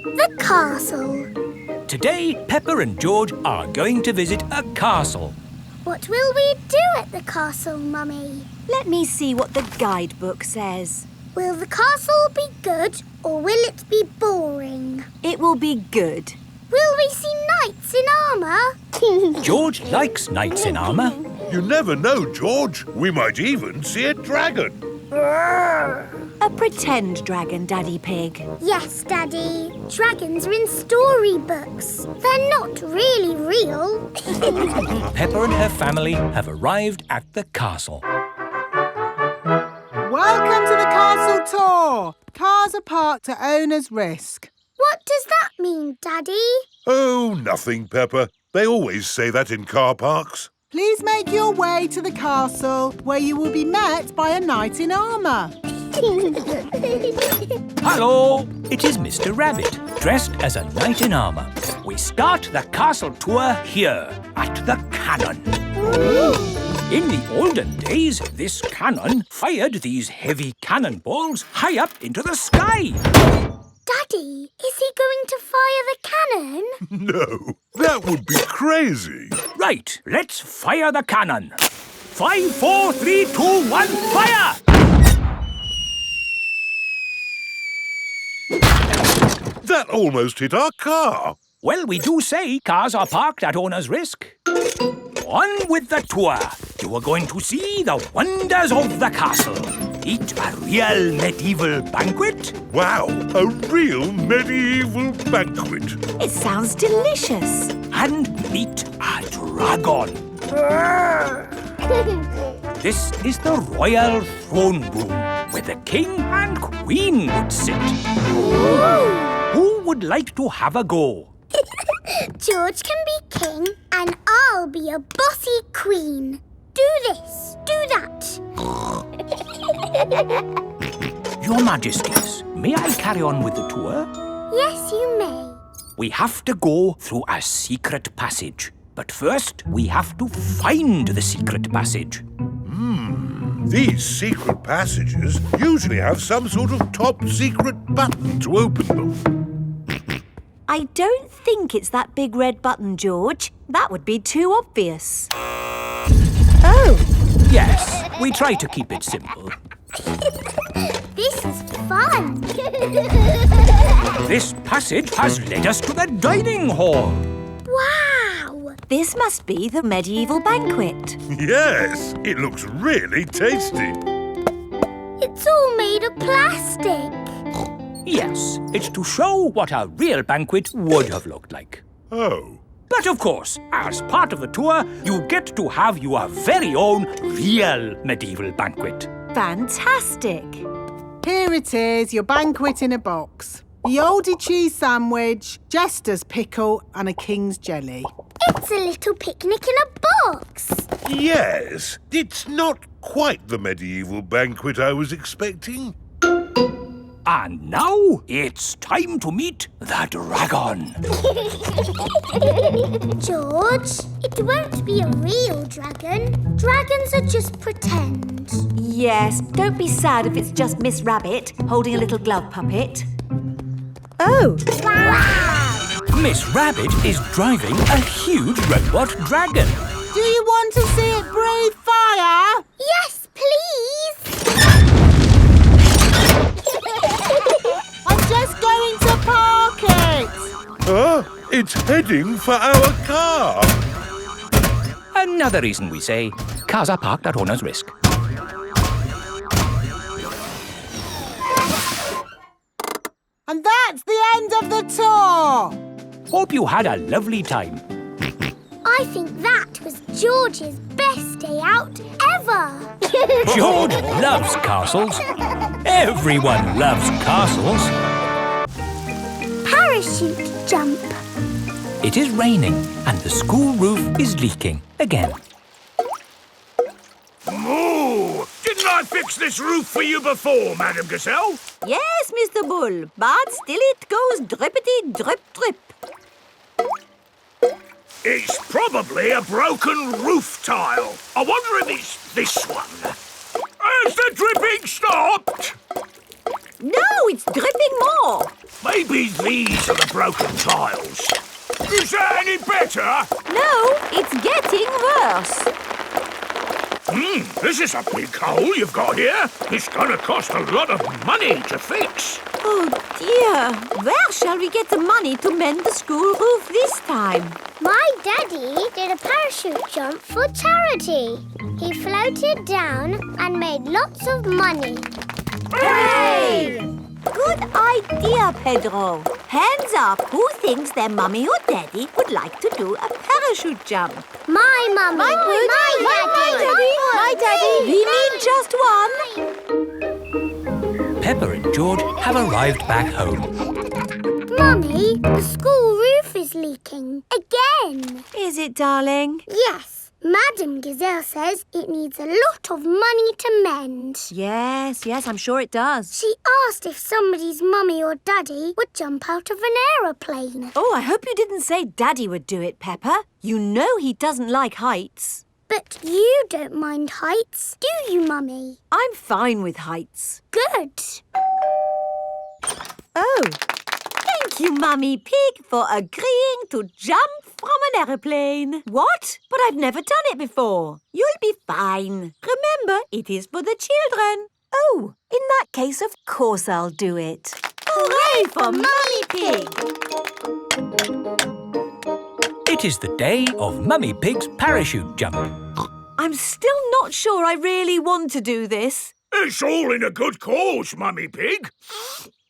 The castle. Today, Peppa and George are going to visit a castle. What will we do at the castle, Mummy? Let me see what the guidebook says. Will the castle be good or will it be boring? It will be good. Will we see knights in armour? George likes knights in armour. You never know, George. We might even see a dragon. A pretend dragon, Daddy Pig. Yes, Daddy. Dragons are in storybooks. They're not really real. Peppa and her family have arrived at the castle. Welcome to the castle tour. Cars are parked at owner's risk. What does that mean, Daddy? Oh, nothing, Peppa. They always say that in car parks. Please make your way to the castle, where you will be met by a knight in armour. Hello! It is Mr. Rabbit, dressed as a knight in armour. We start the castle tour here, at the cannon. In the olden days, this cannon fired these heavy cannonballs high up into the sky. Daddy, is he going to fire the cannon? No, that would be crazy. Right, let's fire the cannon. 5, 4, 3, 2, 1, fire! That almost hit our car. Well, we do say cars are parked at owner's risk. On with the tour. You are going to see the wonders of the castle. Eat a real medieval banquet. Wow, a real medieval banquet. It sounds delicious. And meet a dragon. This is the royal throne room, where the king and queen would sit. Who would like to have a go? George can be king and I'll be a bossy queen. Do this, do that. Your Majesties, may I carry on with the tour? Yes, you may. We have to go through a secret passage. But first, we have to find the secret passage. These secret passages usually have some sort of top secret button to open them. I don't think it's that big red button, George. That would be too obvious. Oh! Yes, we try to keep it simple. This is fun. This passage has led us to the dining hall. Wow! This must be the medieval banquet. Yes, it looks really tasty. It's all made of plastic. Yes, it's to show what a real banquet would have looked like. Oh. But of course, as part of the tour, you get to have your very own real medieval banquet. Fantastic! Here it is, your banquet in a box. The oldie cheese sandwich, jester's pickle and a king's jelly. It's a little picnic in a box. Yes, it's not quite the medieval banquet I was expecting. And now it's time to meet the dragon. George, it won't be a real dragon. Dragons are just pretend. Yes, don't be sad if it's just Miss Rabbit holding a little glove puppet. Oh! Wow! Miss Rabbit is driving a huge robot dragon. Do you want to see it breathe fire? Yes, please. I'm just going to park it. It's heading for our car. Another reason we say cars are parked at owner's risk. And that's the end of the tour. Hope you had a lovely time. I think that was George's best day out ever. George loves castles. Everyone loves castles. Parachute jump. It is raining and the school roof is leaking again. Moo! Didn't I fix this roof for you before, Madam Gazelle? Yes, Mr. Bull, but still it goes drippity drip drip. It's probably a broken roof tile. I wonder if it's this one. Has the dripping stopped? No, it's dripping more. Maybe these are the broken tiles. Is that any better? No, it's getting worse. This is a big hole you've got here. It's going to cost a lot of money to fix. Oh dear, where shall we get the money to mend the school roof this time? My daddy did a parachute jump for charity. He floated down and made lots of money. Hooray! Good idea, Pedro. Hands up, who thinks their mummy or daddy would like to do a parachute jump? My mummy. My daddy. We need just one. Peppa and George have arrived back home. Mummy, the school roof is leaking. Again. Is it, darling? Yes. Madam Gazelle says it needs a lot of money to mend. Yes, I'm sure it does. She asked if somebody's mummy or daddy would jump out of an aeroplane. Oh, I hope you didn't say Daddy would do it, Peppa. You know he doesn't like heights. But you don't mind heights, do you, Mummy? I'm fine with heights. Good. Oh, thank you, Mummy Pig, for agreeing to jump from an aeroplane. What? But I've never done it before. You'll be fine. Remember, it is for the children. Oh, in that case, of course I'll do it. Hooray for Mummy Pig! It is the day of Mummy Pig's parachute jump. I'm still not sure I really want to do this. It's all in a good cause, Mummy Pig.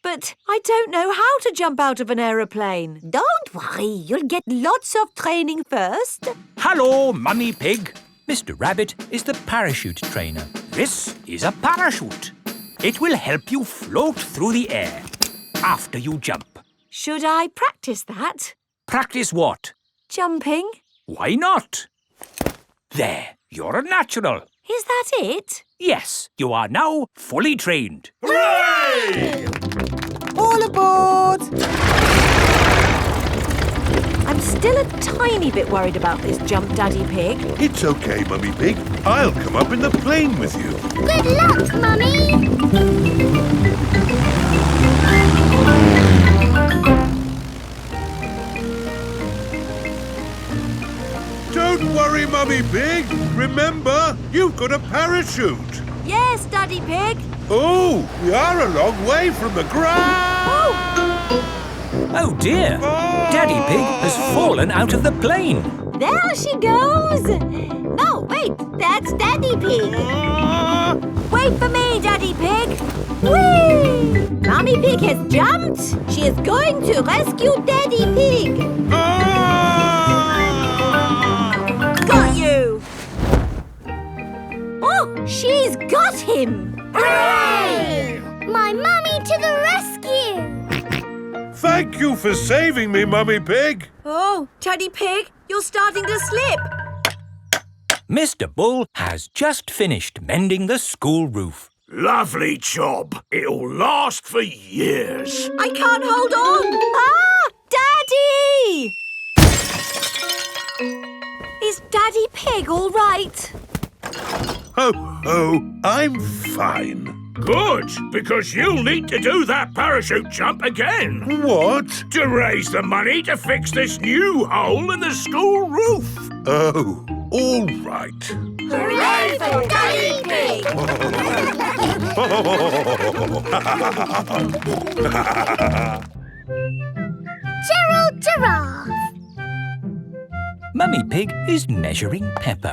But I don't know how to jump out of an aeroplane. Don't worry, you'll get lots of training first. Hello, Mummy Pig. Mr. Rabbit is the parachute trainer. This is a parachute. It will help you float through the air after you jump. Should I practice that? Practice what? Jumping. Why not? There, you're a natural. Is that it? Yes, you are now fully trained. Hooray! All aboard! I'm still a tiny bit worried about this jump, Daddy Pig. It's okay, Mummy Pig. I'll come up in the plane with you. Good luck, Mummy! Don't worry, Mummy Pig. Remember, you've got a parachute. Yes, Daddy Pig. Oh, we are a long way from the ground. Oh dear, Daddy Pig has fallen out of the plane. There she goes. No, wait, that's Daddy Pig. Wait for me, Daddy Pig. Whee! Mummy Pig has jumped. She is going to rescue Daddy Pig. Got you. Oh, she's got him. Hooray! My mummy to the rescue! Thank you for saving me, Mummy Pig. Oh, Daddy Pig, you're starting to slip. Mr. Bull has just finished mending the school roof. Lovely job. It'll last for years. I can't hold on. Daddy! Is Daddy Pig all right? Ho, ho, I'm fine. Good, because you'll need to do that parachute jump again. What? To raise the money to fix this new hole in the school roof. Oh, all right. Hooray for Daddy Pig! Gerald Giraffe! Mummy Pig is measuring Peppa.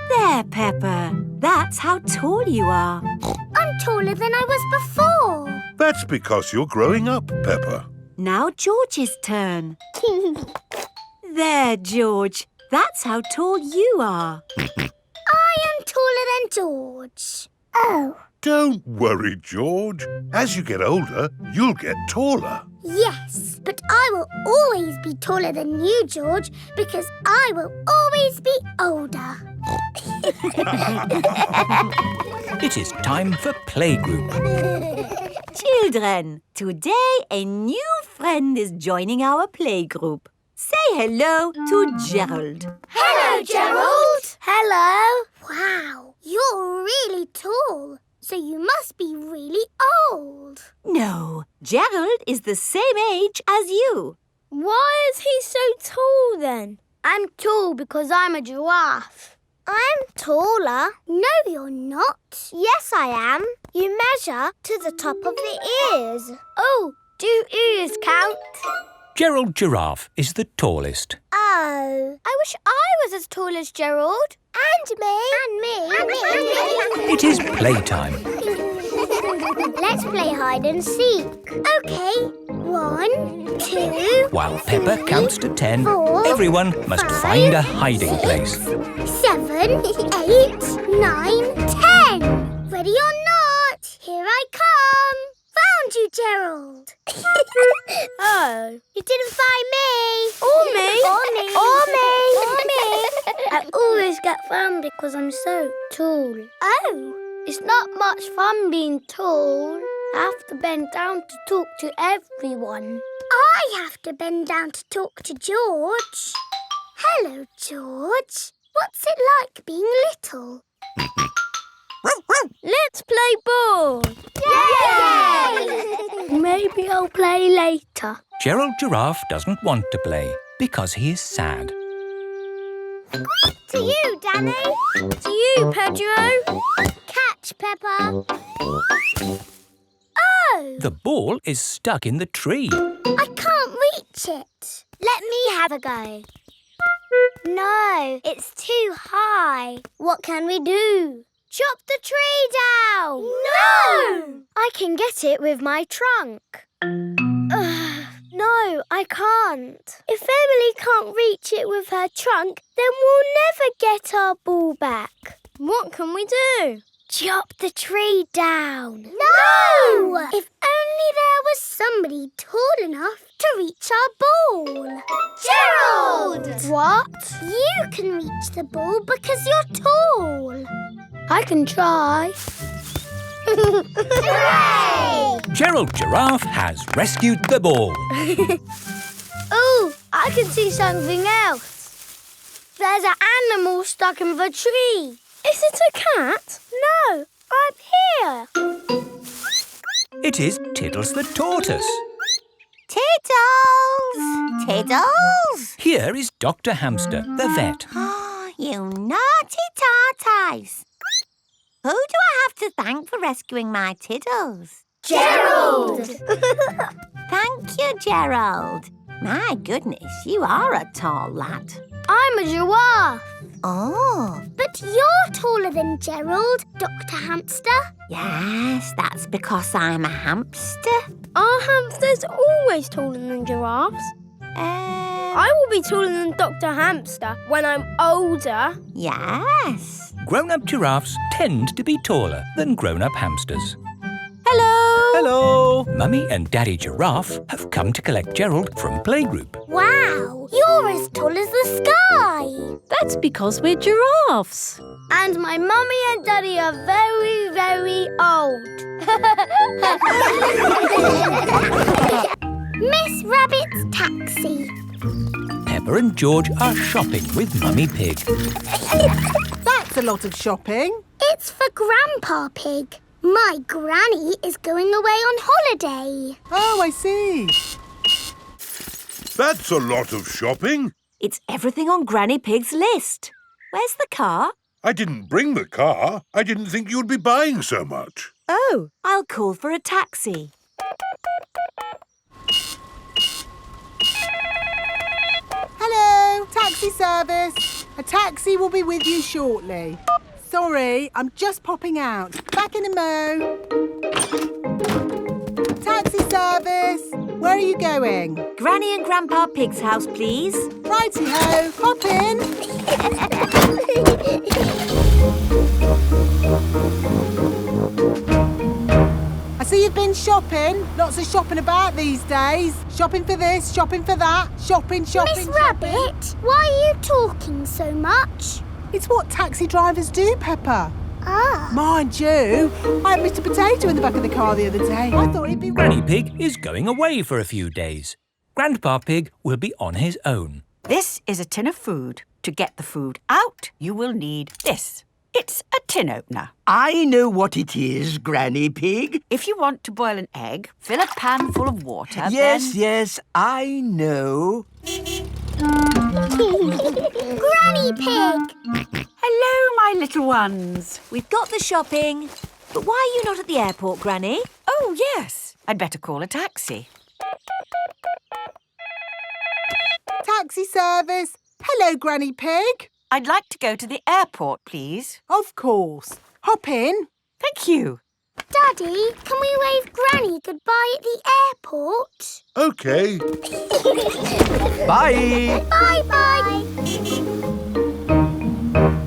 There, Peppa. That's how tall you are. I'm taller than I was before. That's because you're growing up, Peppa. Now George's turn. There, George. That's how tall you are. I am taller than George. Oh. Don't worry, George. As you get older, you'll get taller. Yes, but I will always be taller than you, George, because I will always be older. It is time for playgroup. Children, today a new friend is joining our playgroup. Say hello to Gerald. Hello, Gerald. Hello. Wow, you're really tall. So you must be really old. No, Gerald is the same age as you. Why is he so tall then? I'm tall because I'm a giraffe. I'm taller. No, you're not. Yes, I am. You measure to the top of the ears. Oh, do ears count? Gerald Giraffe is the tallest. Oh, I wish I was as tall as Gerald. And me. And me. And me. It is playtime. Let's play hide and seek. OK. 1, 2... While Peppa counts to 10, 4, everyone must 5, find a hiding 6, place. 7, 8, 9, 10. Ready or not, here I come. Found you, Gerald. Oh. You didn't find me. Or me. Or me. Or me. Or me. I always get found because I'm so tall. Oh. It's not much fun being tall. I have to bend down to talk to everyone. I have to bend down to talk to George. Hello, George. What's it like being little? Let's play ball. Yay! Maybe I'll play later. Gerald Giraffe doesn't want to play because he is sad. To you, Danny. To you, Pedro. Catch, Peppa. Oh! The ball is stuck in the tree. I can't reach it. Let me have a go. No, it's too high. What can we do? Chop the tree down! No! I can get it with my trunk. No, I can't. If Emily can't reach it with her trunk, then we'll never get our ball back. What can we do? Chop the tree down. No! If only there was somebody tall enough to reach our ball. Gerald! What? You can reach the ball because you're tall. I can try. Hooray! Gerald Giraffe has rescued the ball. Oh, I can see something else. There's an animal stuck in the tree. Is it a cat? No, up here. It is Tiddles the tortoise. Tiddles! Tiddles! Here is Dr. Hamster, the vet. Oh, you naughty tortoise. Who do I have to thank for rescuing my Tiddles? Gerald! Thank you, Gerald. My goodness, you are a tall lad. I'm a giraffe. Oh, But you're taller than Gerald, Dr. Hamster. yes, that's because I'm a hamster. Are hamsters always taller than giraffes? I will be taller than Dr. Hamster when I'm older. Yes. Grown-up giraffes tend to be taller than grown-up hamsters. Hello. Hello! Mummy and Daddy Giraffe have come to collect Gerald from playgroup. Wow, you're as tall as the sky. That's because we're giraffes. And my mummy and daddy are very, very old. Miss Rabbit's taxi. Peppa and George are shopping with Mummy Pig. That's a lot of shopping. It's for Grandpa Pig. My granny is going away on holiday. Oh, I see. That's a lot of shopping. It's everything on Granny Pig's list. Where's the car? I didn't bring the car. I didn't think you'd be buying so much. Oh, I'll call for a taxi. Hello, taxi service. A taxi will be with you shortly. Sorry, I'm just popping out. Back in a mo. Taxi service. Where are you going? Granny and Grandpa Pig's house, please. Righty-ho, hop in. I see you've been shopping. Lots of shopping about these days. Shopping for this, shopping for that. Shopping, Miss shopping. Rabbit, why are you talking so much? It's what taxi drivers do, Peppa. Ah. Mind you, I had Mr. Potato in the back of the car the other day. I thought he'd be... Granny Pig is going away for a few days. Grandpa Pig will be on his own. This is a tin of food. To get the food out, you will need this. It's a tin opener. I know what it is, Granny Pig. If you want to boil an egg, fill a pan full of water, Yes, I know. Granny Pig! Hello, my little ones. We've got the shopping. But why are you not at the airport, Granny? Oh, yes. I'd better call a taxi. Taxi service. Hello, Granny Pig. I'd like to go to the airport, please. Of course. Hop in. Thank you. Daddy, can we wave Granny goodbye at the airport? OK. Bye. Bye-bye.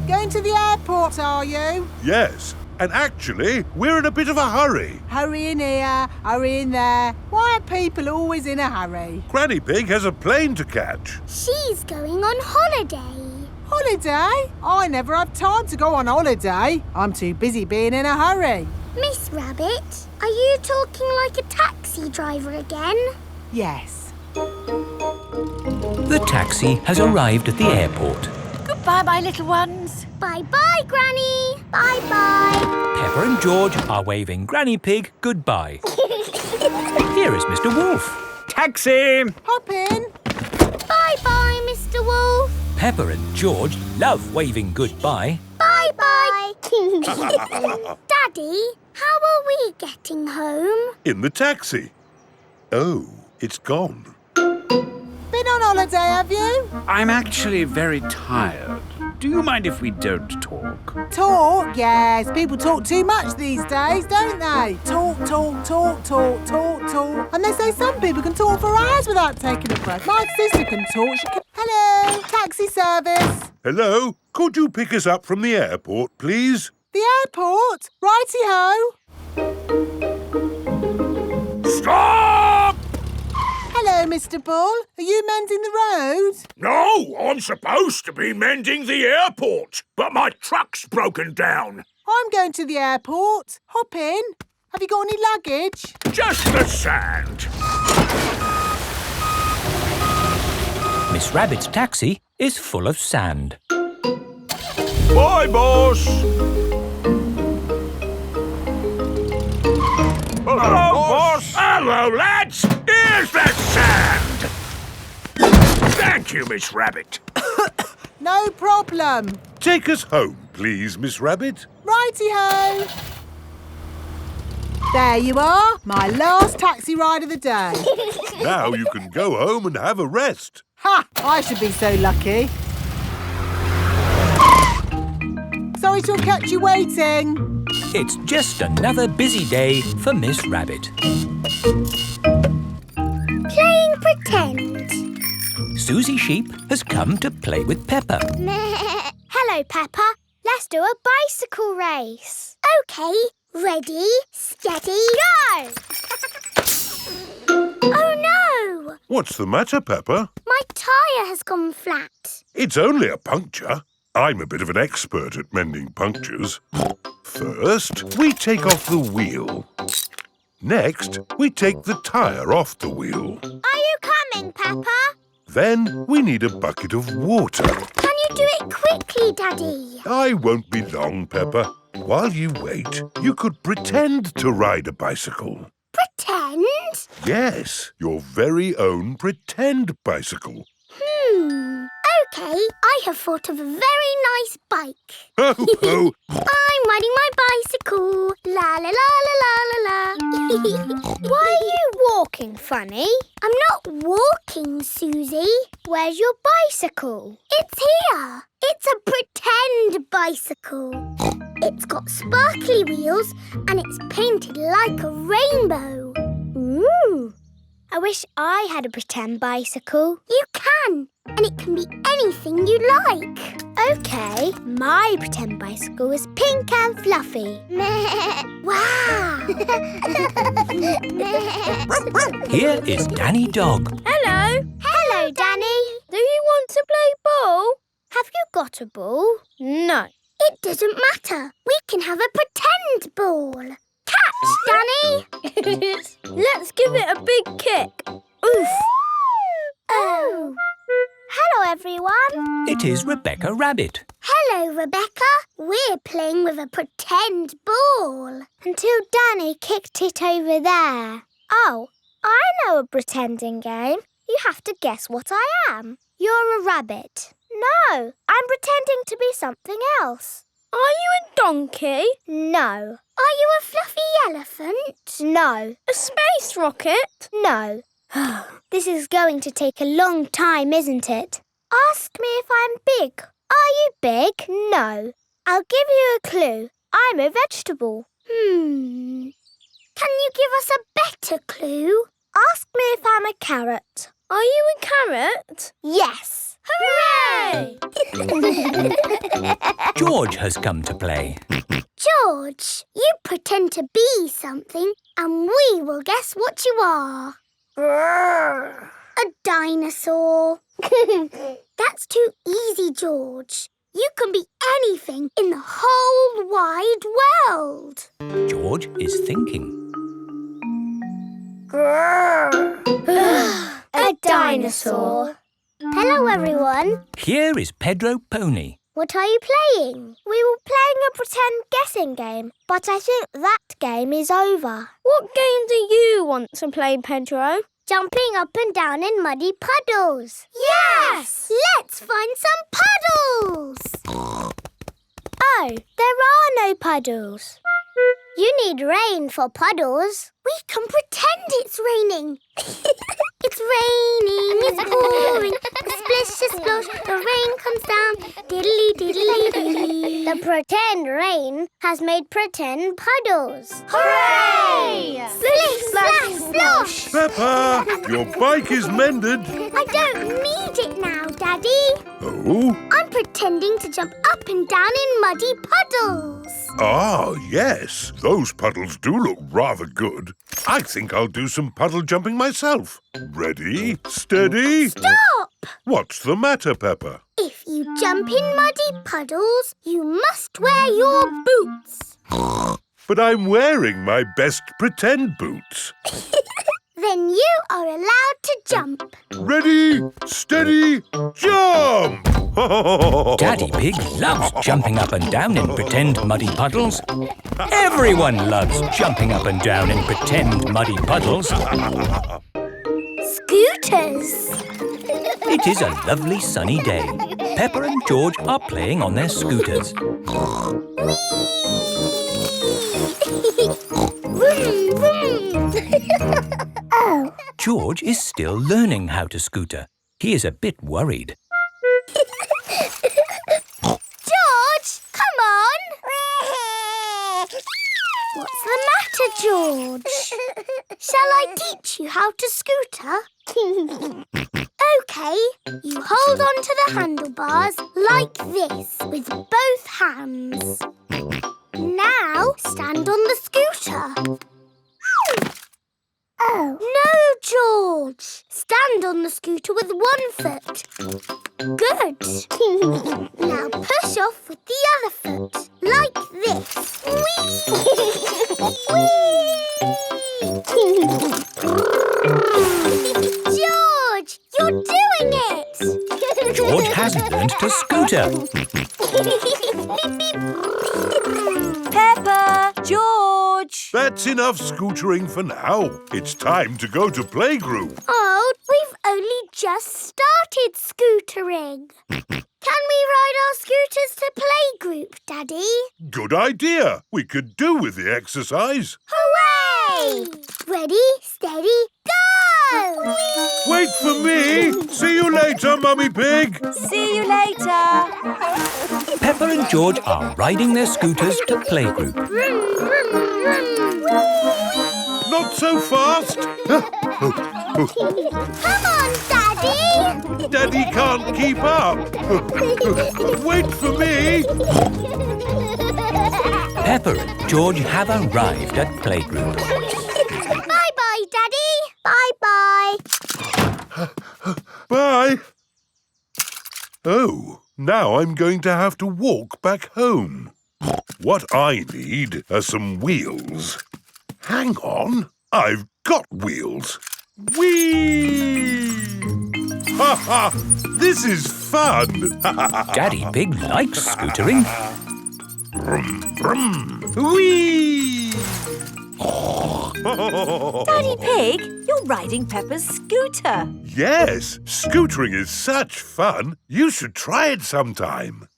Going to the airport, are you? Yes. And actually, we're in a bit of a hurry. Hurry in here, hurry in there. Why are people always in a hurry? Granny Pig has a plane to catch. She's going on holiday. Holiday? I never have time to go on holiday. I'm too busy being in a hurry. Miss Rabbit, are you talking like a taxi driver again? Yes. The taxi has arrived at the airport. Goodbye, my little ones. Bye-bye, Granny. Bye-bye. Peppa and George are waving Granny Pig goodbye. Here is Mr. Wolf. Taxi. Hop in. Bye-bye, Mr. Wolf. Peppa and George love waving goodbye. Bye-bye. Daddy, how are we getting home? In the taxi. Oh, it's gone. Been on holiday, have you? I'm actually very tired. Do you mind if we don't talk? Talk? Yes. People talk too much these days, don't they? Talk. And they say some people can talk for hours without taking a break. My sister can talk. She can... Hello, taxi service. Hello? Could you pick us up from the airport, please? The airport? Righty-ho. Stop! Hello, Mr. Bull. Are you mending the road? No, I'm supposed to be mending the airport, but my truck's broken down. I'm going to the airport. Hop in. Have you got any luggage? Just the sand. Miss Rabbit's taxi is full of sand. Bye, boss. Hello, boss. Hello, lads. Here's the sand. Thank you, Miss Rabbit. No problem. Take us home, please, Miss Rabbit. Righty-ho. There you are, my last taxi ride of the day. Now you can go home and have a rest. Ha! I should be so lucky. Sorry to have kept you waiting. It's just another busy day for Miss Rabbit. Playing pretend. Susie Sheep has come to play with Peppa. Hello, Peppa. Let's do a bicycle race. OK, ready, steady, go! Oh, no! What's the matter, Peppa? My tyre has gone flat. It's only a puncture. I'm a bit of an expert at mending punctures. First, we take off the wheel. Next, we take the tyre off the wheel. Are you coming, Peppa? Then we need a bucket of water. Can you do it quickly, Daddy? I won't be long, Peppa. While you wait, you could pretend to ride a bicycle. Pretend? Yes, your very own pretend bicycle. OK, I have thought of a very nice bike. Ho, ho! I'm riding my bicycle. La la la la la la la. Why are you walking funny? I'm not walking, Susie. Where's your bicycle? It's here. It's a pretend bicycle. It's got sparkly wheels and it's painted like a rainbow. Ooh. I wish I had a pretend bicycle. You can. And it can be anything you like. OK, my pretend bicycle is pink and fluffy. Wow! Here is Danny Dog. Hello. Hello, Danny. Do you want to play ball? Have you got a ball? No. It doesn't matter. We can have a pretend ball. Catch, Danny! Let's give it a big kick. Oof! Oh! Hello, everyone. It is Rebecca Rabbit. Hello, No, Rebecca. We're playing with a pretend ball. Until Danny kicked it over there. Oh, I know a pretending game. You have to guess what I am. You're a rabbit. No, I'm pretending to be something else. Are you a donkey? No. Are you a fluffy elephant? No. A space rocket? No. This is going to take a long time, isn't it? Ask me if I'm big. Are you big? No. I'll give you a clue. I'm a vegetable. Can you give us a better clue? Ask me if I'm a carrot. Are you a carrot? Yes. Hooray! George has come to play. George, you pretend to be something and we will guess what you are. A dinosaur. That's too easy, George. You can be anything in the whole wide world. George is thinking. A dinosaur. Hello, everyone. Here is Pedro Pony. What are you playing? We were playing a pretend guessing game, but I think that game is over. What game do you want to play, Pedro? Jumping up and down in muddy puddles. Yes! Let's find some puddles! Oh, there are no puddles. You need rain for puddles. We can pretend it's raining. It's raining, it's pouring, splish, splosh, the rain comes down, diddly, diddly, diddly. The pretend rain has made pretend puddles. Hooray! Splish, splash, splosh! Peppa, your bike is mended. I don't need it now, Daddy. Oh? I'm pretending to jump up and down in muddy puddles. Ah, yes. Those puddles do look rather good. I think I'll do some puddle jumping myself. Ready, steady. Stop! What's the matter, Peppa? If you jump in muddy puddles, you must wear your boots. But I'm wearing my best pretend boots. Then you are allowed to jump. Ready, steady, jump! Daddy Pig loves jumping up and down in pretend muddy puddles. Everyone loves jumping up and down in pretend muddy puddles. Scooters! It is a lovely sunny day. Peppa and George are playing on their scooters. Vroom, vroom. Oh. George is still learning how to scooter. He is a bit worried. George, come on! What's the matter, George? Shall I teach you how to scooter? OK, you hold on to the handlebars like this with both hands. Now stand on the scooter. Oh. No, George. Stand on the scooter with one foot. Good. Now push off with the other foot, like this. George, you're doing it! George has learned to scooter. Peppa! George! That's enough scootering for now. It's time to go to playgroup. Oh, we've only just started scootering. Can we ride our scooters to playgroup, Daddy? Good idea. We could do with the exercise. Hooray! Ready, steady, go! Wait for me. See you later, Mummy Pig. See you later. Peppa and George are riding their scooters to playgroup. Vroom, vroom, vroom. Not so fast. Come on, Daddy! Daddy can't keep up. Wait for me. Peppa and George have arrived at playgroup. Bye-bye, Daddy. Bye-bye. Bye. Oh, now I'm going to have to walk back home. What I need are some wheels. Hang on, I've got wheels. Whee! Ha ha! This is fun. Daddy Pig likes scootering. Whee! Daddy Pig, you're riding Peppa's scooter. Yes, scootering is such fun. You should try it sometime.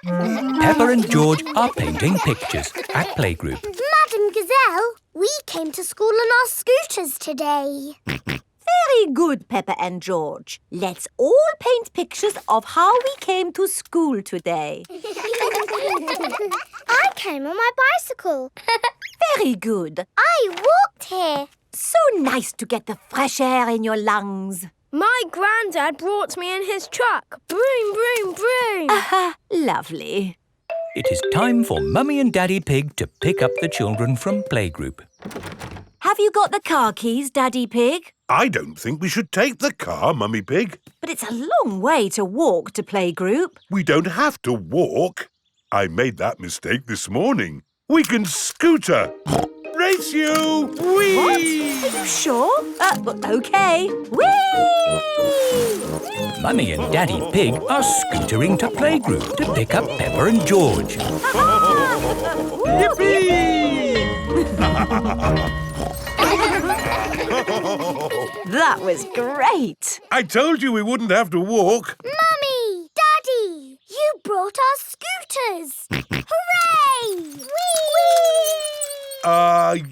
Peppa and George are painting pictures at playgroup. Madam Gazelle, we came to school on our scooters today. Very good, Peppa and George. Let's all paint pictures of how we came to school today. I came on my bicycle. Very good. I walked here. So nice to get the fresh air in your lungs. My granddad brought me in his truck. Broom, broom, broom. Aha, lovely. It is time for Mummy and Daddy Pig to pick up the children from playgroup. Have you got the car keys, Daddy Pig? I don't think we should take the car, Mummy Pig. But it's a long way to walk to playgroup. We don't have to walk. I made that mistake this morning. We can scooter. Race you! Whee! What? Are you sure? OK. Whee! Mummy and Daddy Pig are scootering to playgroup to pick up Peppa and George. Yippee! That was great. I told you we wouldn't have to walk. Mummy! Daddy! You brought our scooters! Hooray! Whee!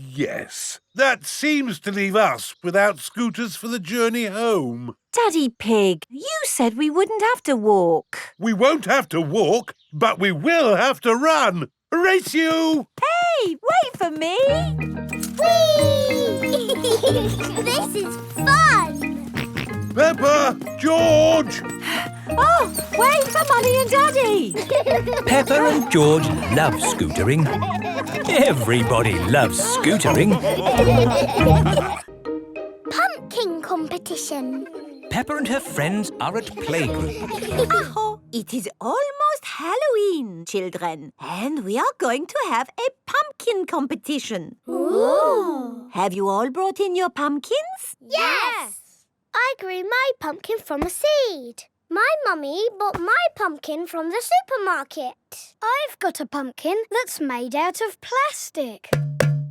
Yes. That seems to leave us without scooters for the journey home. Daddy Pig, you said we wouldn't have to walk. We won't have to walk, but we will have to run. Race you! Hey, wait for me. Whee! This is fun! Peppa! George! Oh, wait for Mummy and Daddy. Peppa and George love scootering. Everybody loves scootering. Pumpkin competition. Peppa and her friends are at playgroup. Oh, it is almost Halloween, children, and we are going to have a pumpkin competition. Ooh. Have you all brought in your pumpkins? Yes! I grew my pumpkin from a seed. My mummy bought my pumpkin from the supermarket. I've got a pumpkin that's made out of plastic.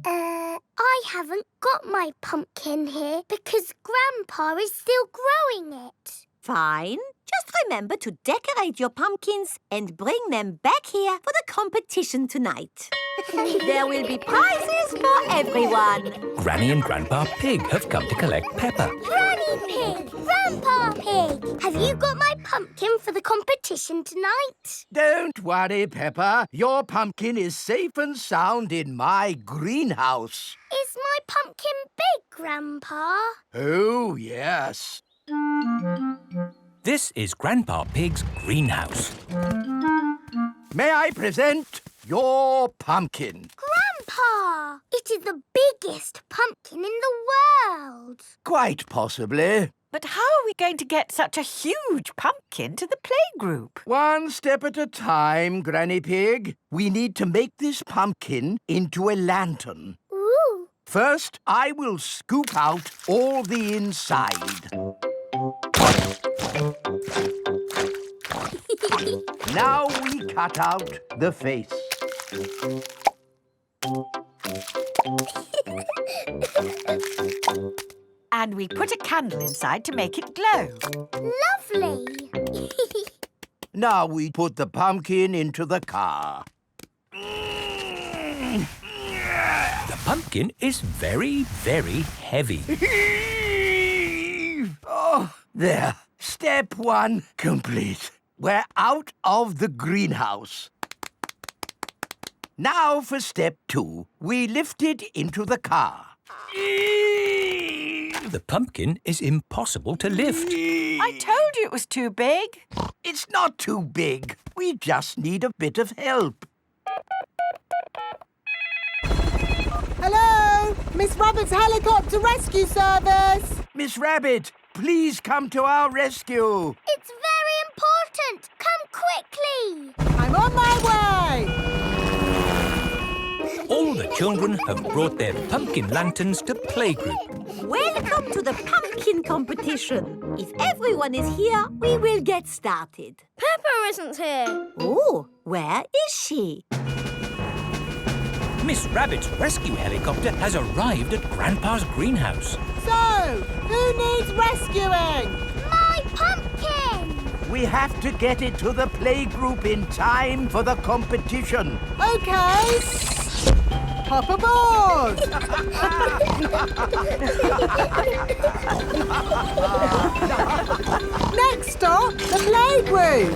I haven't got my pumpkin here because Grandpa is still growing it. Fine. Just remember to decorate your pumpkins and bring them back here for the competition tonight. There will be prizes for everyone. Granny and Grandpa Pig have come to collect Peppa. Granny Pig! Grandpa Pig! Have you got my pumpkin for the competition tonight? Don't worry, Peppa. Your pumpkin is safe and sound in my greenhouse. Is my pumpkin big, Grandpa? Oh, yes. This is Grandpa Pig's greenhouse. May I present your pumpkin? Grandpa! It is the biggest pumpkin in the world. Quite possibly. But how are we going to get such a huge pumpkin to the playgroup? One step at a time, Granny Pig. We need to make this pumpkin into a lantern. Ooh. First, I will scoop out all the inside. Now we cut out the face. And we put a candle inside to make it glow. Lovely. Now we put the pumpkin into the car. The pumpkin is very, very heavy. Oh, there. Step one complete. We're out of the greenhouse. Now for step two. We lift it into the car. The pumpkin is impossible to lift. I told you it was too big. It's not too big. We just need a bit of help. Hello? Miss Rabbit's helicopter rescue service. Miss Rabbit, please come to our rescue. It's very important. Come quickly. I'm on my way. All the children have brought their pumpkin lanterns to playgroup. Well Welcome to the pumpkin competition. If everyone is here, we will get started. Peppa isn't here. Oh, where is she? Miss Rabbit's rescue helicopter has arrived at Grandpa's greenhouse. So, who needs rescuing? My pumpkin! We have to get it to the playgroup in time for the competition. Okay. Hop aboard! Next stop, the playgroup.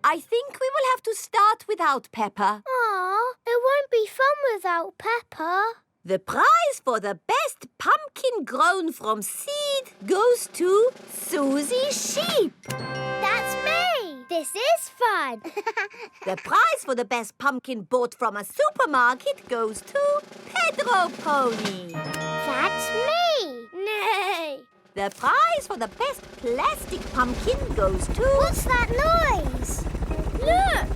I think we will have to start without Peppa. Aw, it won't be fun without Peppa. The prize for the best pumpkin grown from seed goes to Susie Sheep. That's me. This is fun. The prize for the best pumpkin bought from a supermarket goes to Pedro Pony. That's me. Nay. The prize for the best plastic pumpkin goes to... What's that noise? Look.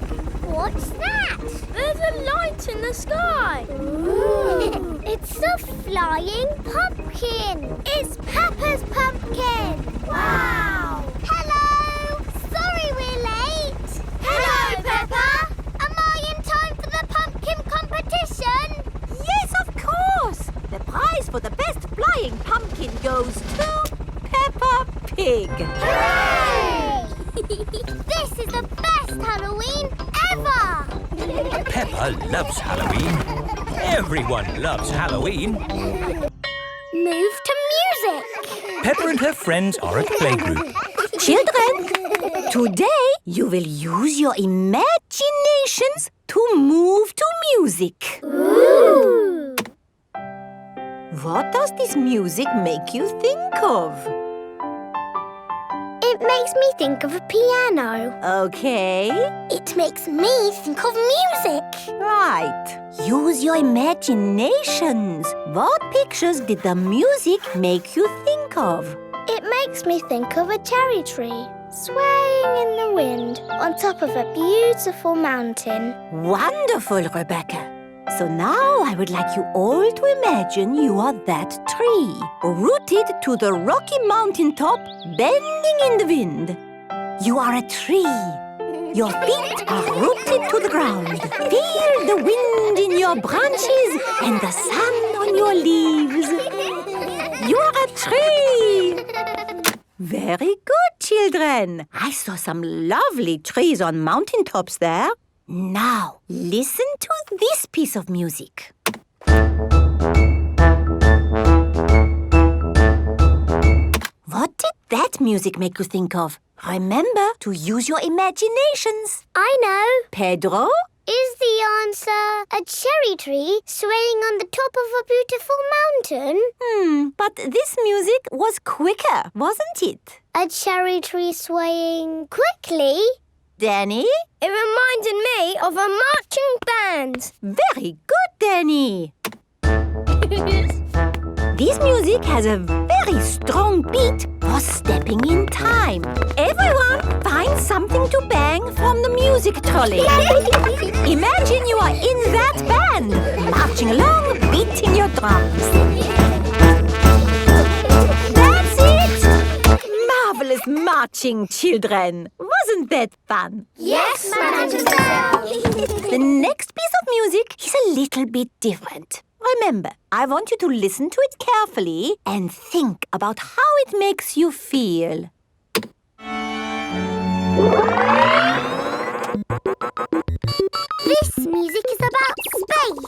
What's that? There's a light in the sky. Ooh. It's a flying pumpkin. It's Peppa's pumpkin. Wow. Hello. Sorry we're late. Hello, Peppa. Am I in time for the pumpkin competition? Yes, of course. The prize for the best flying pumpkin goes to Peppa Pig. Hooray! This is the best Halloween ever! Peppa loves Halloween. Everyone loves Halloween. Move to music! Peppa and her friends are at playgroup. Children, today you will use your imaginations to move to music. Ooh! What does this music make you think of? It makes me think of a piano. Okay. It makes me think of music. Right. Use your imaginations. What pictures did the music make you think of? It makes me think of a cherry tree swaying in the wind on top of a beautiful mountain. Wonderful, Rebecca. So now I would like you all to imagine you are that tree, rooted to the rocky mountain top, bending in the wind. You are a tree. Your feet are rooted to the ground. Feel the wind in your branches and the sun on your leaves. You are a tree. Very good, children. I saw some lovely trees on mountaintops there. Now, listen to this piece of music. What did that music make you think of? Remember to use your imaginations. I know. Pedro? Is the answer a cherry tree swaying on the top of a beautiful mountain? But this music was quicker, wasn't it? A cherry tree swaying quickly? Danny? It reminded me of a marching band. Very good, Danny. This music has a very strong beat for stepping in time. Everyone find something to bang from the music trolley. Imagine you are in that band, marching along, beating your drums. That's it! Marvelous marching, children. Wasn't that fun? Yes, Mademoiselle. The next piece of music is a little bit different. Remember, I want you to listen to it carefully and think about how it makes you feel. This music is about space.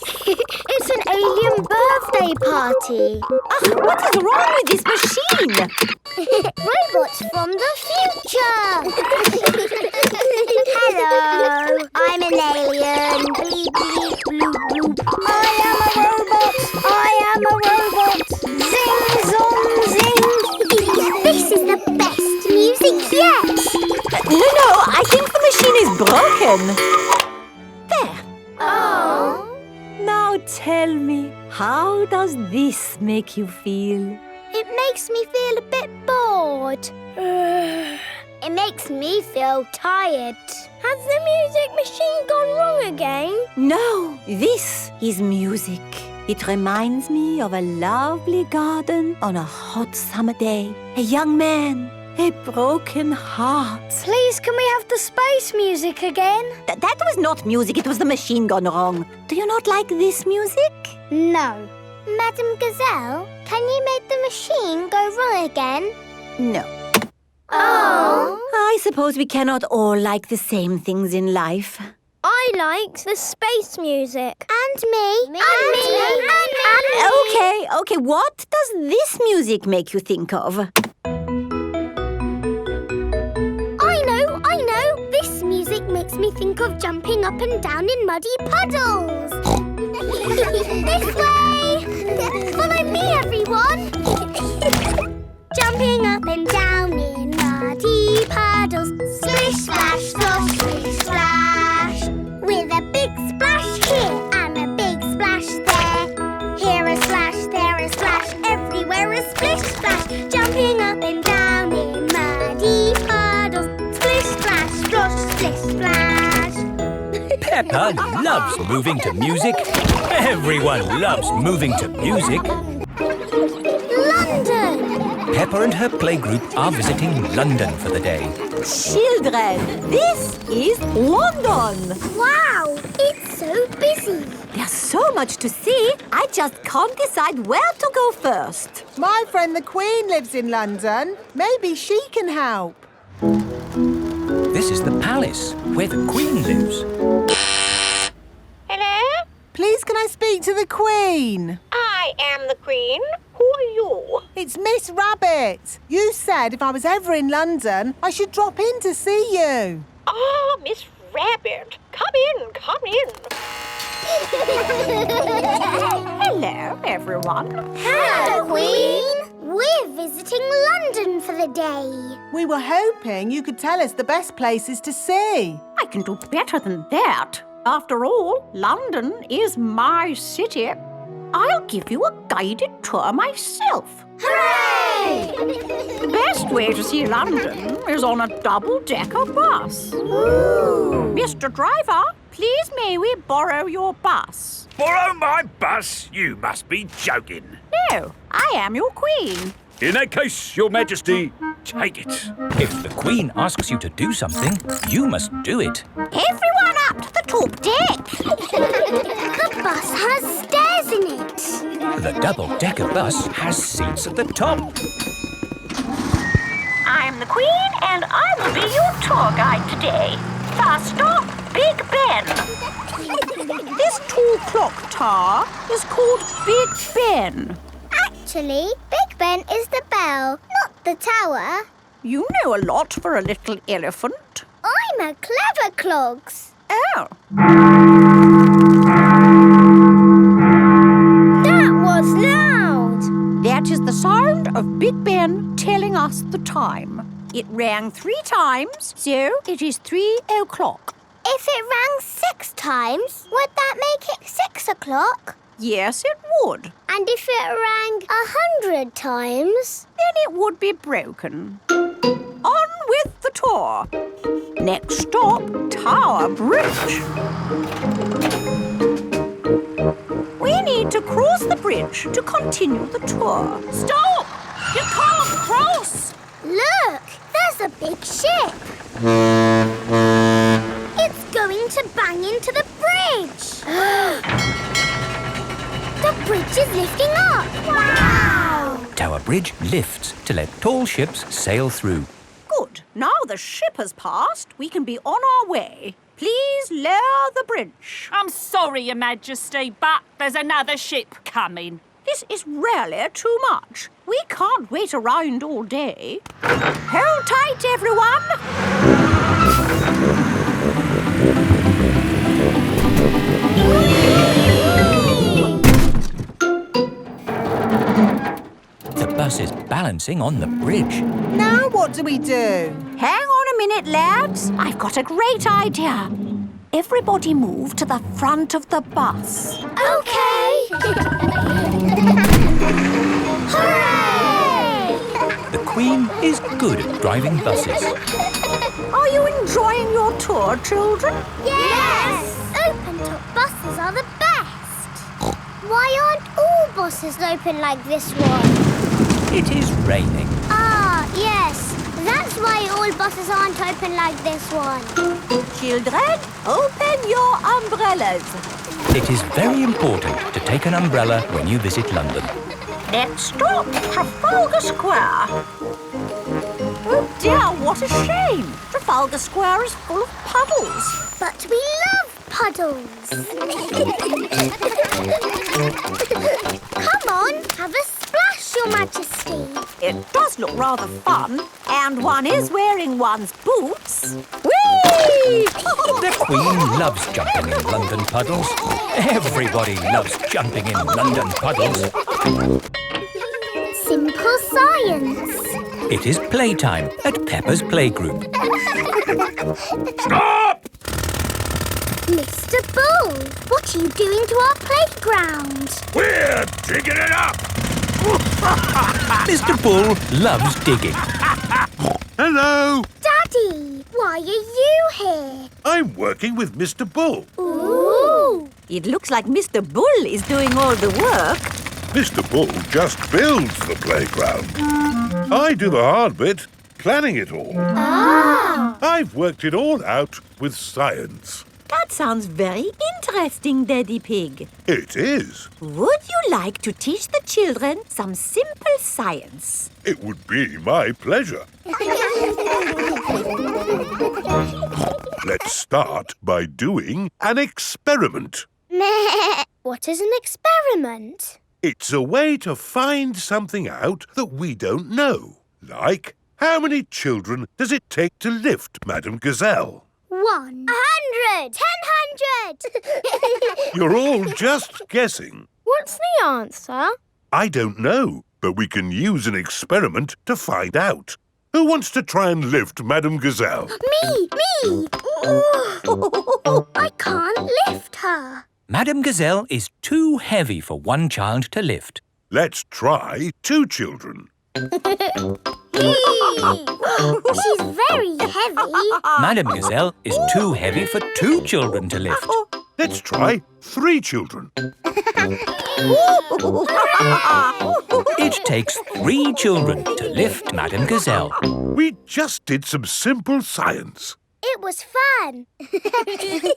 It's an alien birthday party. What is wrong with this machine? Robots from the future. Hello, I'm an alien. Bleep, bleep, bloop, bloop. I am a robot. I am a robot. Zing, zong, zing. This is the best music yet. No, I think the machine is broken. There. Oh. Now tell me, how does this make you feel? It makes me feel a bit bored. It makes me feel tired. Has the music machine gone wrong again? No, this is music. It reminds me of a lovely garden on a hot summer day. A young man, a broken heart. Please, can we have the space music again? That was not music, it was the machine gone wrong. Do you not like this music? No. Madam Gazelle, can you make the machine go wrong again? No. Oh. I suppose we cannot all like the same things in life. I like the space music. And me. And me. Okay, what does this music make you think of? I know. This music makes me think of jumping up and down in muddy puddles. This way. Follow me, everyone. Jumping up and down in muddy puddles. Splish, splash, slosh, splish, splash. With a big splash here and a big splash there. Here a splash, there a splash, everywhere a splish, splash. Jumping up and down in muddy puddles. Splish, splash, slosh, splish, splash. Peppa loves moving to music. Everyone loves moving to music. London! Peppa and her playgroup are visiting London for the day. Children, this is London. Wow, it's so busy. There's so much to see, I just can't decide where to go first. My friend the Queen lives in London. Maybe she can help. This is the palace where the Queen lives. Hello? Please, can I speak to the Queen? I am the Queen. Who are you? It's Miss Rabbit. You said if I was ever in London, I should drop in to see you. Oh, Miss Rabbit. Come in, come in. Hello, everyone. Hello, Queen. We're visiting London for the day. We were hoping you could tell us the best places to see. I can do better than that. After all, London is my city. I'll give you a guided tour myself. Hooray! The best way to see London is on a double-decker bus. Ooh. Mr. Driver, please may we borrow your bus? Borrow my bus? You must be joking. No, I am your queen. In that case, Your Majesty, take it. If the Queen asks you to do something, you must do it. Everyone up to the top deck. The bus has stairs in it. The double-decker bus has seats at the top. I'm the Queen, and I will be your tour guide today. First stop, Big Ben. This tall clock tower is called Big Ben. Actually, Big Ben is the bell, not the tower. You know a lot for a little elephant. I'm a clever clogs. Oh. That was loud. That is the sound of Big Ben telling us the time. It rang 3 times, so it is 3 o'clock. If it rang 6 times, would that make it 6 o'clock? Yes, it would. And if it rang 100 times? Then it would be broken. On with the tour. Next stop, Tower Bridge. We need to cross the bridge to continue the tour. Stop! You can't cross! Look, there's a big ship. It's going to bang into the bridge. The bridge is lifting up. Wow! Tower Bridge lifts to let tall ships sail through. Good. Now the ship has passed, we can be on our way. Please lower the bridge. I'm sorry, Your Majesty, but there's another ship coming. This is really too much. We can't wait around all day. Hold tight, everyone. The bus is balancing on the bridge. Now what do we do? Hang on a minute, lads. I've got a great idea. Everybody move to the front of the bus. Okay. Hooray! The Queen is good at driving buses. Are you enjoying your tour, children? Yes! Open-top buses are the best. Why aren't all buses open like this one? It is raining. Ah, yes. That's why all buses aren't open like this one. Children, open your umbrellas. It is very important to take an umbrella when you visit London. Let's stop Trafalgar Square. Oh dear, what a shame. Trafalgar Square is full of puddles. But we love puddles. Come on, have a splash, Your Majesty. It does look rather fun. And one is wearing one's boots. Whee! The Queen loves jumping in London puddles. Everybody loves jumping in London puddles. Simple science. It is playtime at Peppa's playgroup. Stop! Mr. Bull, what are you doing to our playground? We're digging it up! Mr. Bull loves digging. Hello! Daddy, why are you here? I'm working with Mr. Bull. Ooh! It looks like Mr. Bull is doing all the work. Mr. Bull just builds the playground. I do the hard bit, planning it all. Ah! I've worked it all out with science. That sounds very interesting, Daddy Pig. It is. Would you like to teach the children some simple science? It would be my pleasure. Let's start by doing an experiment. Meh. What is an experiment? It's a way to find something out that we don't know. Like, how many children does it take to lift Madame Gazelle? 100. 10,100. You're all just guessing. What's the answer? I don't know, but we can use an experiment to find out. Who wants to try and lift Madame Gazelle? Me! I can't lift her. Madame Gazelle is too heavy for one child to lift. Let's try 2 children. She's very heavy. Madame Gazelle is too heavy for 2 children to lift. Let's try 3 children. It takes 3 children to lift Madame Gazelle. We just did some simple science. It was fun.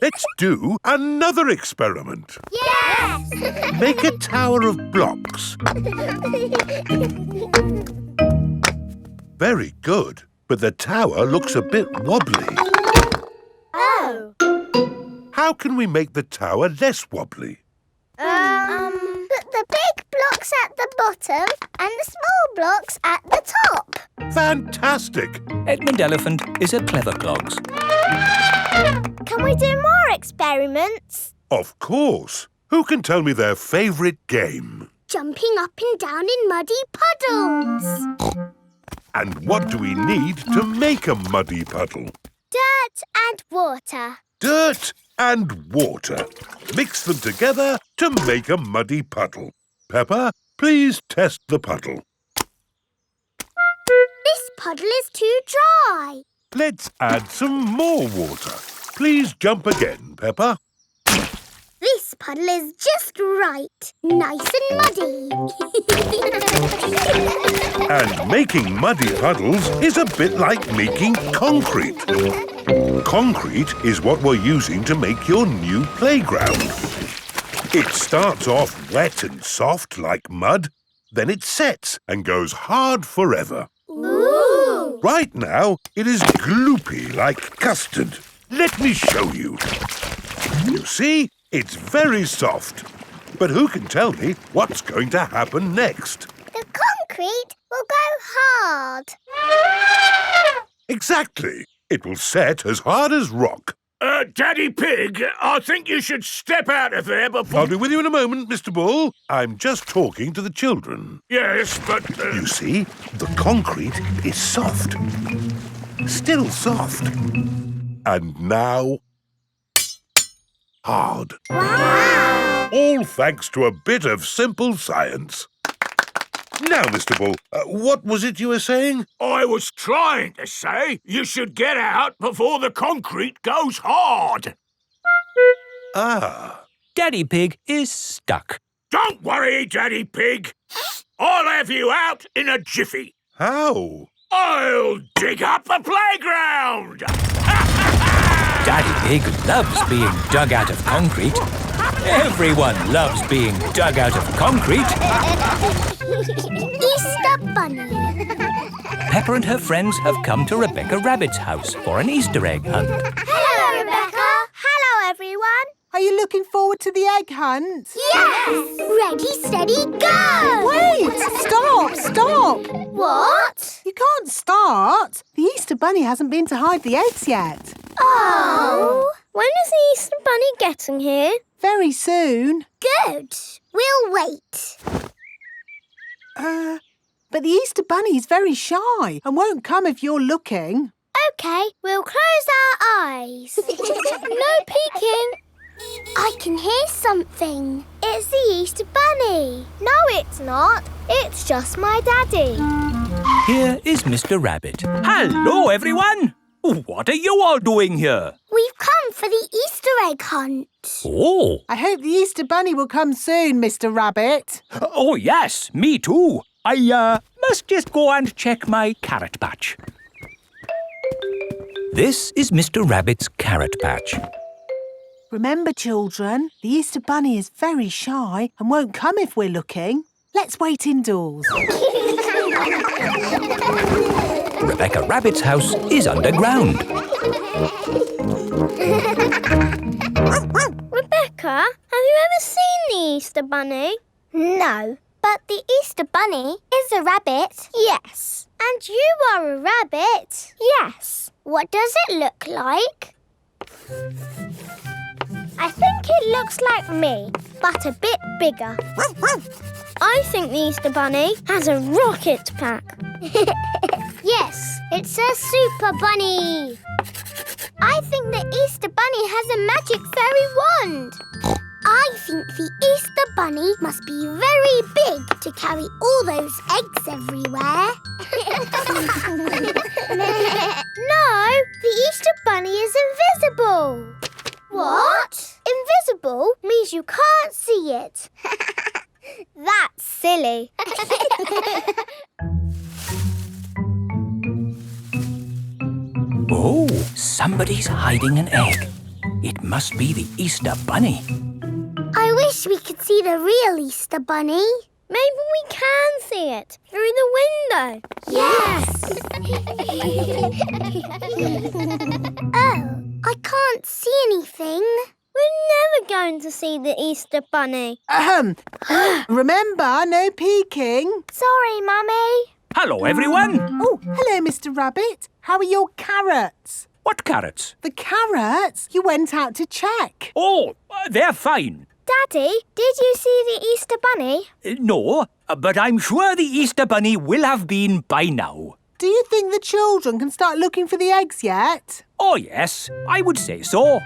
Let's do another experiment. Yes! Make a tower of blocks. Very good, but the tower looks a bit wobbly. Oh. How can we make the tower less wobbly? Put the big blocks at the bottom and the small blocks at the top. Fantastic! Edmund Elephant is a clever clogs. Can we do more experiments? Of course. Who can tell me their favourite game? Jumping up and down in muddy puddles. And what do we need to make a muddy puddle? Dirt and water. Dirt and water. Mix them together to make a muddy puddle. Peppa, please test the puddle. This puddle is too dry. Let's add some more water. Please jump again, Peppa. This puddle is just right. Nice and muddy. And making muddy puddles is a bit like making concrete. Concrete is what we're using to make your new playground. It starts off wet and soft like mud, then it sets and goes hard forever. Ooh! Right now, it is gloopy like custard. Let me show you. You see, it's very soft. But who can tell me what's going to happen next? The concrete will go hard. Exactly. It will set as hard as rock. Daddy Pig, I think you should step out of there before... I'll be with you in a moment, Mr. Bull. I'm just talking to the children. Yes, but... You see, the concrete is soft. Still soft. And now... hard. Wow! All thanks to a bit of simple science. Now, Mr. Bull, what was it you were saying? I was trying to say you should get out before the concrete goes hard. Ah. Daddy Pig is stuck. Don't worry, Daddy Pig. I'll have you out in a jiffy. How? I'll dig up the playground! Daddy Pig loves being dug out of concrete. Everyone loves being dug out of concrete. Easter Bunny. Peppa and her friends have come to Rebecca Rabbit's house for an Easter egg hunt. Hello, Rebecca. Hello, everyone. Are you looking forward to the egg hunt? Yes! Ready, steady, go! Wait! Stop! What? You can't start. The Easter Bunny hasn't been to hide the eggs yet. Oh. When is the Easter Bunny getting here? Very soon. Good. We'll wait. But the Easter Bunny is very shy and won't come if you're looking. OK, we'll close our eyes. No peeking. I can hear something. It's the Easter Bunny. No, it's not. It's just my daddy. Here is Mr. Rabbit. Hello, everyone! What are you all doing here? We've come for the Easter egg hunt. Oh! I hope the Easter Bunny will come soon, Mr. Rabbit. Oh, yes, me too. I must just go and check my carrot patch. This is Mr. Rabbit's carrot patch. Remember, children, the Easter Bunny is very shy and won't come if we're looking. Let's wait indoors. Rebecca Rabbit's house is underground. Rebecca, have you ever seen the Easter Bunny? No, but the Easter Bunny is a rabbit. Yes. And you are a rabbit? Yes. What does it look like? I think it looks like me, but a bit bigger. I think the Easter Bunny has a rocket pack. Yes, it's a super bunny. I think the Easter Bunny has a magic fairy wand. I think the Easter Bunny must be very big to carry all those eggs everywhere. No, the Easter Bunny is invisible. What? Invisible means you can't see it. That's silly. Oh, somebody's hiding an egg. It must be the Easter Bunny. I wish we could see the real Easter Bunny. Maybe we can see it through the window. Yes! Oh, I can't see anything. We're never going to see the Easter Bunny. Remember, no peeking. Sorry, Mummy. Hello, everyone. Oh, hello, Mr. Rabbit. How are your carrots? What carrots? The carrots? You went out to check. Oh, they're fine. Daddy, did you see the Easter Bunny? No, but I'm sure the Easter Bunny will have been by now. Do you think the children can start looking for the eggs yet? Oh, yes, I would say so.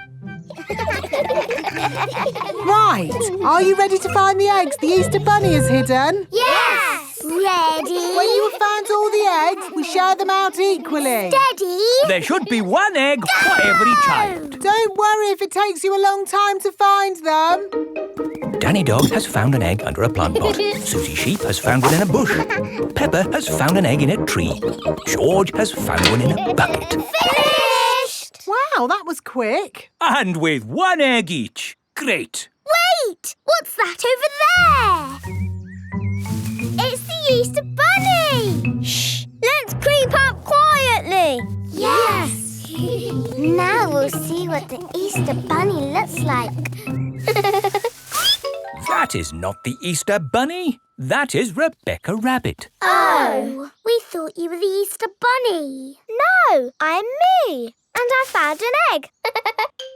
Right. Are you ready to find the eggs the Easter Bunny has hidden? Yes! Ready? When you have found all the eggs, we share them out equally. Steady? There should be one egg for every child. Don't worry if it takes you a long time to find them. Danny Dog has found an egg under a plant pot. Susie Sheep has found one in a bush. Peppa has found an egg in a tree. George has found one in a bucket. Finished! Wow, that was quick. And with one egg each. Great. Wait! What's that over there? It's the Easter Bunny! Shh! Let's creep up quietly. Yes! Now we'll see what the Easter Bunny looks like. That is not the Easter Bunny. That is Rebecca Rabbit. Oh, we thought you were the Easter Bunny. No, I'm me. And I found an egg.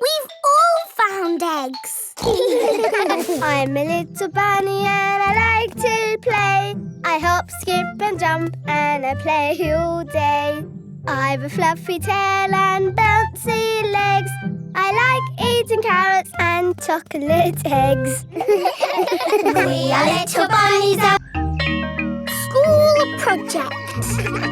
We've all found eggs. I'm a little bunny and I like to play. I hop, skip and jump and I play all day. I've a fluffy tail and bouncy legs. I like eating carrots and chocolate eggs. We are little bunnies at school project.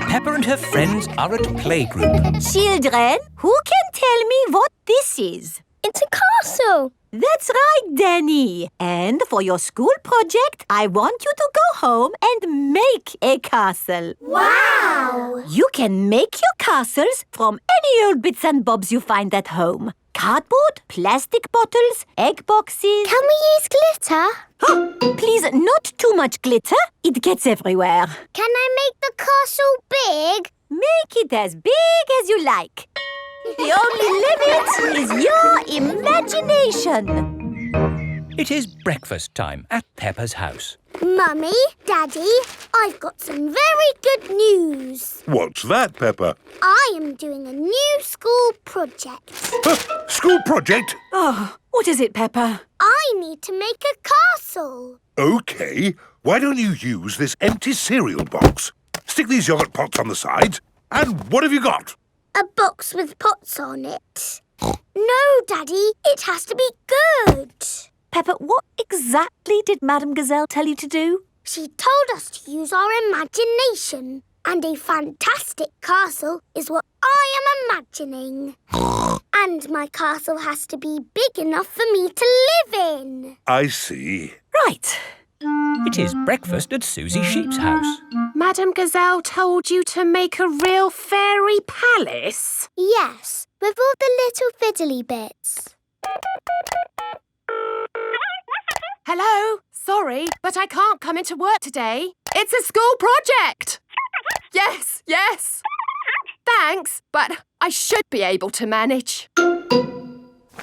Peppa and her friends are at playgroup. Children, who can tell me what this is? It's a castle. That's right, Danny. And for your school project, I want you to go home and make a castle. Wow! You can make your castles from any old bits and bobs you find at home. Cardboard, plastic bottles, egg boxes. Can we use glitter? Please, not too much glitter. It gets everywhere. Can I make the castle big? Make it as big as you like. The only limit is your imagination. It is breakfast time at Peppa's house. Mummy, Daddy, I've got some very good news. What's that, Peppa? I am doing a new school project. School project? Oh, what is it, Peppa? I need to make a castle. OK. Why don't you use this empty cereal box? Stick these yogurt pots on the sides. And what have you got? A box with pots on it. No, Daddy, it has to be good. Peppa, what exactly did Madame Gazelle tell you to do? She told us to use our imagination. And a fantastic castle is what I am imagining. And my castle has to be big enough for me to live in. I see. Right. It is breakfast at Susie Sheep's house. Madame Gazelle told you to make a real fairy palace? Yes, with all the little fiddly bits. Hello? Sorry, but I can't come into work today. It's a school project. Yes. Thanks, but I should be able to manage.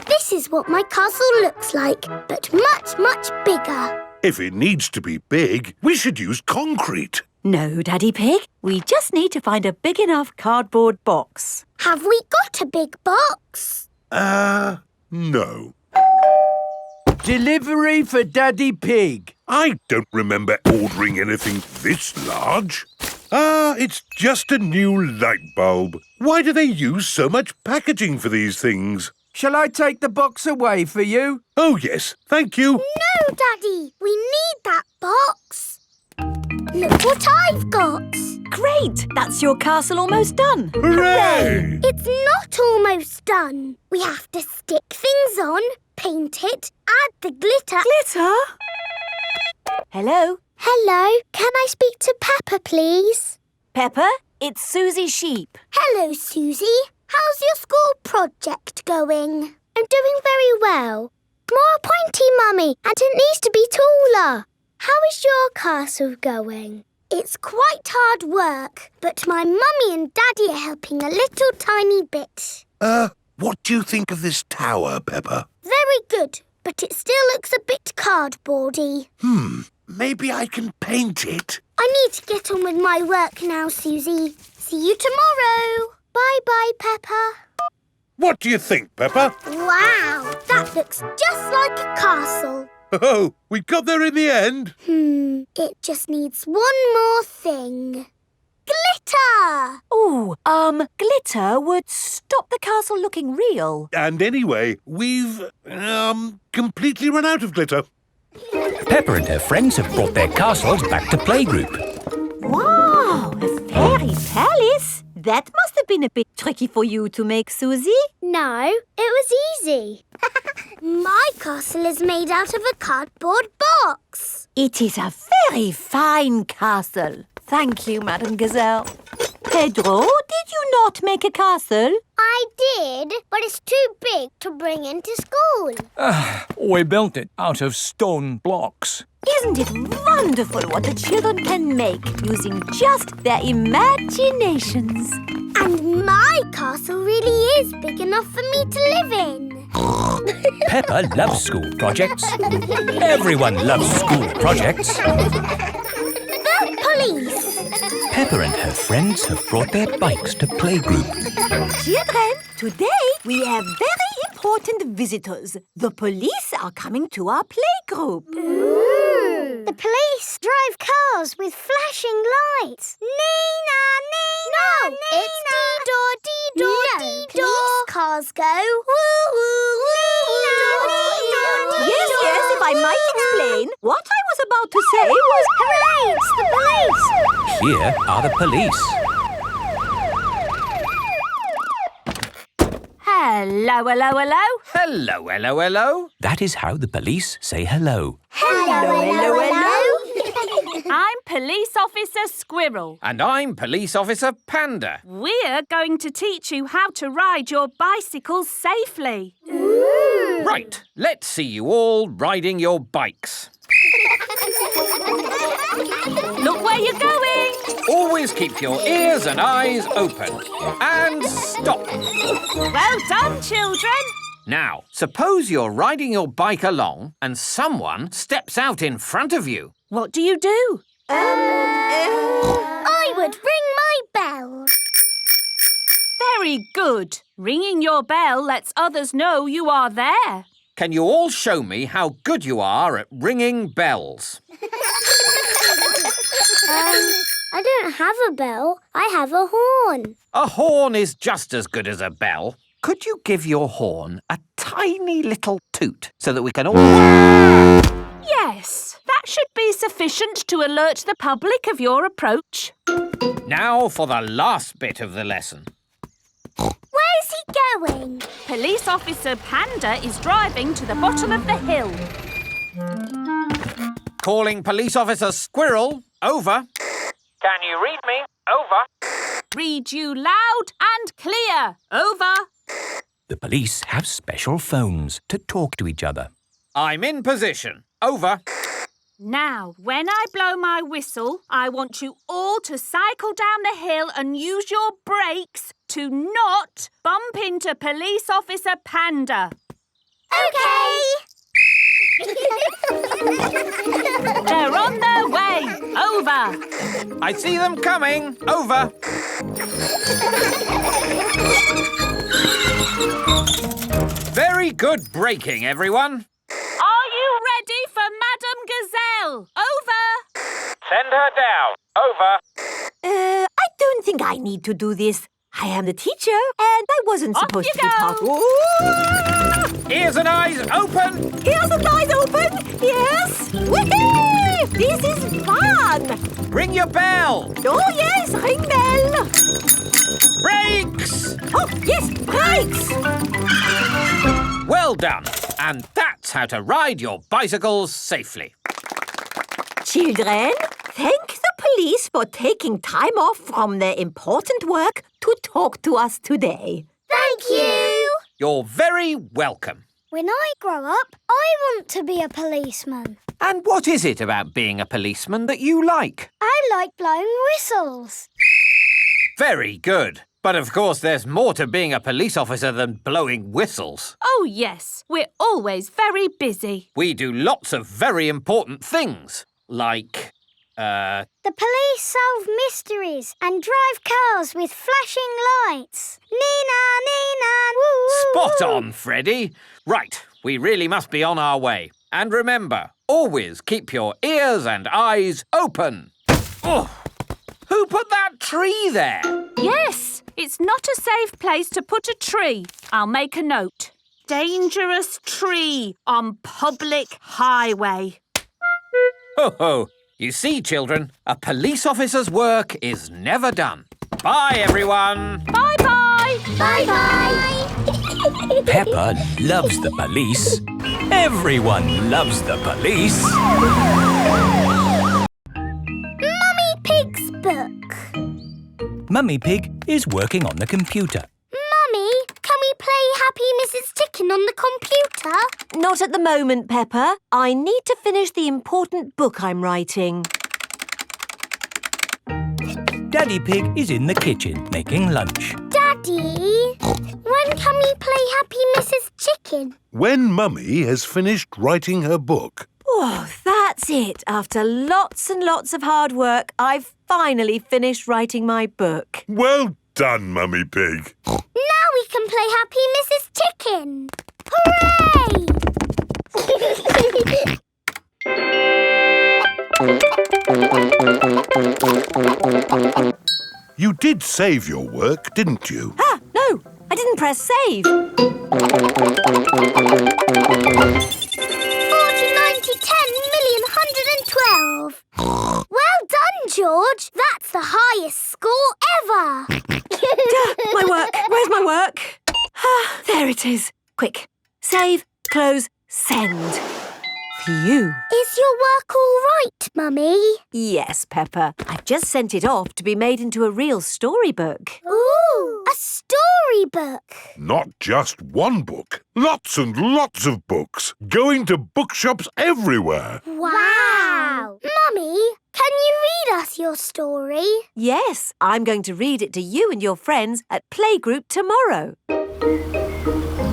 This is what my castle looks like, but much, much bigger. If it needs to be big, we should use concrete. No, Daddy Pig. We just need to find a big enough cardboard box. Have we got a big box? No. Delivery for Daddy Pig. I don't remember ordering anything this large. It's just a new light bulb. Why do they use so much packaging for these things? Shall I take the box away for you? Oh, yes, thank you. No, Daddy, we need that box. Look what I've got. Great! That's your castle almost done. Hooray! It's not almost done. We have to stick things on, paint it, add the glitter. Glitter? Hello? Hello, can I speak to Peppa, please? Peppa, it's Susie Sheep. Hello, Susie. How's your school project going? I'm doing very well. More pointy, Mummy, and it needs to be taller. How is your castle going? It's quite hard work, but my Mummy and Daddy are helping a little tiny bit. What do you think of this tower, Peppa? Very good, but it still looks a bit cardboardy. Maybe I can paint it. I need to get on with my work now, Susie. See you tomorrow. Bye-bye, Peppa. What do you think, Peppa? Wow, that looks just like a castle. Oh, we got there in the end. It just needs one more thing. Glitter! Oh, glitter would stop the castle looking real. And anyway, we've, completely run out of glitter. Peppa and her friends have brought their castles back to playgroup. Wow, a fairy palace? That must have been a bit tricky for you to make, Susie. No, it was easy. My castle is made out of a cardboard box. It is a very fine castle. Thank you, Madame Gazelle. Pedro, did you not make a castle? I did, but it's too big to bring into school. We built it out of stone blocks. Isn't it wonderful what the children can make using just their imaginations? And my castle really is big enough for me to live in. Peppa loves school projects. Everyone loves school projects. The police. Peppa and her friends have brought their bikes to playgroup. Children, today we have very important visitors. The police are coming to our playgroup. Ooh. The police drive cars with flashing lights. Nina, Nina, no, Nina. It's dee-daw, dee-daw, dee-daw. Police cars go woo-woo, Nina, Nina. Yes, if I might explain, what I was about to say was... Hooray, it's the police! Here are the police. Hello, hello, hello. Hello, hello, hello. That is how the police say hello. Hello, hello, hello. I'm Police Officer Squirrel. And I'm Police Officer Panda. We're going to teach you how to ride your bicycles safely. Ooh. Right, let's see you all riding your bikes. Look where you're going. Always keep your ears and eyes open. And stop. Well done, children. Now, suppose you're riding your bike along and someone steps out in front of you. What do you do? I would ring my bell. Very good. Ringing your bell lets others know you are there. Can you all show me how good you are at ringing bells? I don't have a bell. I have a horn. A horn is just as good as a bell. Could you give your horn a tiny little toot so that we can all... Yes, that should be sufficient to alert the public of your approach. Now for the last bit of the lesson. Where's he going? Police Officer Panda is driving to the bottom of the hill. Calling Police Officer Squirrel. Over. Can you read me? Over. Read you loud and clear. Over. The police have special phones to talk to each other. I'm in position. Over. Now, when I blow my whistle, I want you all to cycle down the hill and use your brakes to not bump into Police Officer Panda. OK. They're on their way. Over. I see them coming. Over. Very good braking, everyone. Are you ready for Madame Gazelle? Over. Send her down. Over. I don't think I need to do this. I am the teacher, and I wasn't supposed to be part. Ears and eyes open. Ears and eyes open. Yes. Woohoo! This is fun. Ring your bell. Oh yes, ring bell. Brakes. Oh yes, brakes. Well done. And that's how to ride your bicycles safely. Children, thank the police for taking time off from their important work to talk to us today. Thank you. You're very welcome. When I grow up, I want to be a policeman. And what is it about being a policeman that you like? I like blowing whistles. Very good. But of course there's more to being a police officer than blowing whistles. Oh, yes. We're always very busy. We do lots of very important things. Like, The police solve mysteries and drive cars with flashing lights. Nina, Nina, woo! Spot on, Freddy. Right, we really must be on our way. And remember, always keep your ears and eyes open. Oh, who put that tree there? Yes, it's not a safe place to put a tree. I'll make a note. Dangerous tree on public highway. Ho ho! You see, children, a police officer's work is never done. Bye, everyone. Bye-bye. Bye-bye. Peppa loves the police. Everyone loves the police. Mummy Pig's book. Mummy Pig is working on the computer. Mummy, can we play Happy Mrs. Chicken on the computer? Not at the moment, Peppa. I need to finish the important book I'm writing. Daddy Pig is in the kitchen making lunch. Daddy, when can we play Happy Mrs. Chicken? When Mummy has finished writing her book. Oh, that's it. After lots and lots of hard work, I've finally finished writing my book. Well done, Mummy Pig. Now we can play Happy Mrs. Chicken. Hooray! You did save your work, didn't you? Ah, no, I didn't press save. 40, 90, 10 million, 112. Well done, George. That's the highest score ever. My work. Where's my work? There it is. Quick. Save, close, send. Phew. Is your work all right, Mummy? Yes, Peppa. I've just sent it off to be made into a real storybook. Ooh, a storybook. Not just one book. Lots and lots of books. Going to bookshops everywhere. Wow. Mummy, can you read us your story? Yes, I'm going to read it to you and your friends at playgroup tomorrow.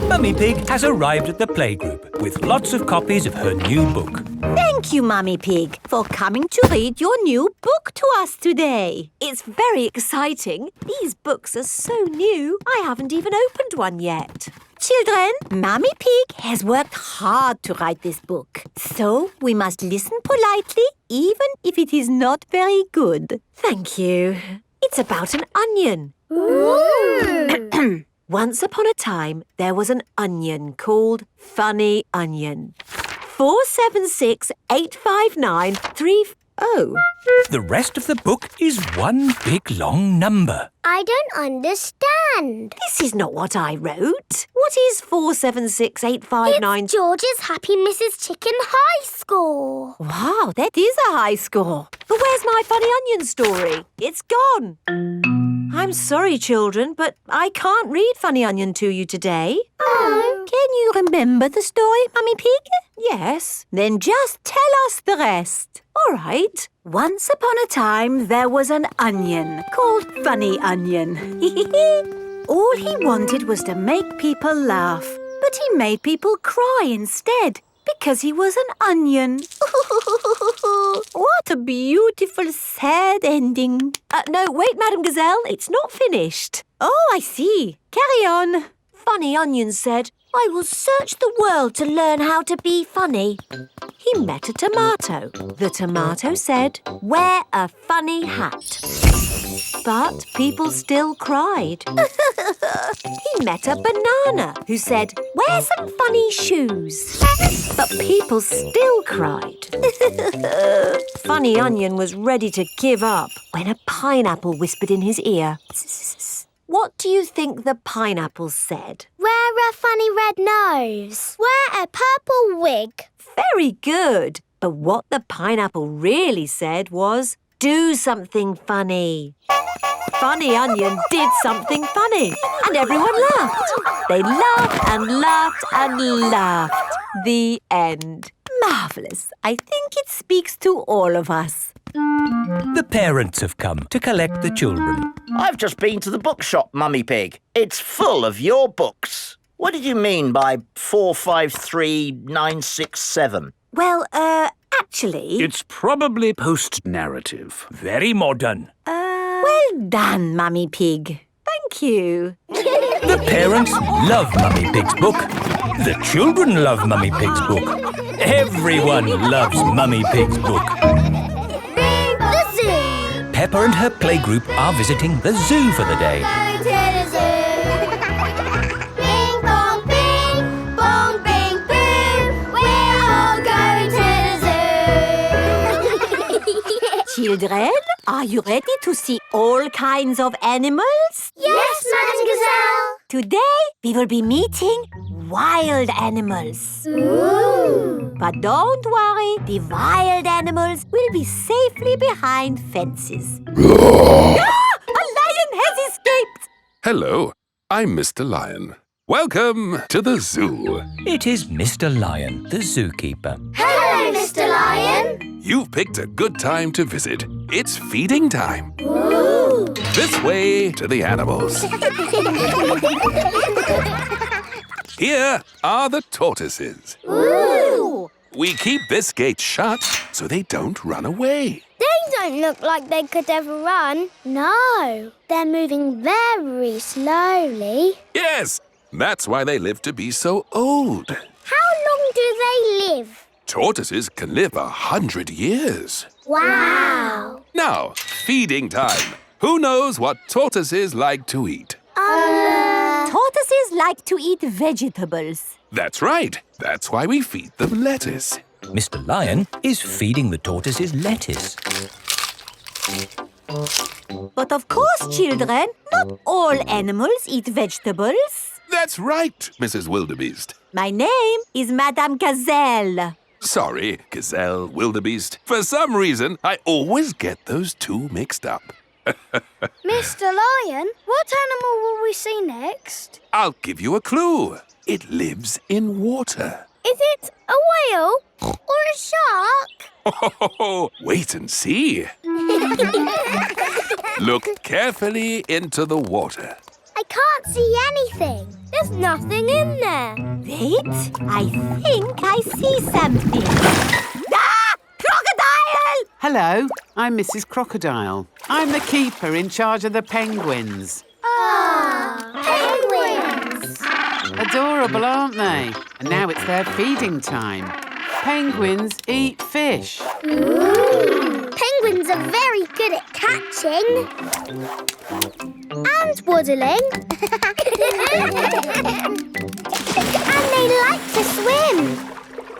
Mummy Pig has arrived at the playgroup with lots of copies of her new book. Thank you, Mummy Pig, for coming to read your new book to us today. It's very exciting. These books are so new, I haven't even opened one yet. Children, Mummy Pig has worked hard to write this book. So we must listen politely, even if it is not very good. Thank you. It's about an onion. Ooh. Once upon a time, there was an onion called Funny Onion. 4768593. Oh. The rest of the book is one big long number. I don't understand. This is not what I wrote. What is 4768593? It's George's Happy Mrs. Chicken high score. Wow, that is a high score. But where's my Funny Onion story? It's gone. I'm sorry, children, but I can't read Funny Onion to you today. Oh. Can you remember the story, Mummy Pig? Yes. Then just tell us the rest. All right. Once upon a time, there was an onion called Funny Onion. All he wanted was to make people laugh, but he made people cry instead because he was an onion. What a beautiful, sad ending. No, wait, Madame Gazelle, it's not finished. Oh, I see. Carry on. Funny Onion said, I will search the world to learn how to be funny. He met a tomato. The tomato said, wear a funny hat. But people still cried. He met a banana who said, wear some funny shoes. But people still cried. Funny Onion was ready to give up when a pineapple whispered in his ear. What do you think the pineapple said? Wear a funny red nose. Wear a purple wig. Very good. But what the pineapple really said was, do something funny. Funny Onion did something funny, and everyone laughed. They laughed and laughed and laughed. The end. Marvellous. I think it speaks to all of us. The parents have come to collect the children. I've just been to the bookshop, Mummy Pig. It's full of your books. What did you mean by 453967? Well, actually... It's probably post-narrative. Very modern. Well done, Mummy Pig. Thank you. The parents love Mummy Pig's book. The children love Mummy Pig's book. Everyone loves Mummy Pig's book. The zoo. Peppa and her playgroup are visiting the zoo for the day. Going to the zoo. Bing bong bing, bong bing boom. We're all going to the zoo. Children, are you ready to see all kinds of animals? Yes, Madame Gazelle. Today, we will be meeting wild animals. Ooh. But don't worry, the wild animals will be safely behind fences. A lion has escaped! Hello, I'm Mr. Lion. Welcome to the zoo. It is Mr. Lion, the zookeeper. Hello, Mr. Lion. You've picked a good time to visit. It's feeding time. Ooh. This way to the animals. Here are the tortoises. Ooh. We keep this gate shut so they don't run away. They don't look like they could ever run. No, they're moving very slowly. Yes, that's why they live to be so old. How long do they live? Tortoises can live 100 years. Wow. Now, feeding time. Who knows what tortoises like to eat? Tortoises like to eat vegetables. That's right. That's why we feed them lettuce. Mr. Lion is feeding the tortoises lettuce. But of course, children, not all animals eat vegetables. That's right, Mrs. Wildebeest. My name is Madame Gazelle. Sorry, Gazelle, Wildebeest. For some reason, I always get those two mixed up. Mr. Lion, what animal will we see next? I'll give you a clue. It lives in water. Is it a whale or a shark? Oh, wait and see. Look carefully into the water. I can't see anything. There's nothing in there. Wait, I think I see something. Ah! Crocodile! Hello, I'm Mrs. Crocodile. I'm the keeper in charge of the penguins. Penguins! Adorable, aren't they? And now it's their feeding time. Penguins eat fish. Ooh. Penguins are very good at catching. And waddling. And they like to swim.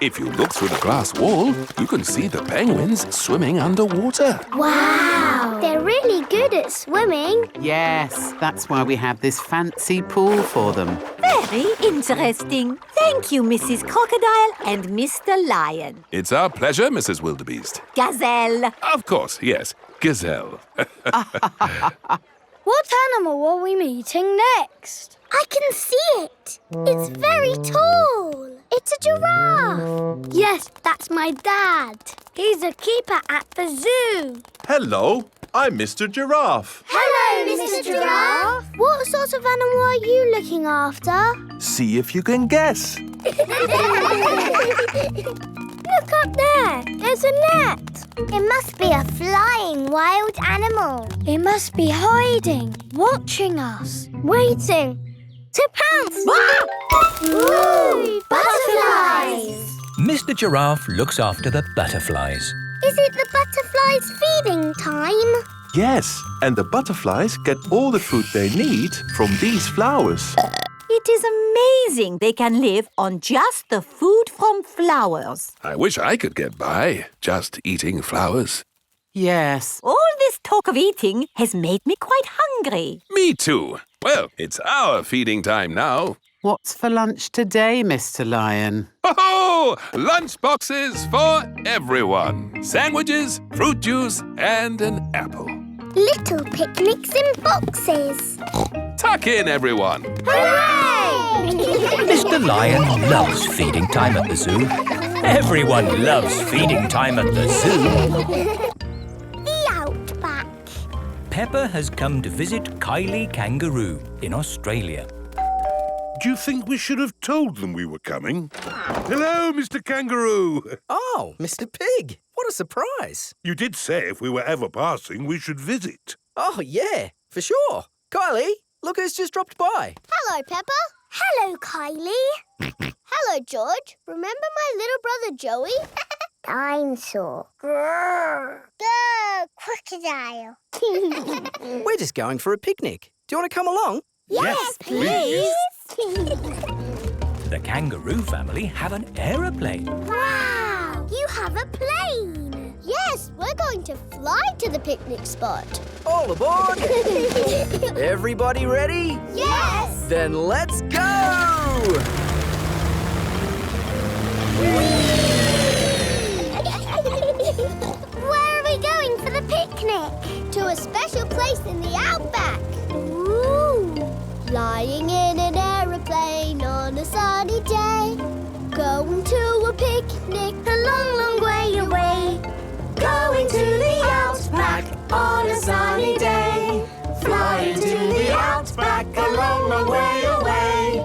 If you look through the glass wall, you can see the penguins swimming underwater. Wow! They're really good at swimming. Yes, that's why we have this fancy pool for them. Very interesting. Thank you, Mrs. Crocodile and Mr. Lion. It's our pleasure, Mrs. Wildebeest. Gazelle. Of course, yes. Gazelle. What animal are we meeting next? I can see it. It's very tall. It's a giraffe. Yes, that's my dad. He's a keeper at the zoo. Hello, I'm Mr. Giraffe. Hello, Mr. Giraffe. What sort of animal are you looking after? See if you can guess. Look up there. There's a net. It must be a flying wild animal. It must be hiding, watching us, waiting to pounce. Ooh, butterflies! Mr. Giraffe looks after the butterflies. Is it the butterflies' feeding time? Yes, and the butterflies get all the food they need from these flowers. It is amazing they can live on just the food from flowers. I wish I could get by just eating flowers. Yes. All this talk of eating has made me quite hungry. Me too. Well, it's our feeding time now. What's for lunch today, Mr. Lion? Oh, lunch boxes for everyone. Sandwiches, fruit juice, and an apple. Little picnics in boxes. Tuck in, everyone. Hooray! Mr. Lion loves feeding time at the zoo. Everyone loves feeding time at the zoo. The Outback. Peppa has come to visit Kylie Kangaroo in Australia. Do you think we should have told them we were coming? Hello, Mr. Kangaroo. Oh, Mr. Pig. What a surprise. You did say if we were ever passing, we should visit. Oh, yeah, for sure. Kylie, look who's just dropped by. Hello, Peppa. Hello, Kylie. Hello, George. Remember my little brother Joey? Dinosaur. Grrr. Grrr, crocodile. We're just going for a picnic. Do you want to come along? Yes, please. The kangaroo family have an aeroplane. Wow! You have a plane. Yes, we're going to fly to the picnic spot. All aboard! Everybody ready? Yes! Then let's go! Where are we going for the picnic? To a special place in the Outback. Ooh! Flying in an aeroplane on a sunny day. Going to a picnic a long, long way away. Going to the Outback on a sunny day. Flying to the Outback a long, long way away.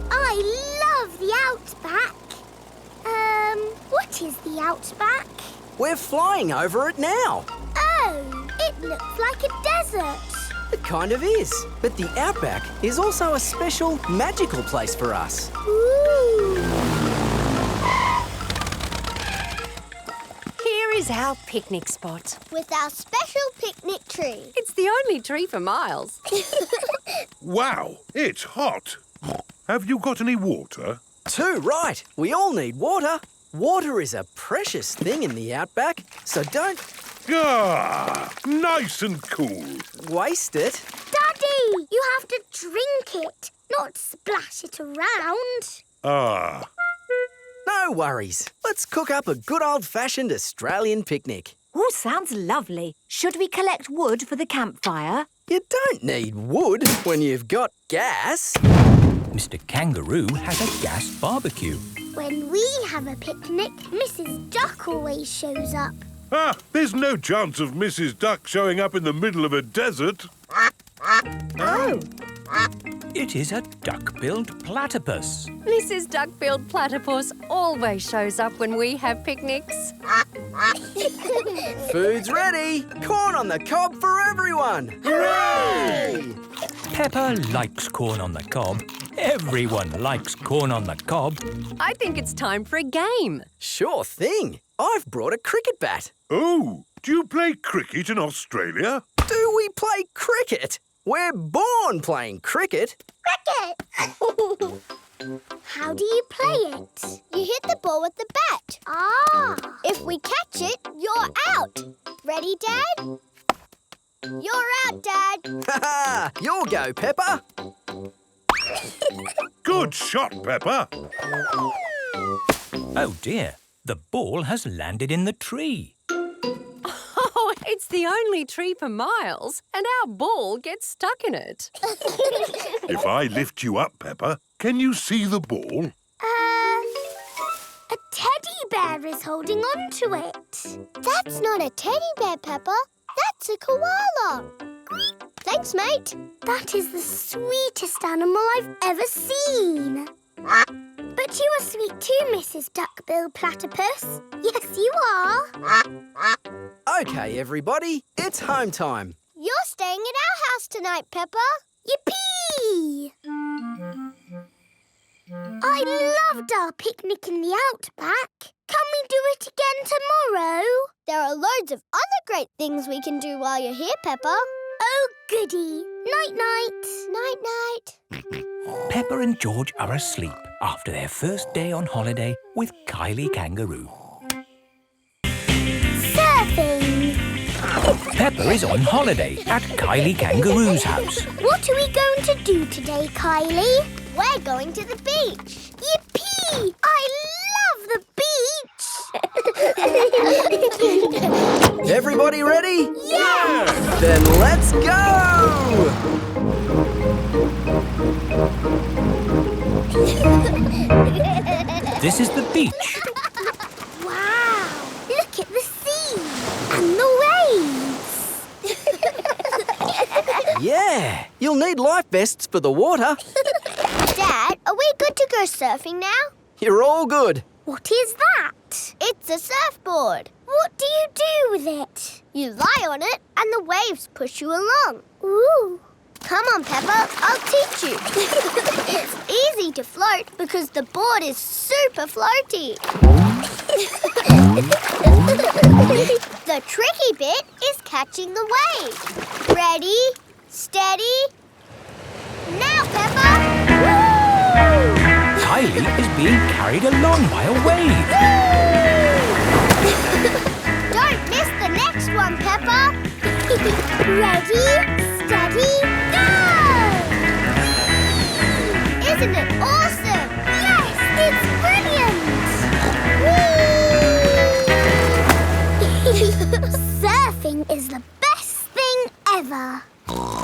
I love the Outback. What is the Outback? We're flying over it now. Oh, it looks like a desert. It kind of is. But the Outback is also a special, magical place for us. Ooh. Here is our picnic spot. With our special picnic tree. It's the only tree for miles. Wow, it's hot. Have you got any water? Too right. We all need water. Water is a precious thing in the Outback, so don't Ah, nice and cool. waste it. Daddy, You have to drink it, not splash it around. Ah. No worries. Let's cook up a good old-fashioned Australian picnic. Oh, sounds lovely. Should we collect wood for the campfire? You don't need wood when you've got gas. Mr. Kangaroo has a gas barbecue. When we have a picnic, Mrs. Duck always shows up. Ah, there's no chance of Mrs. Duck showing up in the middle of a desert. Oh. It is a duck-billed platypus. Mrs. Duck-billed Platypus always shows up when we have picnics. Food's ready. Corn on the cob for everyone. Hooray! Peppa likes corn on the cob. Everyone likes corn on the cob. I think it's time for a game. Sure thing. I've brought a cricket bat. Oh, do you play cricket in Australia? Do we play cricket? We're born playing cricket. Cricket! How do you play it? You hit the ball with the bat. Ah! If we catch it, you're out. Ready, Dad? You're out, Dad. Ha! You'll go, Peppa. Good shot, Peppa. Oh dear, the ball has landed in the tree. Oh, it's the only tree for miles, and our ball gets stuck in it. If I lift you up, Peppa, can you see the ball? A teddy bear is holding on to it. That's not a teddy bear, Peppa. That's a koala. Thanks, mate. That is the sweetest animal I've ever seen. But you are sweet too, Mrs. Duck-billed Platypus. Yes, you are. OK, everybody, it's home time. You're staying at our house tonight, Peppa. Yippee! I loved our picnic in the outback. Can we do it again tomorrow? There are loads of other great things we can do while you're here, Peppa. Oh, goody. Night-night. Night-night. Peppa and George are asleep after their first day on holiday with Kylie Kangaroo. Surfing. Peppa is on holiday at Kylie Kangaroo's house. What are we going to do today, Kylie? We're going to the beach. Yippee! I love the beach! Everybody ready? Yeah! Then let's go! This is the beach. Wow! Look at the sea and the waves. Yeah, you'll need life vests for the water. Dad, are we good to go surfing now? You're all good. What is that? It's a surfboard. What do you do with it? You lie on it and the waves push you along. Ooh. Come on, Peppa, I'll teach you. It's easy to float because the board is super floaty. The tricky bit is catching the wave. Ready, steady, now, Peppa! Woo! Kylie is being carried along by a wave. Don't miss the next one, Peppa. Ready, steady, go! Isn't it awesome? Yes, it's brilliant! Surfing is the best thing ever.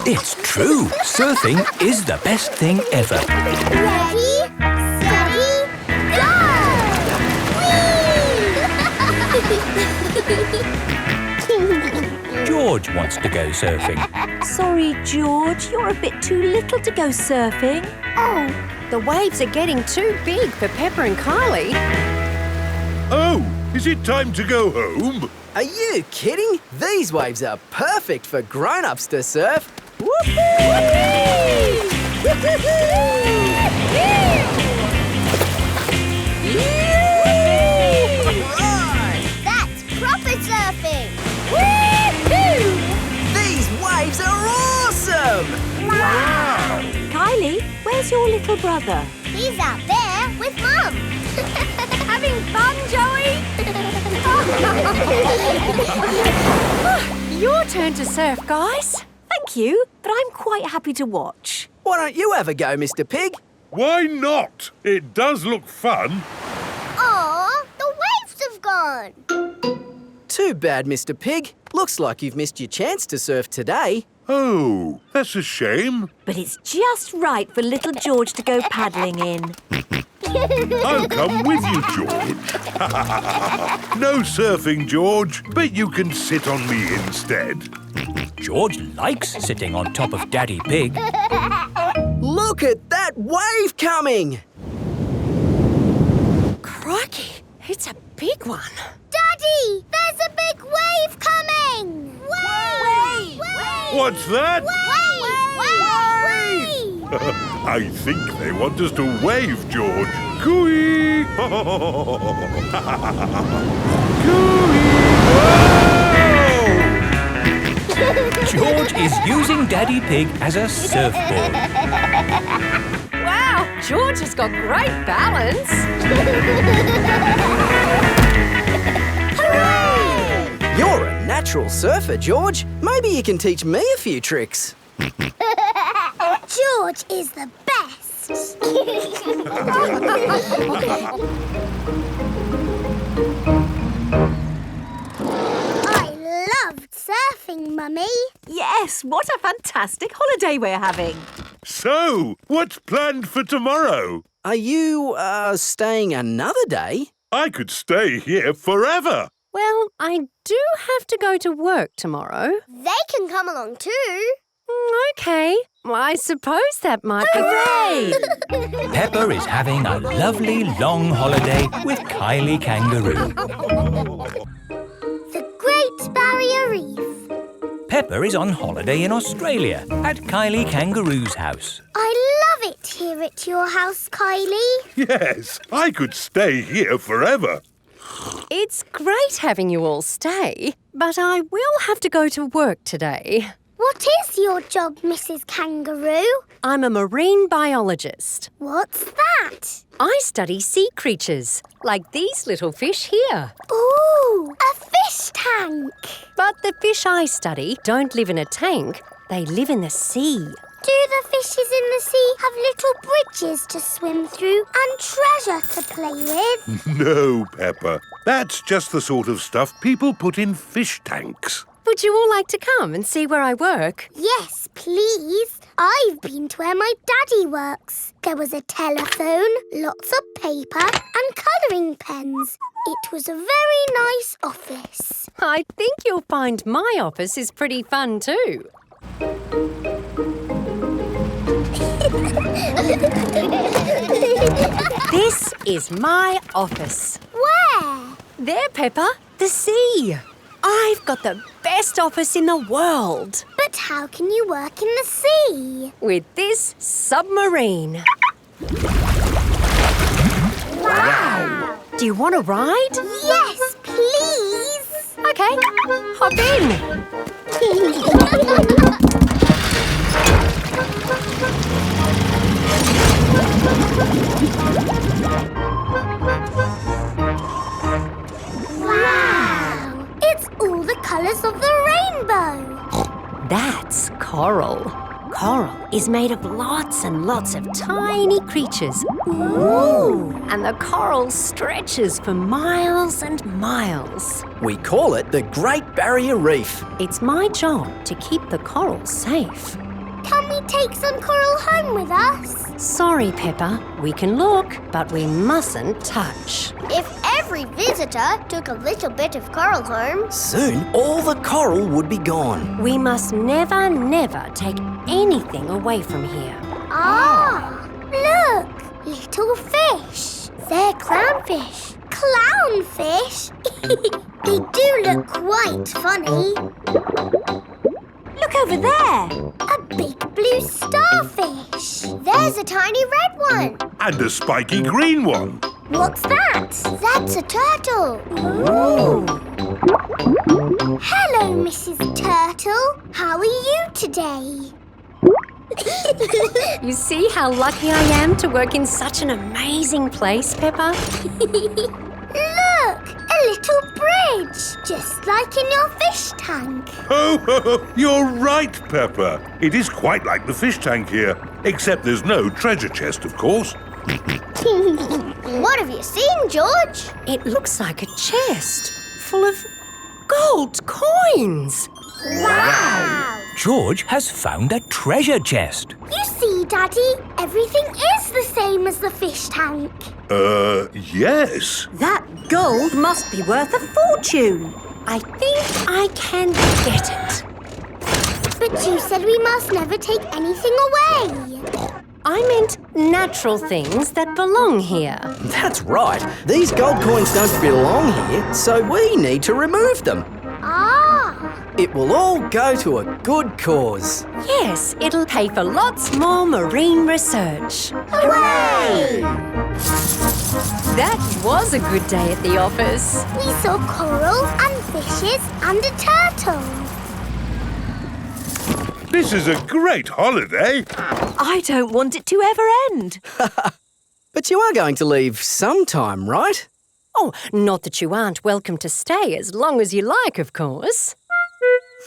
It's true. Surfing is the best thing ever. Ready, steady, go! George wants to go surfing. Sorry, George, you're a bit too little to go surfing. Oh, the waves are getting too big for Peppa and Kylie. Oh, is it time to go home? Are you kidding? These waves are perfect for grown-ups to surf. That's proper surfing! These waves are awesome! Wow! Kylie, where's your little brother? He's out there with Mum. Having fun, Joey? Your turn to surf, guys. Thank thank you, but I'm quite happy to watch. Why don't you have a go, Mr. Pig? Why not? It does look fun. Aw, the waves have gone. Too bad, Mr. Pig. Looks like you've missed your chance to surf today. Oh, that's a shame. But it's just right for little George to go paddling in. I'll come with you, George. No surfing, George, but you can sit on me instead. George likes sitting on top of Daddy Pig. Look at that wave coming! Crikey, it's a big one. Daddy, there's a big wave coming. Wave! What's that? Wave! I think they want us to wave, George. Cooey! George is using Daddy Pig as a surfboard. Wow, George has got great balance. Hooray! You're a natural surfer, George. Maybe you can teach me a few tricks. George is the best. I loved surfing, Mummy. Yes, what a fantastic holiday we're having. So, what's planned for tomorrow? Are you, staying another day? I could stay here forever. Well, I do have to go to work tomorrow. They can come along too. OK. Well, I suppose that might be... Hooray! Peppa is having a lovely long holiday with Kylie Kangaroo. The Great Barrier Reef. Peppa is on holiday in Australia at Kylie Kangaroo's house. I love it here at your house, Kylie. Yes, I could stay here forever. It's great having you all stay, but I will have to go to work today. What is your job, Mrs. Kangaroo? I'm a marine biologist. What's that? I study sea creatures, like these little fish here. Ooh, a fish tank. But the fish I study don't live in a tank, they live in the sea. Do the fishes in the sea have little bridges to swim through and treasure to play with? No, Peppa. That's just the sort of stuff people put in fish tanks. Would you all like to come and see where I work? Yes, please. I've been to where my daddy works. There was a telephone, lots of paper and colouring pens. It was a very nice office. I think you'll find my office is pretty fun too. This is my office. Where? There, Peppa, the sea. I've got the best office in the world. But how can you work in the sea? With this submarine. Wow! Do you want to ride? Yes, please. OK, hop in. Wow! It's all the colours of the rainbow. That's coral. Coral is made of lots and lots of tiny creatures. Ooh! And the coral stretches for miles and miles. We call it the Great Barrier Reef. It's my job to keep the coral safe. Can we take some coral home with us? Sorry, Peppa. We can look, but we mustn't touch. If every visitor took a little bit of coral home... Soon, all the coral would be gone. We must never, never take anything away from here. Ah! Look! Little fish. They're clownfish. Clownfish? They do look quite funny. Look over there. A big blue starfish. There's a tiny red one. And a spiky green one. What's that? That's a turtle. Ooh. Hello, Mrs. Turtle. How are you today? You see how lucky I am to work in such an amazing place, Peppa? Look! A A little bridge, just like in your fish tank. Oh, you're right, Peppa. It is quite like the fish tank here, except there's no treasure chest, of course. What have you seen, George? It looks like a chest full of gold coins. Wow! George has found a treasure chest. You see, Daddy, everything is the same as the fish tank. Yes. That gold must be worth a fortune. I think I can get it. But you said we must never take anything away. I meant natural things that belong here. That's right. These gold coins don't belong here, so we need to remove them. Ah! It will all go to a good cause. Yes, it'll pay for lots more marine research. Hooray! That was a good day at the office. We saw coral and fishes and a turtle. This is a great holiday. I don't want it to ever end. But you are going to leave sometime, right? Oh, not that you aren't welcome to stay as long as you like, of course.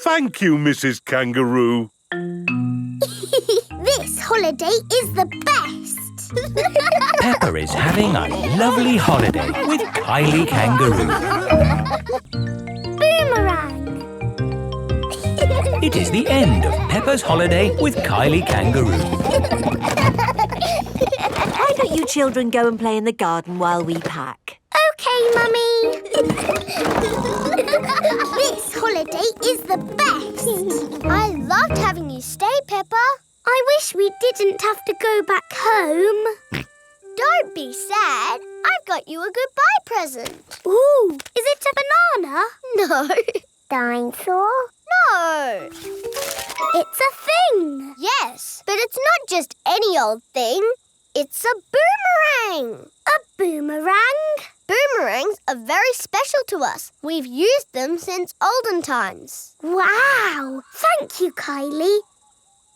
Thank you, Mrs. Kangaroo. This holiday is the best. Peppa is having a lovely holiday with Kylie Kangaroo. Boomerang. It is the end of Peppa's holiday with Kylie Kangaroo. Why don't you children go and play in the garden while we pack? Okay, Mummy. This holiday is the best. I loved having you stay, Peppa. I wish we didn't have to go back home. Don't be sad. I've got you a goodbye present. Ooh, is it a banana? No. Dinosaur? No. It's a thing. Yes, but it's not just any old thing. It's a boomerang. A boomerang? Boomerangs are very special to us. We've used them since olden times. Wow! Thank you, Kylie.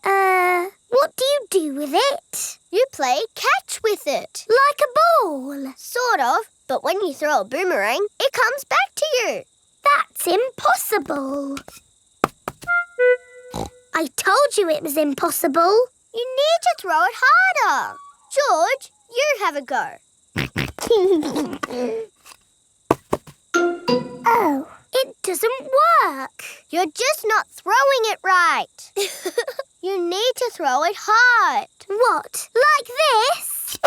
What do you do with it? You play catch with it. Like a ball? Sort of, but when you throw a boomerang, it comes back to you. That's impossible. I told you it was impossible. You need to throw it harder. George, you have a go. Oh, it doesn't work. You're just not throwing it right. You need to throw it hard. What, like this?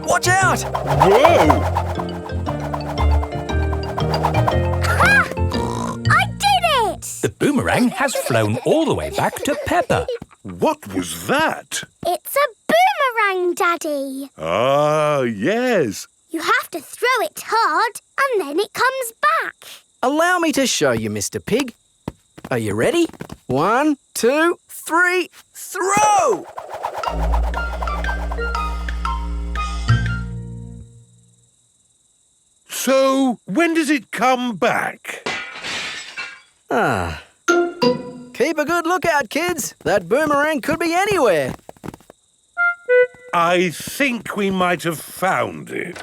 Watch out! Whoa! Ha! I did it! The boomerang has flown all the way back to Peppa. What was that? It's a boomerang, Daddy. Ah, yes. You have to throw it hard and then it comes back. Allow me to show you, Mr. Pig. Are you ready? 1, 2, 3, throw! So, when does it come back? Keep a good lookout, kids. That boomerang could be anywhere. I think we might have found it.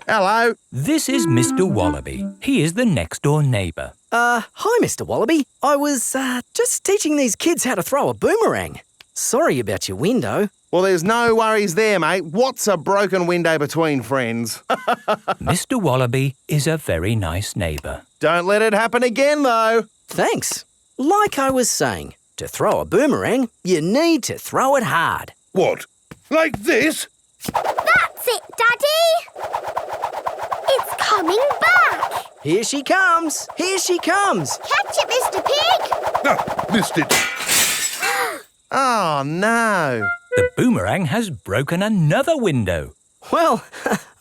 Hello. This is Mr. Wallaby. He is the next-door neighbour. Hi, Mr. Wallaby. I was, just teaching these kids how to throw a boomerang. Sorry about your window. Well, there's no worries there, mate. What's a broken window between friends? Mr. Wallaby is a very nice neighbour. Don't let it happen again, though. Thanks. Like I was saying, to throw a boomerang, you need to throw it hard. What? Like this? That's it, Daddy. It's coming back. Here she comes. Here she comes. Catch it, Mr. Pig. Ah, missed it. Oh, no. The boomerang has broken another window. Well,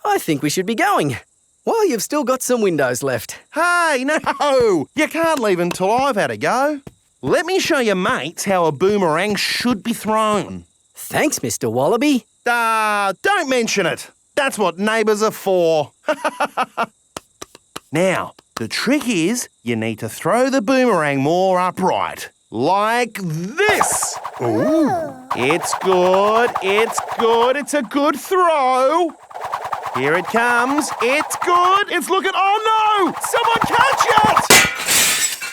I think we should be going. Well, you've still got some windows left. Hey, no! You can't leave until I've had a go. Let me show your mates how a boomerang should be thrown. Thanks, Mr. Wallaby. Don't mention it. That's what neighbours are for. Now, the trick is you need to throw the boomerang more upright. Like this. Ooh. It's good. It's good. It's a good throw. Here it comes. It's good. It's looking... Oh, no! Someone catch it!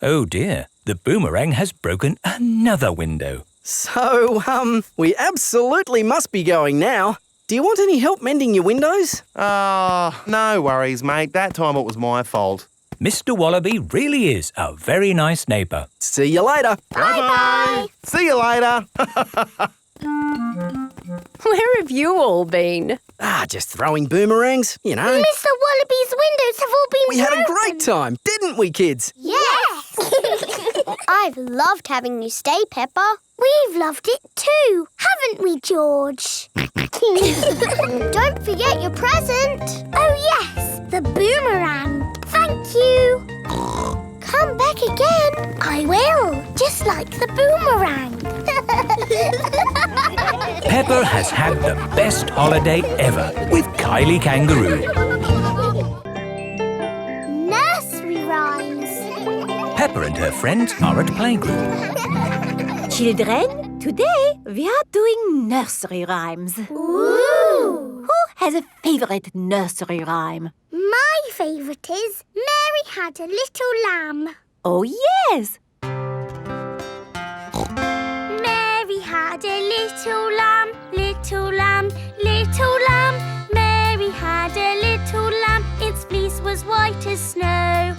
Oh dear, the boomerang has broken another window. So, we absolutely must be going now. Do you want any help mending your windows? No worries, mate. That time it was my fault. Mr. Wallaby really is a very nice neighbour. See you later. Bye-bye. See you later. Where have you all been? Just throwing boomerangs, you know. Mr. Wallaby's windows have all been We had a broken. great time, didn't we, kids? Yes! I've loved having you stay, Peppa. We've loved it too, haven't we, George? Don't forget your present. Oh, yes, the boomerang. Thank you. Come back again. I will, just like the boomerang. Peppa has had the best holiday ever with Kylie Kangaroo. Nursery rhymes. Peppa and her friends are at playgroup. Children, today we are doing nursery rhymes. Ooh! Who has a favourite nursery rhyme? My favourite is Mary Had a Little Lamb. Oh, yes! Mary had a little lamb, little lamb, little lamb. Mary had a little lamb, its fleece was white as snow.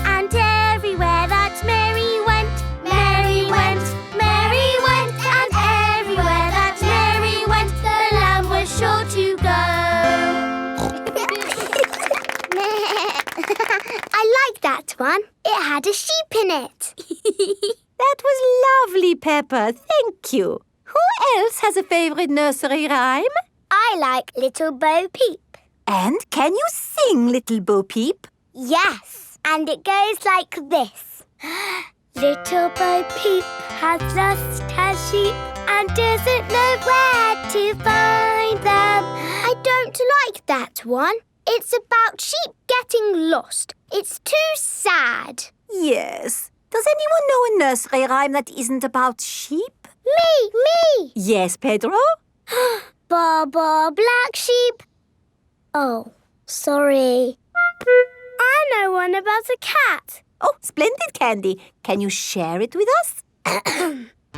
And everywhere that Mary went, Mary went, Mary went. And everywhere that Mary went, the lamb was sure to go. I like that one. It had a sheep in it. That was lovely, Peppa. Thank you. Who else has a favourite nursery rhyme? I like Little Bo Peep. And can you sing, Little Bo Peep? Yes, and it goes like this. Little Bo Peep has lost her sheep and doesn't know where to find them. I don't like that one. It's about sheep getting lost. It's too sad. Yes. Does anyone know a nursery rhyme that isn't about sheep? Me! Yes, Pedro? Ba ba black sheep. Oh, sorry. I know one about a cat. Oh, splendid, Candy. Can you share it with us?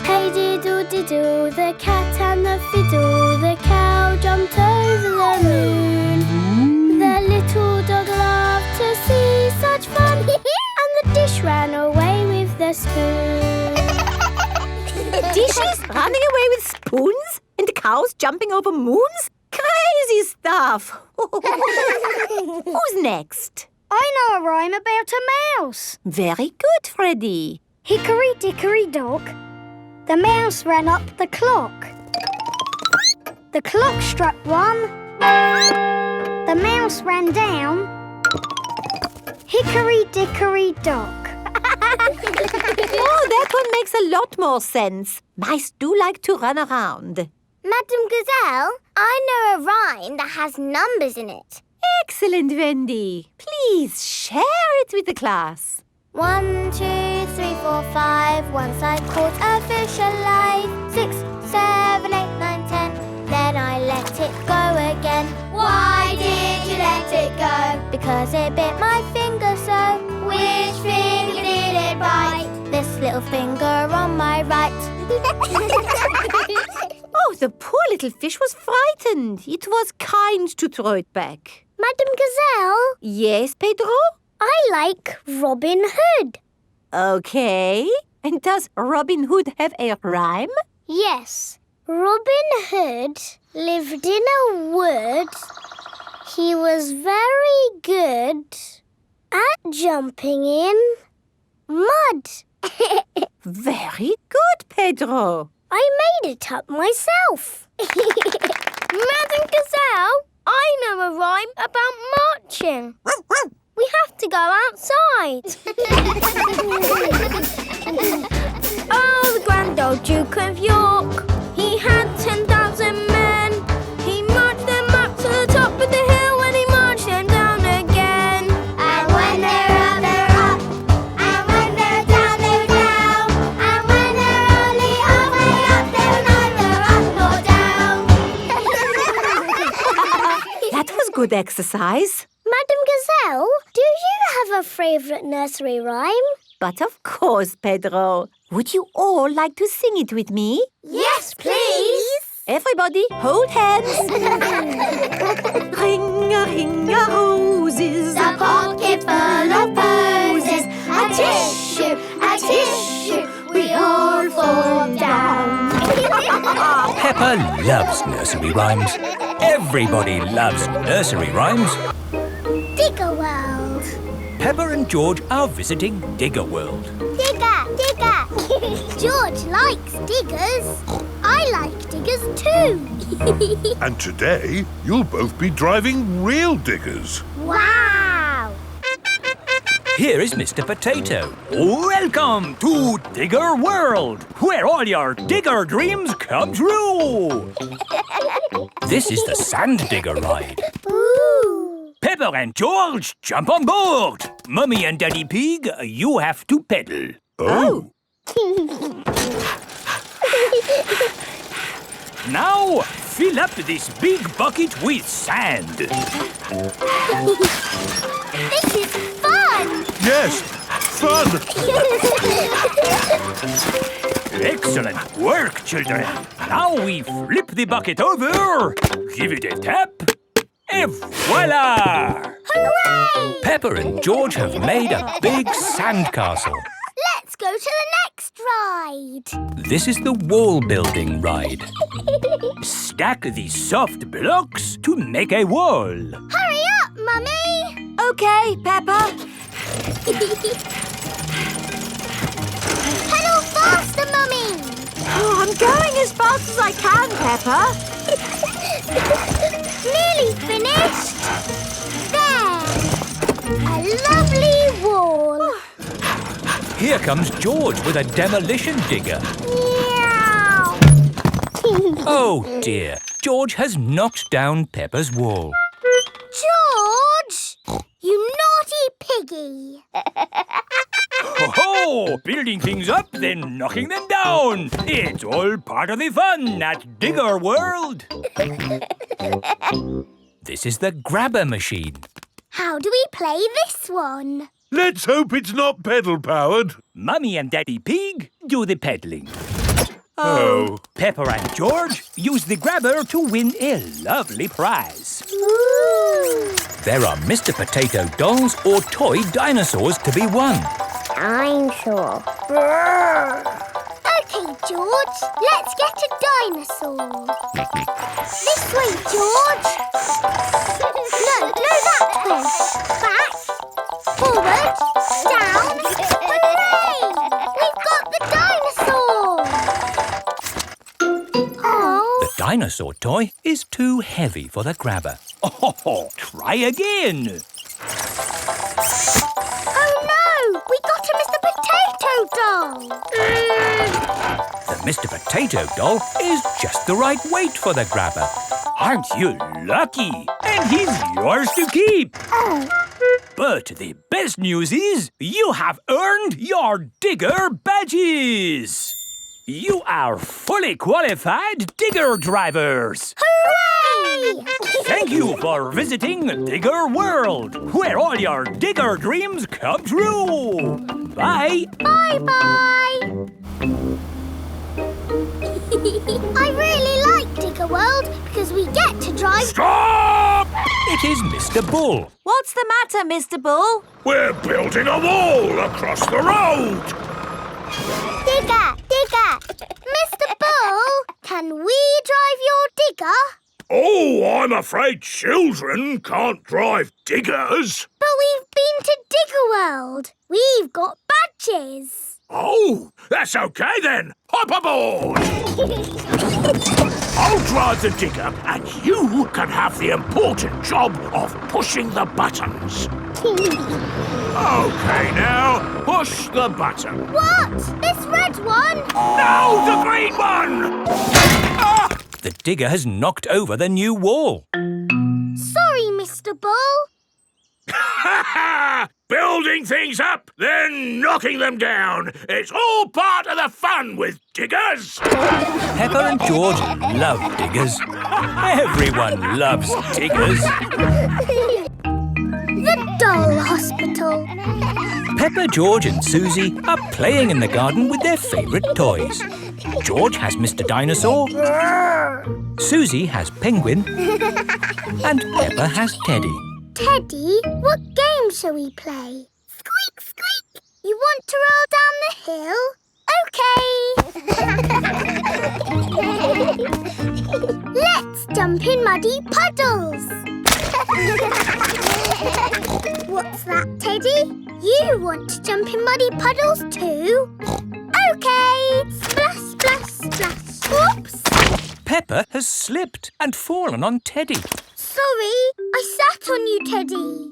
Hey diddle-diddle, the cat and the fiddle, the cow jumped over the moon. The little dog loved to see such fun, and the dish ran away with the spoon. Dishes running away with spoons and cows jumping over moons? Crazy stuff. Who's next? I know a rhyme about a mouse. Very good, Freddy. Hickory dickory dock, the mouse ran up the clock. The clock struck one, the mouse ran down. Hickory dickory dock. Oh, that one makes a lot more sense. Mice do like to run around. Madam Gazelle, I know a rhyme that has numbers in it. Excellent, Wendy. Please share it with the class. 1, 2, 3, 4, 5. Once I caught a fish alive. 6, 7, 8, 9, 10. Then I let it go again. Why did you let it go? Because it bit my finger so. Which finger did it bite? This little finger on my right. Oh, the poor little fish was frightened. It was kind to throw it back. Madam Gazelle, Yes, Pedro? I like Robin Hood. Okay. And does Robin Hood have a rhyme? Yes. Robin Hood lived in a wood. He was very good at jumping in mud. Very good, Pedro. I made it up myself. Madam Gazelle, I know a rhyme about marching. We have to go outside. Oh, the grand old Duke of York, he had 10,000 men. He marched them up to the top of the hill and he marched them down again. And when they're up, they're up. And when they're down, they're down. And when they're only halfway up, they're neither up nor down. That was good exercise. Madam Gazelle, do you have a favourite nursery rhyme? But of course, Pedro. Would you all like to sing it with me? Yes, please. Everybody, hold hands. Ring-a-ring-a roses, A pocket full of posies. A tissue, we all fall down. Peppa loves nursery rhymes. Everybody loves nursery rhymes. Digger World. Peppa and George are visiting Digger World. Digger, digger. George likes diggers. I like diggers too. And today, you'll both be driving real diggers. Wow. Here is Mr. Potato. Welcome to Digger World, where all your digger dreams come true. This is the Sand Digger ride. Ooh. Peppa and George, jump on board. Mummy and Daddy Pig, you have to pedal. Oh. Now, fill up this big bucket with sand. This is fun. Yes, fun. Excellent work, children. Now we flip the bucket over, give it a tap, and voila! Hooray! Peppa and George have made a big sand castle. Let's go to the next ride. This is the wall building ride. Stack the soft blocks to make a wall. Hurry up, Mummy. Okay, Peppa. Pedal faster, Mummy. Oh, I'm going as fast as I can, Peppa. Nearly finished. There. A lovely wall. Here comes George with a demolition digger. Meow. Oh dear, George has knocked down Peppa's wall. George, you naughty piggy. Ho-ho! Building things up, then knocking them down. It's all part of the fun at Digger World. This is the grabber machine. How do we play this one? Let's hope it's not pedal-powered. Mummy and Daddy Pig do the peddling. Oh. Peppa and George use the grabber to win a lovely prize. Ooh. There are Mr. Potato dolls or toy dinosaurs to be won. Dinosaur. Okay, George, let's get a dinosaur. This way, George. No, that way. Back, forward, down. Hooray! We've got the dinosaur. Oh. The dinosaur toy is too heavy for the grabber. Oh, try again. Oh no! We got a Mr. Potato doll! The Mr. Potato doll is just the right weight for the grabber. Aren't you lucky? And he's yours to keep. Oh. But the best news is you have earned your digger badges. You are fully qualified digger drivers. Hooray! Thank you for visiting Digger World, where all your digger dreams come true. Bye. Bye-bye. I really like Digger World because we get to drive... Stop! It is Mr. Bull. What's the matter, Mr. Bull? We're building a wall across the road. Digger, digger. Mr. Bull, can we drive your digger? Oh, I'm afraid children can't drive diggers. But we've been to Digger World. We've got badges. Oh, that's okay then. Hop aboard. I'll drive the digger and you can have the important job of pushing the buttons. Okay, now, push the button. What? This red one? No, the green one! Ah! The digger has knocked over the new wall. Sorry, Mr. Bull. building things up, then knocking them down. It's all part of the fun with diggers. Peppa and George love diggers. Everyone loves diggers. The doll hospital. Peppa, George and Susie are playing in the garden with their favourite toys. George has Mr. Dinosaur, Susie has Penguin, and Peppa has Teddy. Teddy, what game shall we play? Squeak, squeak. You want to roll down the hill? OK. Let's jump in muddy puddles. What's that, Teddy? You want to jump in muddy puddles too? OK. Splash, splash, splash. Oops. Peppa has slipped and fallen on Teddy. Sorry, I sat on you, Teddy.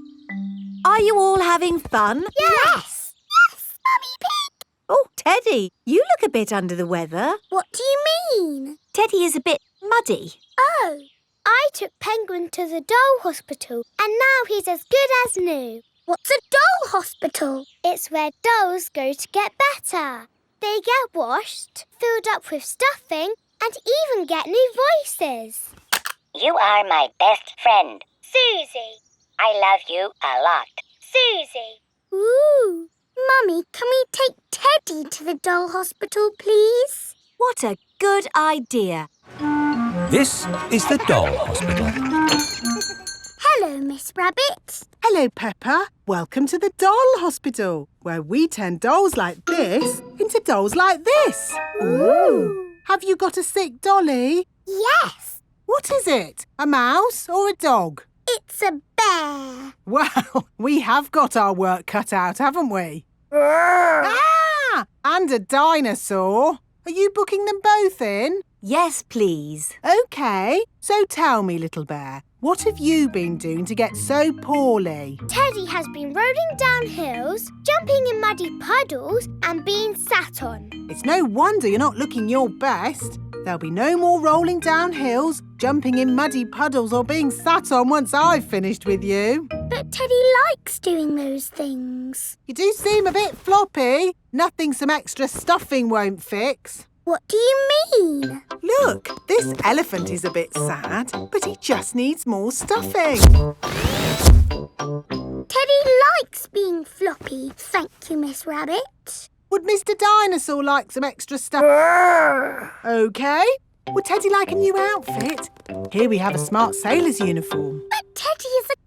Are you all having fun? Yes. Yes, Mummy Pig. Oh, Teddy, you look a bit under the weather. What do you mean? Teddy is a bit muddy. Oh, I took Penguin to the doll hospital and now he's as good as new. What's a doll hospital? It's where dolls go to get better. They get washed, filled up with stuffing and even get new voices. You are my best friend. Susie. I love you a lot. Susie. Ooh. Mummy, can we take Teddy to the doll hospital, please? What a good idea. This is the doll hospital. Hello, Miss Rabbit. Hello, Peppa. Welcome to the doll hospital, where we turn dolls like this into dolls like this. Ooh. Have you got a sick dolly? Yes. What is it? A mouse or a dog? It's a bear. Well, we have got our work cut out, haven't we? Ah! And a dinosaur. Are you booking them both in? Yes, please. OK. So tell me, little bear, what have you been doing to get so poorly? Teddy has been rolling down hills, jumping in muddy puddles and being sat on. It's no wonder you're not looking your best. There'll be no more rolling down hills, jumping in muddy puddles or being sat on once I've finished with you. But Teddy likes doing those things. You do seem a bit floppy. Nothing some extra stuffing won't fix. What do you mean? Look, this elephant is a bit sad, but he just needs more stuffing. Teddy likes being floppy, thank you, Miss Rabbit. Would Mr. Dinosaur like some extra stuff? OK. Would Teddy like a new outfit? Here we have a smart sailor's uniform. But Teddy is a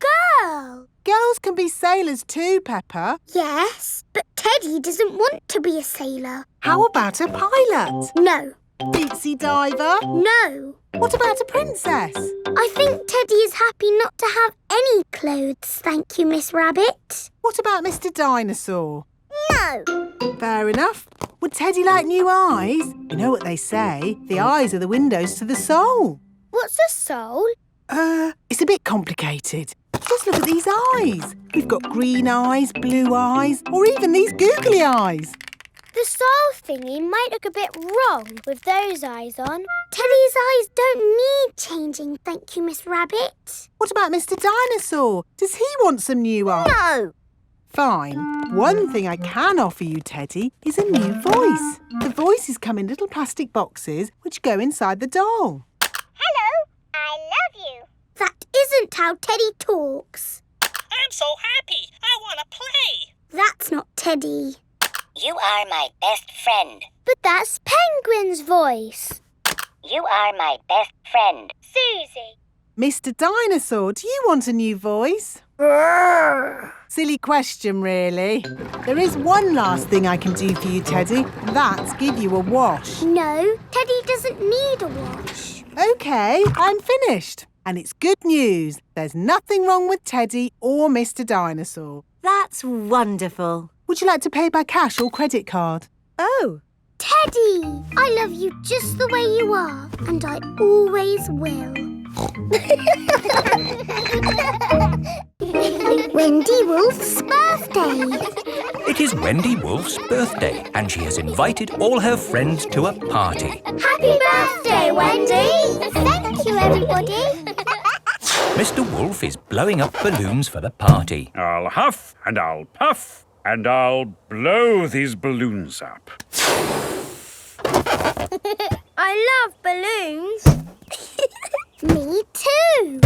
girl. Girls can be sailors too, Peppa. Yes, but Teddy doesn't want to be a sailor. How about a pilot? No. Deep sea diver? No. What about a princess? I think Teddy is happy not to have any clothes, thank you, Miss Rabbit. What about Mr. Dinosaur? No. Fair enough. Would Teddy like new eyes? You know what they say, the eyes are the windows to the soul. What's a soul? It's a bit complicated. Just look at these eyes. We've got green eyes, blue eyes, or even these googly eyes. The soul thingy might look a bit wrong with those eyes on. Teddy's eyes don't need changing, thank you, Miss Rabbit. What about Mr. Dinosaur? Does he want some new eyes? No. Fine. One thing I can offer you, Teddy, is a new voice. The voices come in little plastic boxes which go inside the doll. Hello, I love you. That isn't how Teddy talks. I'm so happy. I want to play. That's not Teddy. You are my best friend. But that's Penguin's voice. You are my best friend. Susie. Mr. Dinosaur, do you want a new voice? Silly question, really. There is one last thing I can do for you, Teddy. That's give you a wash. No, Teddy doesn't need a wash. OK, I'm finished. And it's good news. There's nothing wrong with Teddy or Mr. Dinosaur. That's wonderful. Would you like to pay by cash or credit card? Oh. Teddy, I love you just the way you are, and I always will. Wendy Wolf's birthday. It is Wendy Wolf's birthday, and she has invited all her friends to a party. Happy birthday, Wendy! Thank you, everybody. Mr. Wolf is blowing up balloons for the party. I'll huff and I'll puff and I'll blow these balloons up. I love balloons. Me too. And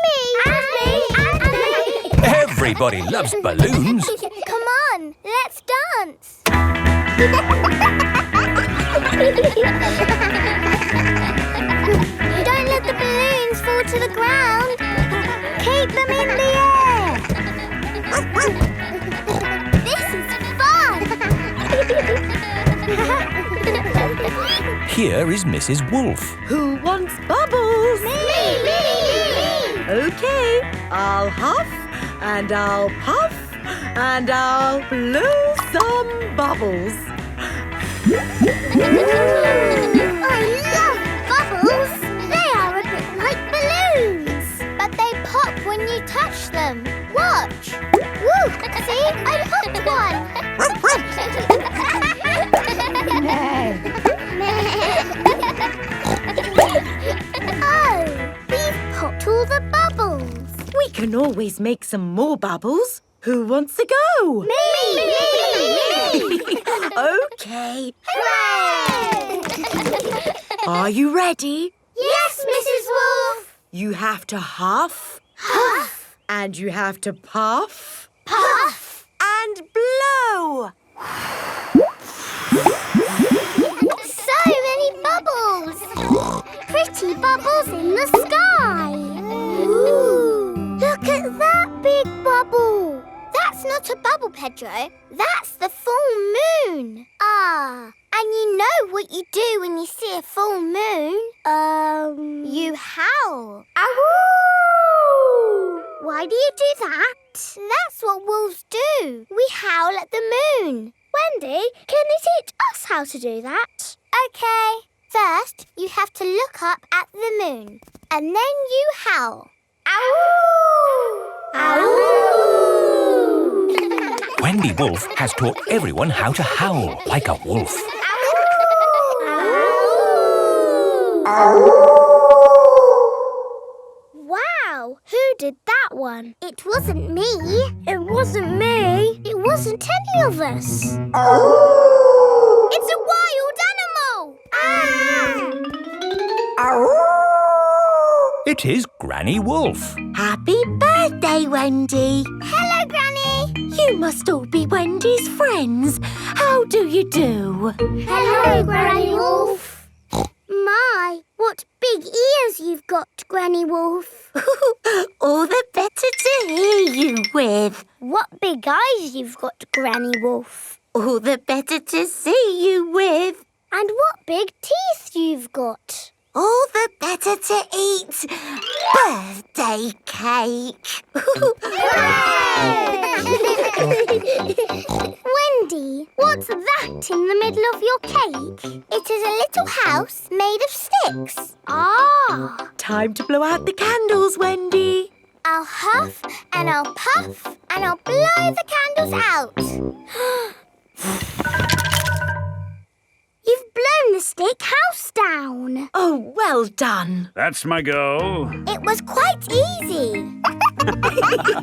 me. And me. And me. Everybody loves balloons. Come on, let's dance. Don't let the balloons fall to the ground. Keep them in the air. This is fun. Here is Mrs. Wolf. Who wants bubbles? Me. Okay, I'll huff and I'll puff and I'll blow some bubbles. I love bubbles. They are a bit like balloons, but they pop when you touch them. Watch. Woo! See, I popped one. Oh, we've popped all the bubbles. We can always make some more bubbles. Who wants to go? Me! Okay. Hooray! Are you ready? Yes, Mrs. Wolf. You have to huff. Huff. And you have to puff. Puff. And blow. So many bubbles. Pretty bubbles in the sky. Ooh. Look at that big bubble. That's not a bubble, Pedro. That's the full moon. Ah, and you know what you do when you see a full moon? You howl. Ow! Why do you do that? That's what wolves do. We howl at the moon. Wendy, can you teach us how to do that? Okay. First, you have to look up at the moon. And then you howl. Ow! Ow! Wendy Wolf has taught everyone how to howl like a wolf. Wow, who did that one? It wasn't me. It wasn't me. It wasn't any of us. It's a wild animal. It is Granny Wolf. Happy birthday, Wendy. Hello, Granny. You must all be Wendy's friends. How do you do? Hello, Granny Wolf. My, what big ears you've got, Granny Wolf. All the better to hear you with. What big eyes you've got, Granny Wolf. All the better to see you with. And what big teeth you've got. All the better to eat birthday cake. Wendy, what's that in the middle of your cake? It is a little house made of sticks. Ah! Time to blow out the candles, Wendy. I'll huff and I'll puff and I'll blow the candles out. You've blown the stick house down. Oh, well done. That's my goal. It was quite easy.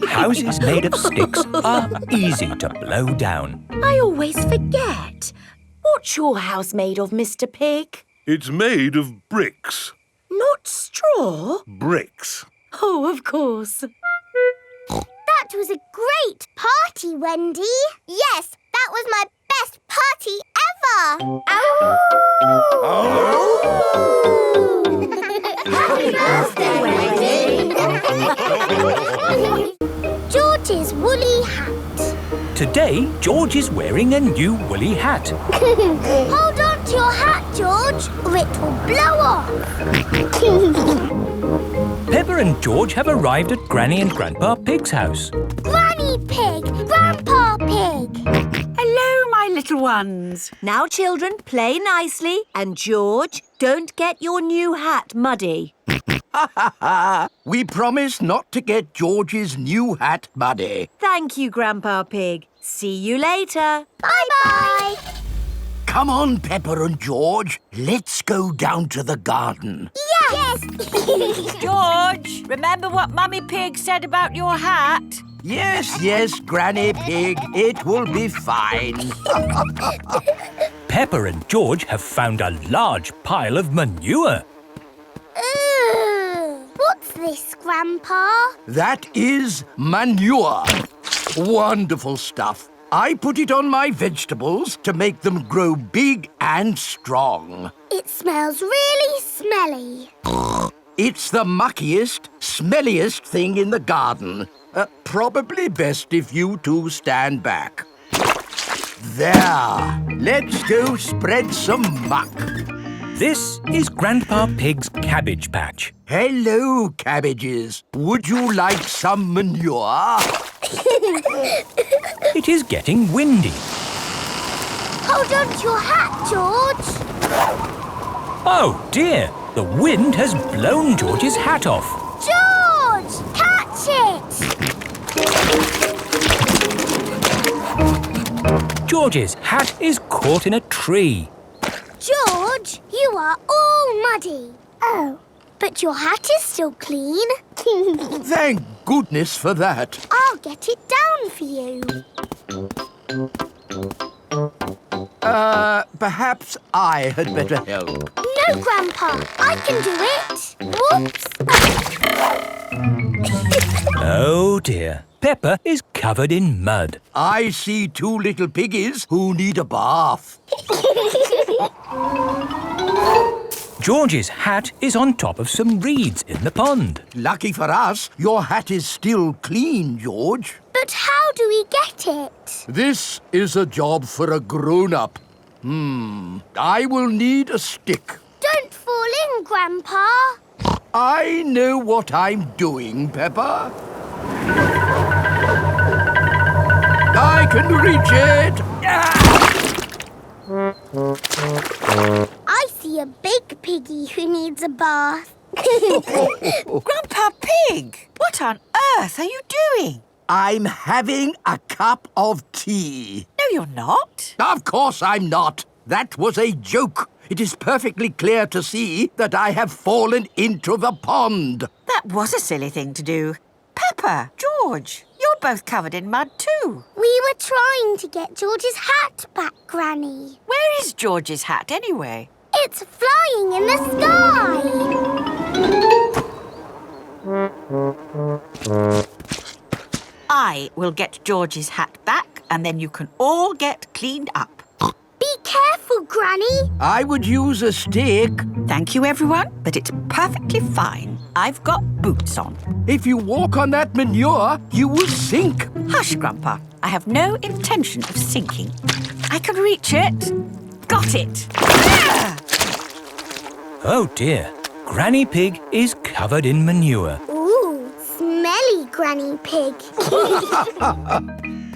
Houses made of sticks are easy to blow down. I always forget. What's your house made of, Mr. Pig? It's made of bricks. Not straw? Bricks. Oh, of course. That was a great party, Wendy. Yes, that was my best party ever. Happy birthday, Wendy. George's woolly hat. Today, George is wearing a new woolly hat. Hold on to your hat, George, or it will blow off. Peppa and George have arrived at Granny and Grandpa Pig's house. Granny Pig, Grandpa Pig. Hello, my little ones. Now, children, play nicely. And, George, don't get your new hat muddy. We promise not to get George's new hat muddy. Thank you, Grandpa Pig. See you later. Bye-bye. Come on, Peppa and George. Let's go down to the garden. Yeah! Yes! George, remember what Mummy Pig said about your hat? Yes, yes, Granny Pig. It will be fine. Peppa and George have found a large pile of manure. What's this, Grandpa? That is manure. Wonderful stuff. I put it on my vegetables to make them grow big and strong. It smells really smelly. It's the muckiest, smelliest thing in the garden. Probably best if you two stand back. There. Let's go spread some muck. This is Grandpa Pig's cabbage patch. Hello, cabbages. Would you like some manure? It is getting windy. Hold on to your hat, George. Oh dear, the wind has blown George's hat off. George, catch it! George's hat is caught in a tree. George, you are all muddy. Oh, but your hat is still clean. Thank goodness for that. I'll get it down for you. Perhaps I had better help. No, Grandpa, I can do it. Whoops. Oh dear, Peppa is covered in mud. I see two little piggies who need a bath. George's hat is on top of some reeds in the pond. Lucky for us, your hat is still clean, George. But how do we get it? This is a job for a grown-up. I will need a stick. Don't fall in, Grandpa. I know what I'm doing, Peppa. I can reach it. I see a big piggy who needs a bath. Grandpa Pig, what on earth are you doing? I'm having a cup of tea. No, you're not. Of course I'm not. That was a joke. It is perfectly clear to see that I have fallen into the pond. That was a silly thing to do. Peppa, George, you're both covered in mud too. We were trying to get George's hat back, Granny. Where is George's hat anyway? It's flying in the sky. I will get George's hat back and then you can all get cleaned up. Be careful, Granny. I would use a stick. Thank you, everyone, but it's perfectly fine. I've got boots on. If you walk on that manure, you will sink. Hush, Grandpa. I have no intention of sinking. I can reach it. Got it. Oh dear, Granny Pig is covered in manure. Ooh, smelly Granny Pig.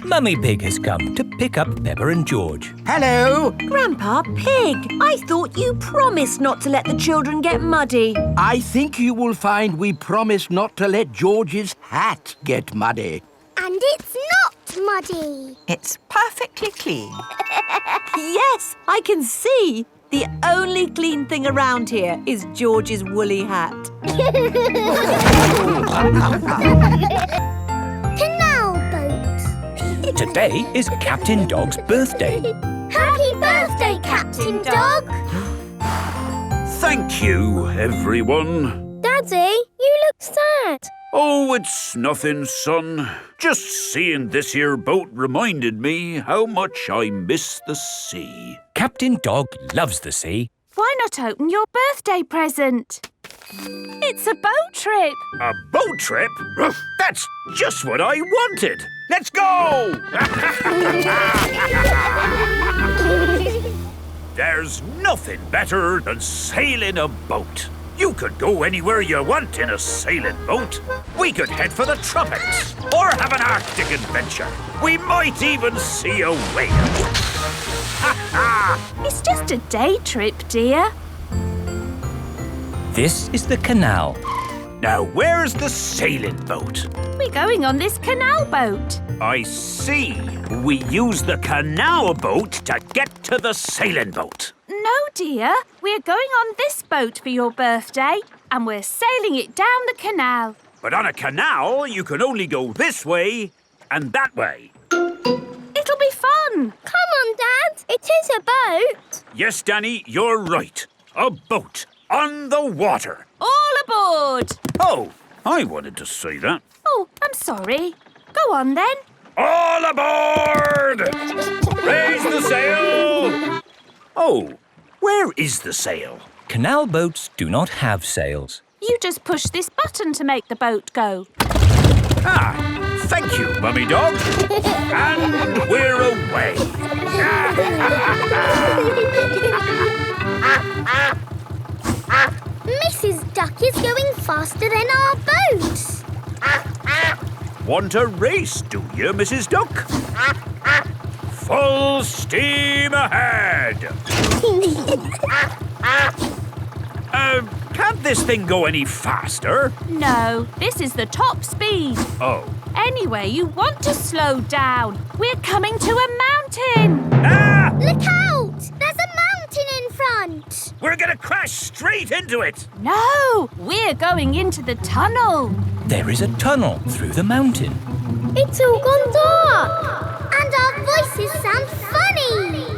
Mummy Pig has come to pick up Peppa and George. Hello. Grandpa Pig, I thought you promised not to let the children get muddy. I think you will find we promised not to let George's hat get muddy. And it's not muddy. It's perfectly clean. Yes, I can see. The only clean thing around here is George's woolly hat. Canal boat. Today is Captain Dog's birthday. Happy birthday, Captain Dog. Thank you, everyone. Daddy, you look sad. Oh, it's nothing, son. Just seeing this here boat reminded me how much I miss the sea. Captain Dog loves the sea. Why not open your birthday present? It's a boat trip. A boat trip? That's just what I wanted. Let's go! There's nothing better than sailing a boat. You could go anywhere you want in a sailing boat. We could head for the tropics or have an Arctic adventure. We might even see a whale. It's just a day trip, dear. This is the canal. Now, where's the sailing boat? We're going on this canal boat. I see. We use the canal boat to get to the sailing boat. No, dear. We're going on this boat for your birthday and we're sailing it down the canal. But on a canal, you can only go this way and that way. It'll be fun. Come on, Dad. It is a boat. Yes, Danny, you're right. A boat on the water. All aboard. Oh, I wanted to say that. Oh, I'm sorry. Go on then. All aboard! Raise the sail! Oh, where is the sail? Canal boats do not have sails. You just push this button to make the boat go. Ah, thank you, Mummy Dog. And we're away. Mrs. Duck is going faster than our boat. Want a race, do you, Mrs. Duck? Full steam ahead! Can't this thing go any faster? No, this is the top speed. Oh. Anyway, you want to slow down. We're coming to a mountain. Ah! Look out! There's a mountain in front. We're gonna crash straight into it. No, we're going into the tunnel. There is a tunnel through the mountain. It's all gone dark. And our voices sound funny.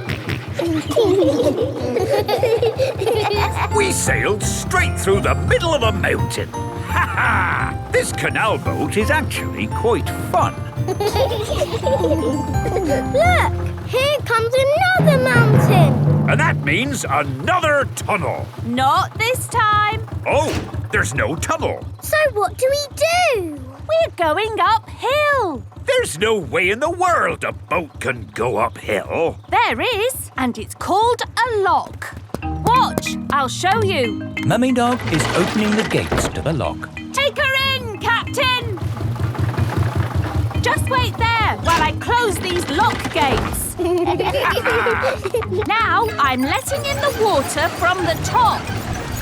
We sailed straight through the middle of a mountain. Ha ha! This canal boat is actually quite fun. Look, here comes another mountain. And that means another tunnel. Not this time. Oh, there's no tunnel. So what do we do? We're going uphill. There's no way in the world a boat can go uphill. There is, and it's called a lock. Watch, I'll show you. Mummy Dog is opening the gates to the lock. Take her in, Captain. Just wait there while I close these lock gates. Now I'm letting in the water from the top.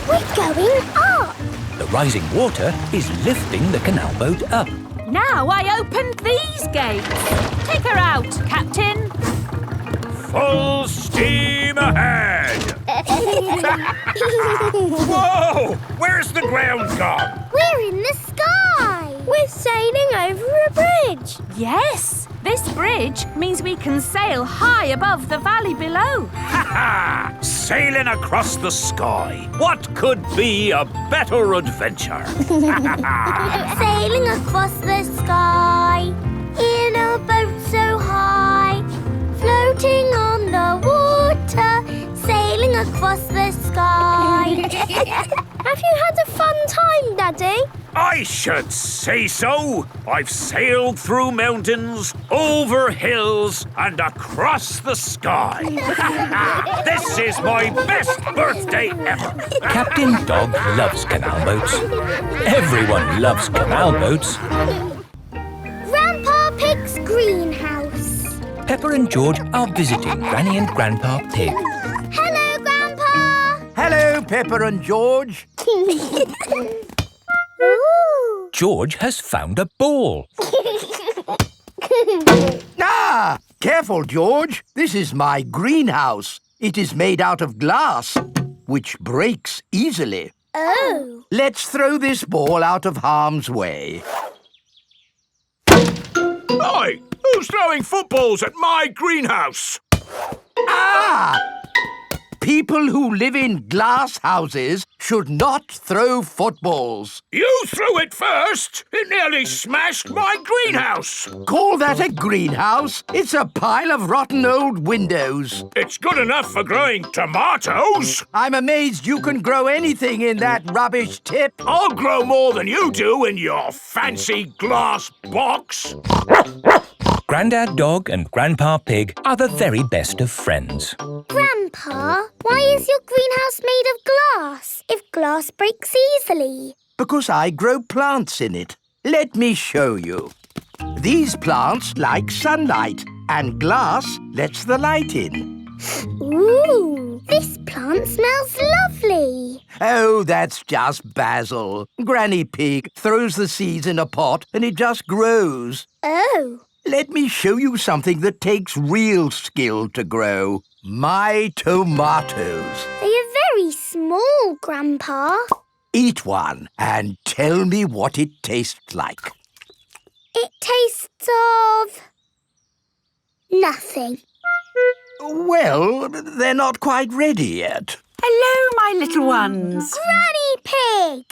We're going up. The rising water is lifting the canal boat up. Now I opened these gates. Take her out, Captain. Full steam ahead! Whoa! Where's the ground gone? We're in the sky. We're sailing over a bridge. Yes, this bridge means we can sail high above the valley below. Ha ha! Sailing across the sky. What could be a better adventure? Sailing across the sky in a boat so high, floating on the water, sailing across the sky. Have you had a fun time, Daddy? I should say so. I've sailed through mountains, over hills, and across the sky. This is my best birthday ever. Captain Dog loves canal boats. Everyone loves canal boats. Grandpa Pig's greenhouse. Peppa and George are visiting Granny and Grandpa Pig. Hello, Grandpa. Hello, Peppa and George. Ooh. George has found a ball. Ah! Careful, George. This is my greenhouse. It is made out of glass, which breaks easily. Oh. Let's throw this ball out of harm's way. Hi! Who's throwing footballs at my greenhouse? Ah! People who live in glass houses should not throw footballs. You threw it first! It nearly smashed my greenhouse! Call that a greenhouse? It's a pile of rotten old windows. It's good enough for growing tomatoes! I'm amazed you can grow anything in that rubbish tip. I'll grow more than you do in your fancy glass box! Grandad Dog and Grandpa Pig are the very best of friends. Grandpa, why is your greenhouse made of glass if glass breaks easily? Because I grow plants in it. Let me show you. These plants like sunlight, and glass lets the light in. Ooh, this plant smells lovely. Oh, that's just basil. Granny Pig throws the seeds in a pot and it just grows. Oh. Let me show you something that takes real skill to grow. My tomatoes. They are very small, Grandpa. Eat one and tell me what it tastes like. It tastes of... nothing. Well, they're not quite ready yet. Hello, my little ones. Granny Pig!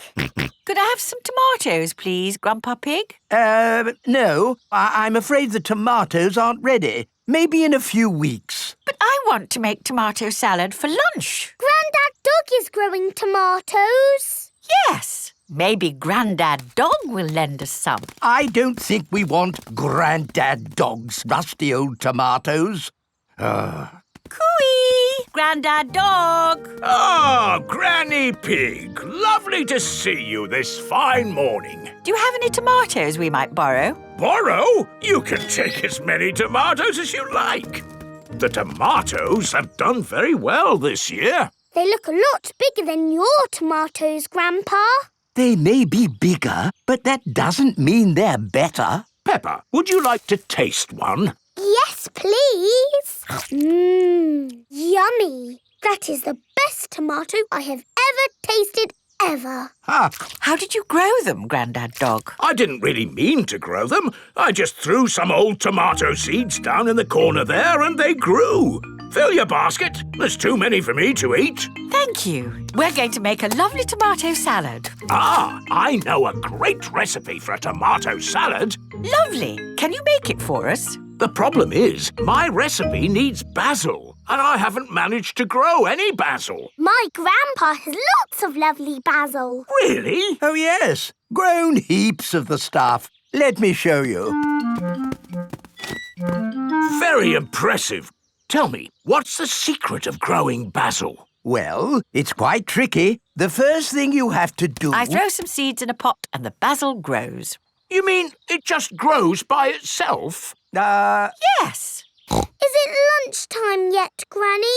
Could I have some tomatoes, please, Grandpa Pig? No. I'm afraid the tomatoes aren't ready. Maybe in a few weeks. But I want to make tomato salad for lunch. Grandad Dog is growing tomatoes. Yes. Maybe Grandad Dog will lend us some. I don't think we want Grandad Dog's rusty old tomatoes. Cooey! Grandad Dog! Ah, Granny Pig. Lovely to see you this fine morning. Do you have any tomatoes we might borrow? Borrow? You can take as many tomatoes as you like. The tomatoes have done very well this year. They look a lot bigger than your tomatoes, Grandpa. They may be bigger, but that doesn't mean they're better. Peppa, would you like to taste one? Yes, please. Yummy. That is the best tomato I have ever tasted ever. How did you grow them, Grandad Dog? I didn't really mean to grow them. I just threw some old tomato seeds down in the corner there and they grew. Fill your basket. There's too many for me to eat. Thank you. We're going to make a lovely tomato salad. Ah, I know a great recipe for a tomato salad. Lovely. Can you make it for us? The problem is, my recipe needs basil, and I haven't managed to grow any basil. My grandpa has lots of lovely basil. Really? Oh, yes. Grown heaps of the stuff. Let me show you. Very impressive. Tell me, what's the secret of growing basil? Well, it's quite tricky. The first thing you have to do... I throw some seeds in a pot and the basil grows. You mean it just grows by itself? Yes. Is it lunchtime yet, Granny?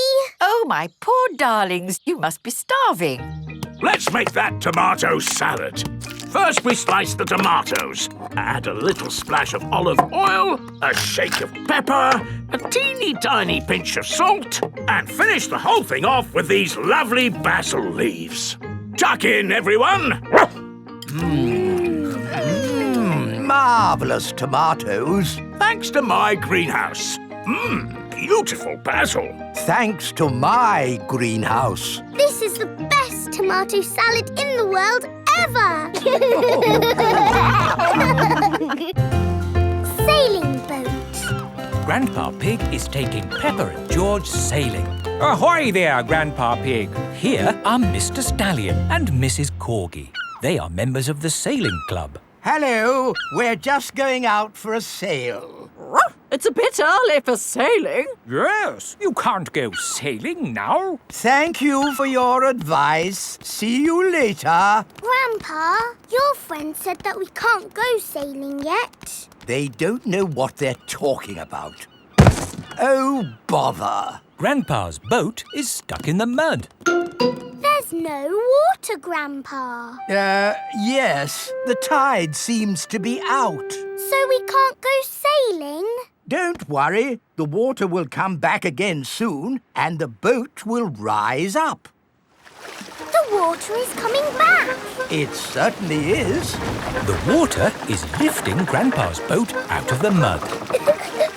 Oh, my poor darlings, you must be starving. Let's make that tomato salad. First, we slice the tomatoes. Add a little splash of olive oil, a shake of pepper, a teeny tiny pinch of salt, and finish the whole thing off with these lovely basil leaves. Tuck in, everyone. Marvellous tomatoes. Thanks to my greenhouse. Beautiful basil. Thanks to my greenhouse. This is the best tomato salad in the world ever. Sailing boat. Grandpa Pig is taking Peppa and George sailing. Ahoy there, Grandpa Pig. Here are Mr. Stallion and Mrs. Corgi. They are members of the sailing club. Hello, we're just going out for a sail. It's a bit early for sailing. Yes, you can't go sailing now. Thank you for your advice. See you later. Grandpa, your friend said that we can't go sailing yet. They don't know what they're talking about. Oh, bother. Grandpa's boat is stuck in the mud. There's no water, Grandpa. Yes. The tide seems to be out. So we can't go sailing? Don't worry. The water will come back again soon and the boat will rise up. The water is coming back. It certainly is. The water is lifting Grandpa's boat out of the mud.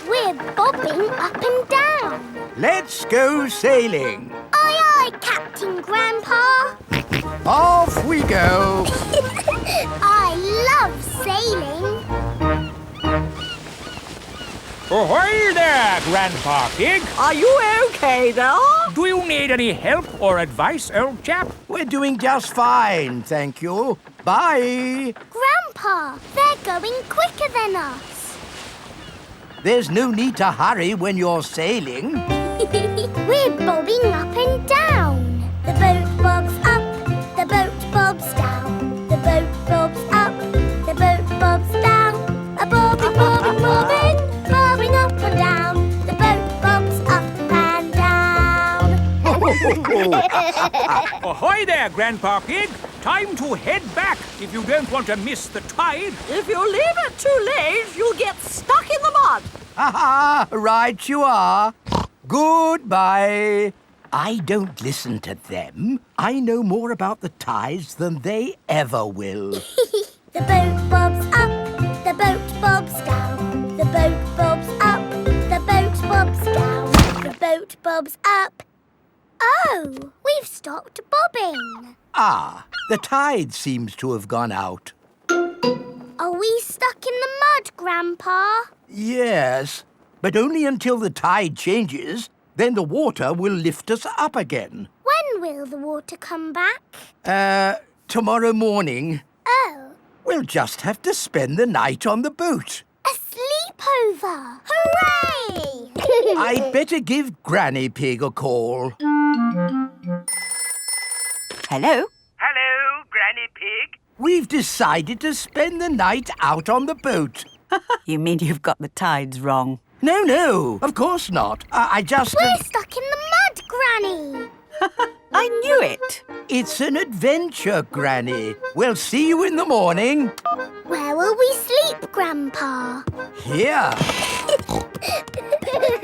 We're bobbing up and down. Let's go sailing. Aye, aye, Captain Grandpa. Off we go. I love sailing. Ahoy there, Grandpa Pig. Are you okay there? Do you need any help or advice, old chap? We're doing just fine, thank you. Bye. Grandpa, they're going quicker than us. There's no need to hurry when you're sailing. We're bobbing up and down. The boat bobs up, the boat bobs down. The boat bobs up, the boat bobs down. A bobbing, bobbing, bobbing, bobbing up and down. The boat bobs up and down. Ahoy there, Grandpa Pig. Time to head back if you don't want to miss the tide. If you leave it too late, you'll get stuck in the mud. Ha-ha, right you are. Goodbye. I don't listen to them. I know more about the tides than they ever will. The boat bobs up, the boat bobs down. The boat bobs up, the boat bobs down. The boat bobs up. Oh, we've stopped bobbing. Ah, the tide seems to have gone out. Are we stuck in the mud, Grandpa? Yes, but only until the tide changes. Then the water will lift us up again. When will the water come back? Tomorrow morning. Oh. We'll just have to spend the night on the boat. A sleepover! Hooray! I'd better give Granny Pig a call. Hello? Hello, Granny Pig. We've decided to spend the night out on the boat. You mean you've got the tides wrong? No, of course not. I just... We're stuck in the mud, Granny. I knew it. It's an adventure, Granny. We'll see you in the morning. Where will we sleep, Grandpa? Here.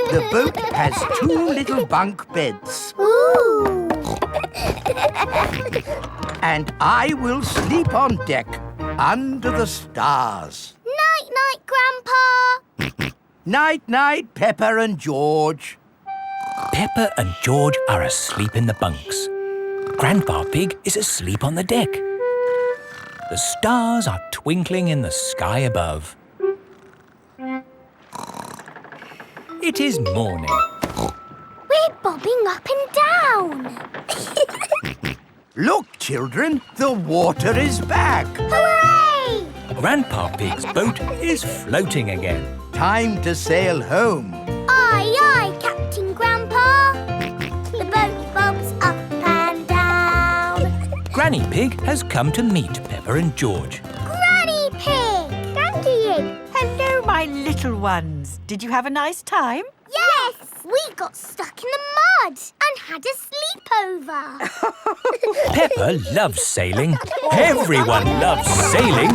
The boat has 2 little bunk beds. Ooh. And I will sleep on deck, under the stars. Night-night, Grandpa. Night-night, Peppa and George. Peppa and George are asleep in the bunks. Grandpa Pig is asleep on the deck. The stars are twinkling in the sky above. It is morning. We're bobbing up and down. Look, children, the water is back. Hooray! Grandpa Pig's boat is floating again. Time to sail home. Aye, aye, Captain Grandpa. The boat bobs up and down. Granny Pig has come to meet Peppa and George. Granny Pig! Dandy! Hello, my little ones. Did you have a nice time? Yes! We got stuck in the mud and had a sleepover. Peppa loves sailing. Everyone loves sailing.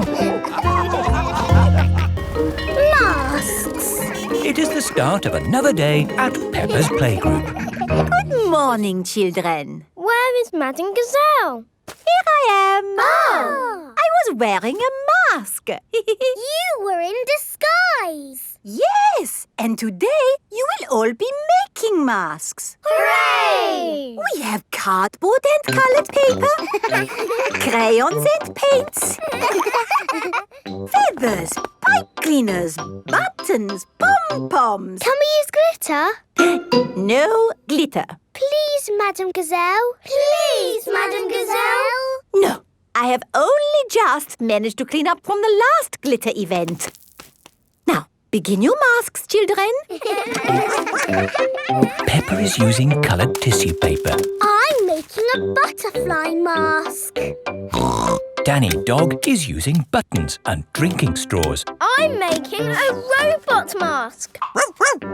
Masks. It is the start of another day at Peppa's playgroup. Good morning, children. Where is Madame Gazelle? Here I am. Oh! I was wearing a mask. You were in disguise. Yes, and today you will all be making masks. Hooray! We have cardboard and coloured paper, crayons and paints, feathers, pipe cleaners, buttons, pom-poms. Can we use glitter? No glitter. Please, Madame Gazelle. Please, Madame Gazelle. No, I have only just managed to clean up from the last glitter event. Now, begin your masks, children. Peppa is using coloured tissue paper. I'm making a butterfly mask. Danny Dog is using buttons and drinking straws. I'm making a robot mask.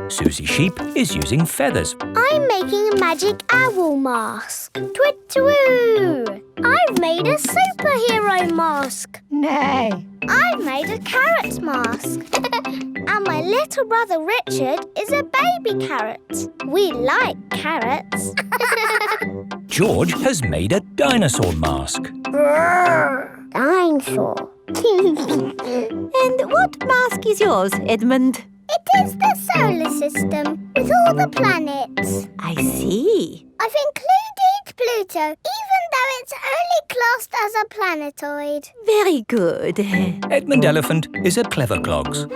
Susie Sheep is using feathers. I'm making a magic owl mask. Twit-twoo! I've made a superhero mask. Nay. I've made a carrot mask. And my little brother Richard is a baby carrot. We like carrots. George has made a dinosaur mask. Dinosaur. And what mask is yours, Edmund? It is the solar system with all the planets. I see. I've included Pluto, even though it's only classed as a planetoid. Very good. Edmund Elephant is a clever clogs.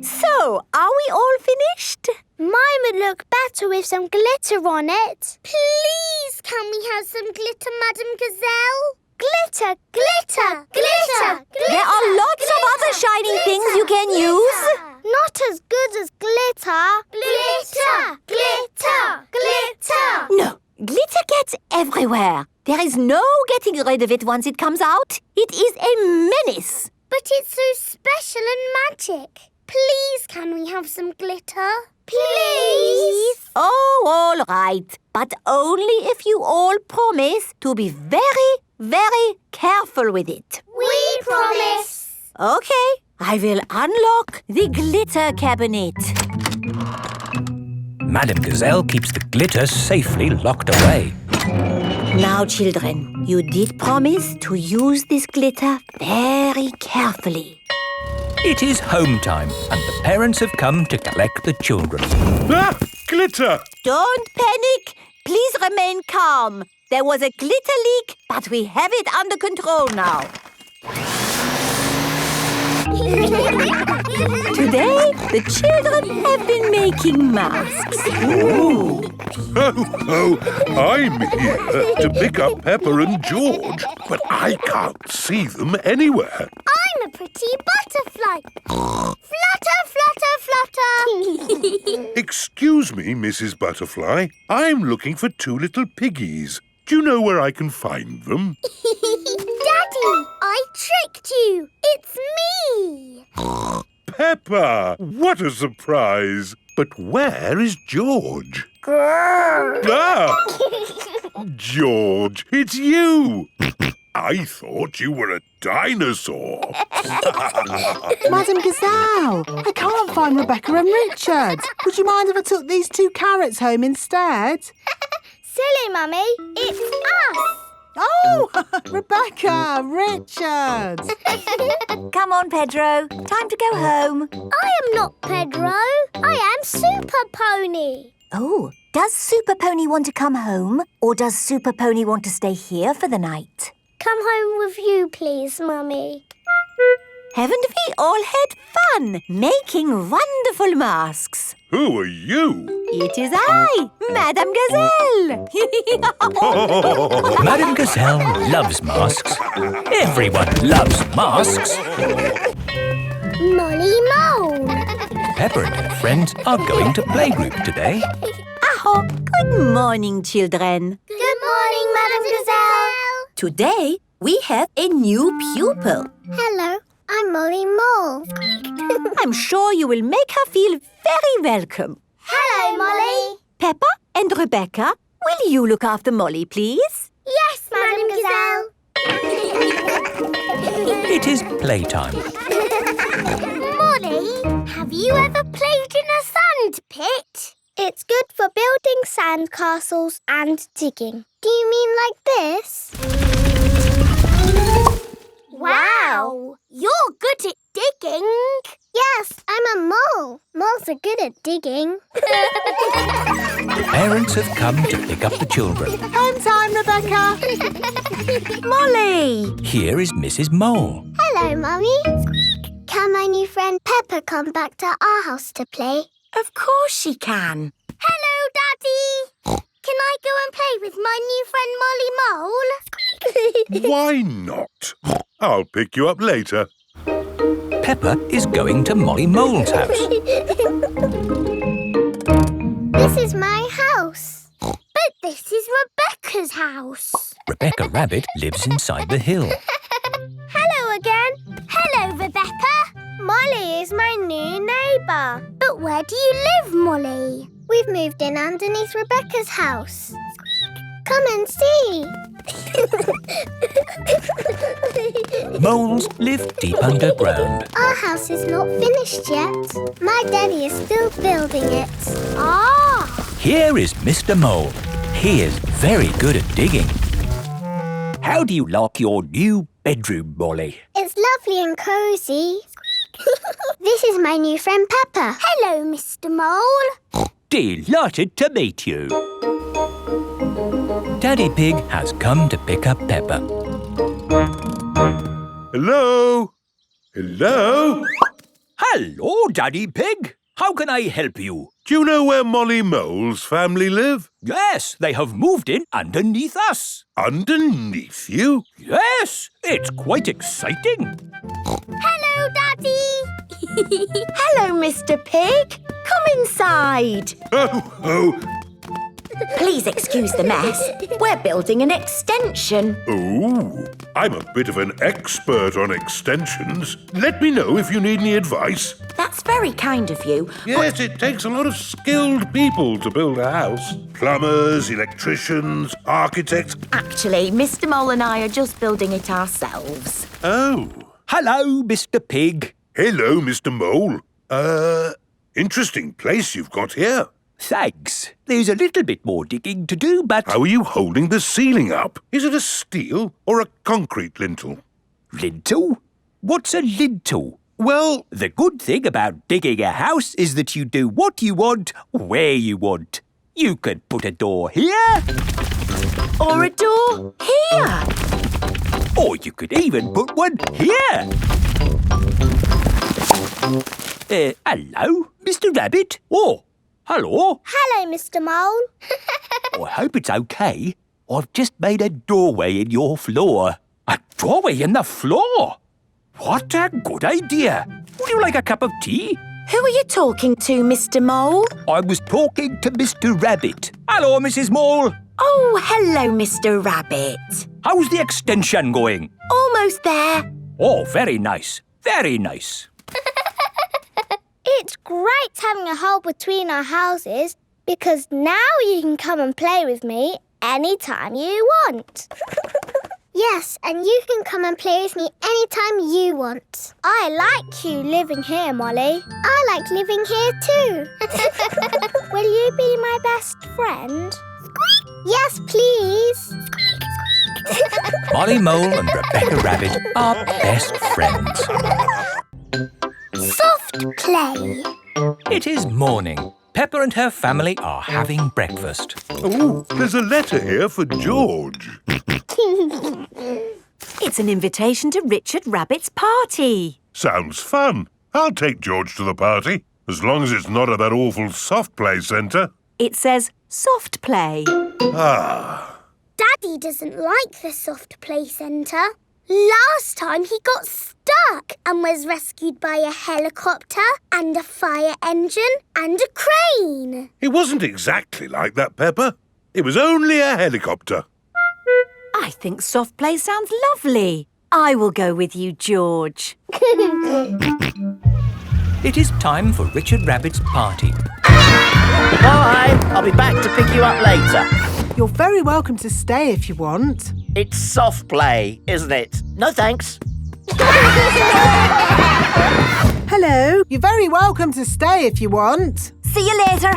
So, are we all finished? Mine would look better with some glitter on it. Please, can we have some glitter, Madame Gazelle? Glitter, glitter, glitter, glitter. There are lots of other shiny things you can use. Not as good as glitter. Glitter, glitter, glitter. No, glitter gets everywhere. There is no getting rid of it once it comes out. It is a menace. But it's so special and magic. Please, can we have some glitter? Please? Oh, all right. But only if you all promise to be very, very careful with it. We promise. Okay, I will unlock the glitter cabinet. Madame Gazelle keeps the glitter safely locked away. Now, children, you did promise to use this glitter very carefully. It is home time and the parents have come to collect the children. Ah! Glitter! Don't panic. Please remain calm. There was a glitter leak, but we have it under control now. Today, the children have been making masks. Ooh. Oh, I'm here to pick up Peppa and George, but I can't see them anywhere. I'm a pretty butterfly. Flutter, flutter, flutter. Excuse me, Mrs. Butterfly. I'm looking for two little piggies. Do you know where I can find them? Daddy, I tricked you. It's me. Peppa! What a surprise! But where is George? Grrr. Ah! George, it's you! I thought you were a dinosaur. Madame Gazelle, I can't find Rebecca and Richard. Would you mind if I took these 2 carrots home instead? Silly, Mummy. It's us. Oh, Rebecca, Richard. Come on, Pedro. Time to go home. I am not Pedro. I am Super Pony. Oh, does Super Pony want to come home? Or does Super Pony want to stay here for the night? Come home with you, please, Mummy. Haven't we all had fun making wonderful masks? Who are you? It is I, Madame Gazelle. Madame Gazelle loves masks. Everyone loves masks. Molly Mole. Peppa and her friends are going to playgroup today. Aho, good morning, children. Good morning, Madame Gazelle. Today, we have a new pupil. Hello, I'm Molly Mole. I'm sure you will make her feel very welcome. Hello, Molly. Peppa and Rebecca, will you look after Molly, please? Yes, Madame Gazelle. It is playtime. Molly, have you ever played in a sand pit? It's good for building sand castles and digging. Do you mean like this? Wow! You're good at digging. Yes, I'm a mole. Moles are good at digging. The parents have come to pick up the children. Home time, Rebecca. Molly! Here is Mrs. Mole. Hello, Mummy. Can my new friend Peppa come back to our house to play? Of course she can. Hello, Daddy. Can I go and play with my new friend Molly Mole? Why not? I'll pick you up later. Peppa is going to Molly Mole's house. This is my house. But this is Rebecca's house. Rebecca Rabbit lives inside the hill. Hello again. Hello, Rebecca. Molly is my new neighbour. But where do you live, Molly? We've moved in underneath Rebecca's house. Come and see. Moles live deep underground. Our house is not finished yet. My daddy is still building it. Ah! Here is Mr. Mole. He is very good at digging. How do you like your new bedroom, Molly? It's lovely and cosy. This is my new friend Peppa. Hello, Mr. Mole. Delighted to meet you. Daddy Pig has come to pick up Peppa. Hello? Hello? Hello, Daddy Pig. How can I help you? Do you know where Molly Mole's family live? Yes, they have moved in underneath us. Underneath you? Yes, it's quite exciting. Hello, Daddy. Hello, Mr. Pig. Come inside. Oh. Please excuse the mess. We're building an extension. Oh, I'm a bit of an expert on extensions. Let me know if you need any advice. That's very kind of you. Yes, it takes a lot of skilled people to build a house. Plumbers, electricians, architects. Actually, Mr. Mole and I are just building it ourselves. Oh. Hello, Mr. Pig. Hello, Mr. Mole. Interesting place you've got here. Thanks. There's a little bit more digging to do, but... How are you holding the ceiling up? Is it a steel or a concrete lintel? Lintel? What's a lintel? Well, the good thing about digging a house is that you do what you want, where you want. You could put a door here. Or a door here. Or you could even put one here. Hello, Mr. Rabbit. Oh, hello. Hello, Mr. Mole. I hope it's okay. I've just made a doorway in your floor. A doorway in the floor? What a good idea. Would you like a cup of tea? Who are you talking to, Mr. Mole? I was talking to Mr. Rabbit. Hello, Mrs. Mole. Oh, hello, Mr. Rabbit. How's the extension going? Almost there. Oh, very nice. Very nice. It's great having a hole between our houses because now you can come and play with me anytime you want. Yes, and you can come and play with me anytime you want. I like you living here, Molly. I like living here too. Will you be my best friend? Squeak! Yes, please. Squeak, squeak. Molly Mole and Rebecca Rabbit are best friends. Soft play. It is morning. Peppa and her family are having breakfast. Oh, there's a letter here for George. It's an invitation to Richard Rabbit's party. Sounds fun. I'll take George to the party, as long as it's not at that awful soft play centre. It says soft play. Ah. Daddy doesn't like the soft play centre. Last time he got stuck and was rescued by a helicopter and a fire engine and a crane. It wasn't exactly like that, Peppa. It was only a helicopter. I think soft play sounds lovely. I will go with you, George. It is time for Richard Rabbit's party. Bye! I'll be back to pick you up later. You're very welcome to stay if you want. It's soft play, isn't it? No thanks. Hello. You're very welcome to stay if you want. See you later.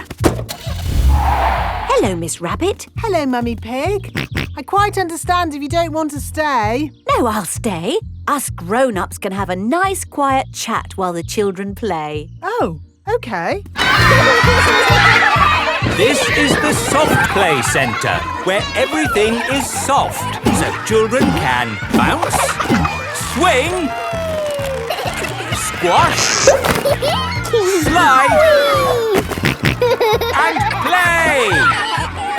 Hello, Miss Rabbit. Hello, Mummy Pig. I quite understand if you don't want to stay. No, I'll stay. Us grown-ups can have a nice quiet chat while the children play. Oh, OK. This is the Soft Play Centre, where everything is soft, so children can bounce, swing, squash, slide, and play.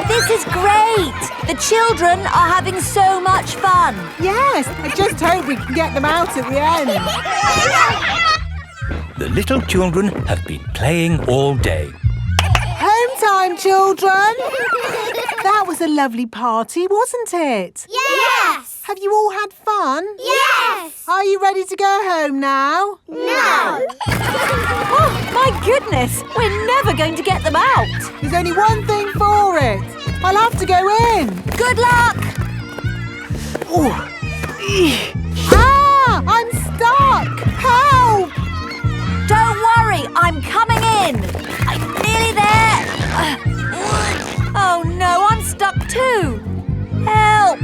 This is great. The children are having so much fun. Yes, I just hope we can get them out at the end. The little children have been playing all day. Home time, children! That was a lovely party, wasn't it? Yes! Have you all had fun? Yes! Are you ready to go home now? No! Oh, my goodness! We're never going to get them out. There's only one thing for it. I'll have to go in. Good luck! Oh. Ah! I'm stuck! Help! Don't worry, I'm coming in. I'm nearly there. Oh no, I'm stuck too. Help!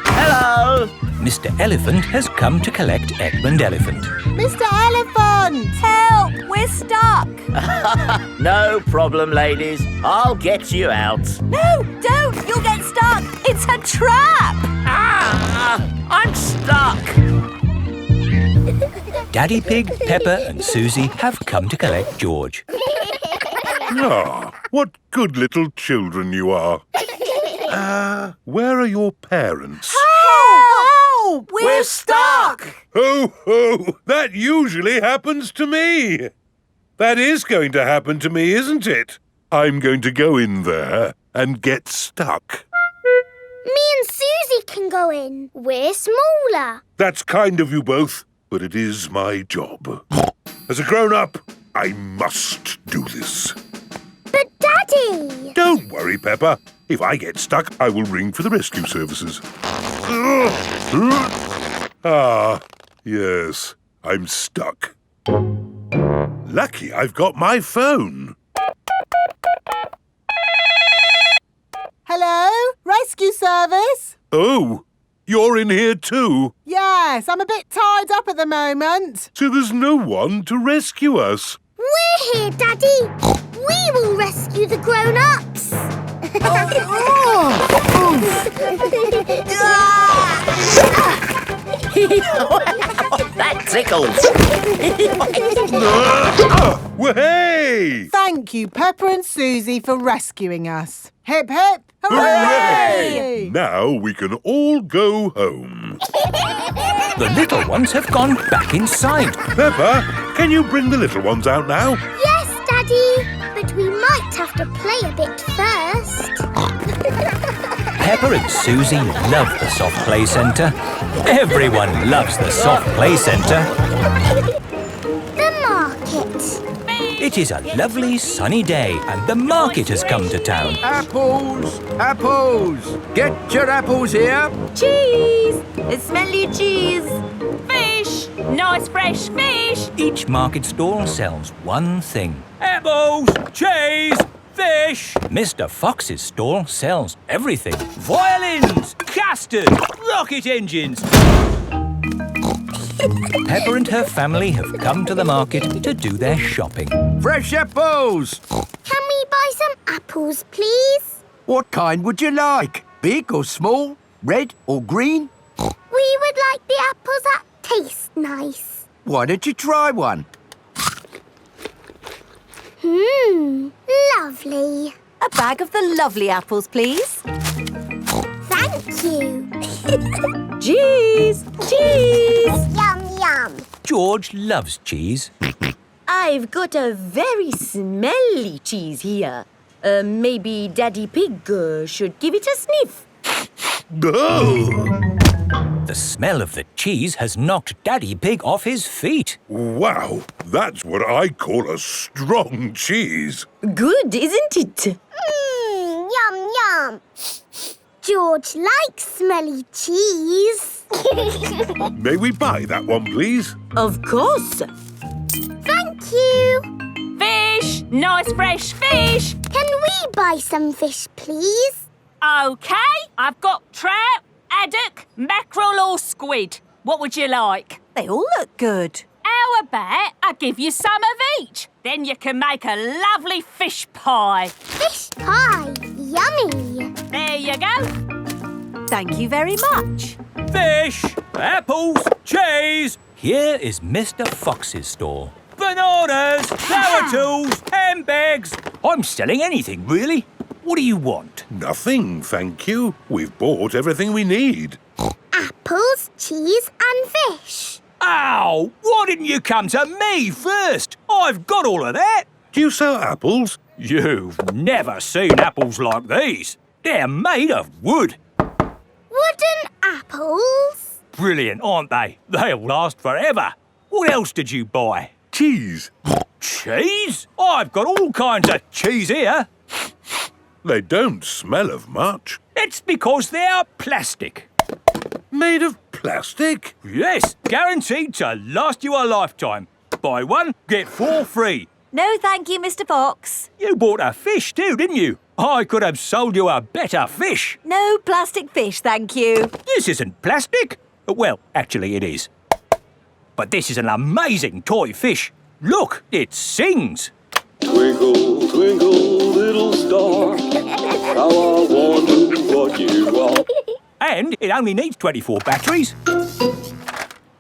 Hello! Mr. Elephant has come to collect Edmund Elephant. Mr. Elephant! Help! We're stuck. No problem, ladies. I'll get you out. No, don't! You'll get stuck. It's a trap. Ah! I'm stuck. Daddy Pig, Peppa and Susie have come to collect George. Ah, what good little children you are. Where are your parents? Help! We're stuck! Ho, ho! That usually happens to me. That is going to happen to me, isn't it? I'm going to go in there and get stuck. Me and Susie can go in. We're smaller. That's kind of you both, but it is my job. As a grown-up, I must do this. But Daddy! Don't worry, Peppa. If I get stuck, I will ring for the rescue services. Ah, yes, I'm stuck. Lucky I've got my phone. Hello? Rescue service? Oh, you're in here too? Yes, I'm a bit tied up at the moment. So there's no one to rescue us? We're here, Daddy. We will rescue the grown-ups. That tickles. Hey! Thank you, Peppa and Susie, for rescuing us. Hip, hip, Hooray! Now we can all go home. The little ones have gone back inside. Peppa, can you bring the little ones out now? Yes, Daddy. But we might have to play a bit first. Peppa and Susie love the soft play centre. Everyone loves the soft play centre. The market. It is a lovely sunny day and the market has come to town. Apples! Apples! Get your apples here. Cheese! Smelly cheese! Fish! Nice fresh fish! Each market stall sells one thing. Apples, cheese, fish. Mr. Fox's stall sells everything. Violins, custard, rocket engines. Peppa and her family have come to the market to do their shopping. Fresh apples! Can we buy some apples, please? What kind would you like? Big or small? Red or green? We would like the apples that taste nice. Why don't you try one? Lovely. A bag of the lovely apples, please. Thank you. Cheese! Cheese! Yum, yum. George loves cheese. I've got a very smelly cheese here. Maybe Daddy Pig should give it a sniff. The smell of the cheese has knocked Daddy Pig off his feet. Wow, that's what I call a strong cheese. Good, isn't it? Yum, yum. George likes smelly cheese. May we buy that one, please? Of course. Thank you. Fish! Nice fresh fish! Can we buy some fish, please? OK, I've got trout, haddock, mackerel or squid. What would you like? They all look good. How about I give you some of each? Then you can make a lovely fish pie. Fish pie. Yummy. There you go. Thank you very much. Fish, apples, cheese. Here is Mr. Fox's store. Bananas, flower tools, handbags. I'm selling anything, really. What do you want? Nothing, thank you. We've bought everything we need. Apples, cheese and fish. Ow! Why didn't you come to me first? I've got all of that. Do you sell apples? You've never seen apples like these. They're made of wood. Wooden apples? Brilliant, aren't they? They'll last forever. What else did you buy? Cheese. Cheese? I've got all kinds of cheese here. They don't smell of much. It's because they're plastic. Made of plastic? Yes, guaranteed to last you a lifetime. Buy one, get 4 free. No, thank you, Mr. Fox. You bought a fish too, didn't you? I could have sold you a better fish. No plastic fish, thank you. This isn't plastic. Well, actually it is. But this is an amazing toy fish. Look, it sings. Twinkle, twinkle, little star, how I wonder what you are. And it only needs 24 batteries.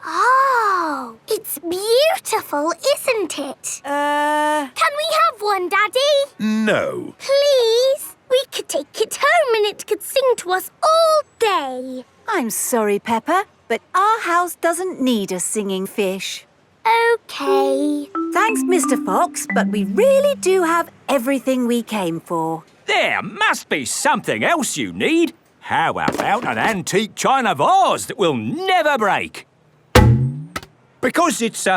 Oh, it's beautiful, isn't it? Can we have one, Daddy? No. Please? We could take it home and it could sing to us all day. I'm sorry, Peppa, but our house doesn't need a singing fish. OK. Thanks, Mr. Fox, but we really do have everything we came for. There must be something else you need. How about an antique china vase that will never break? Because it's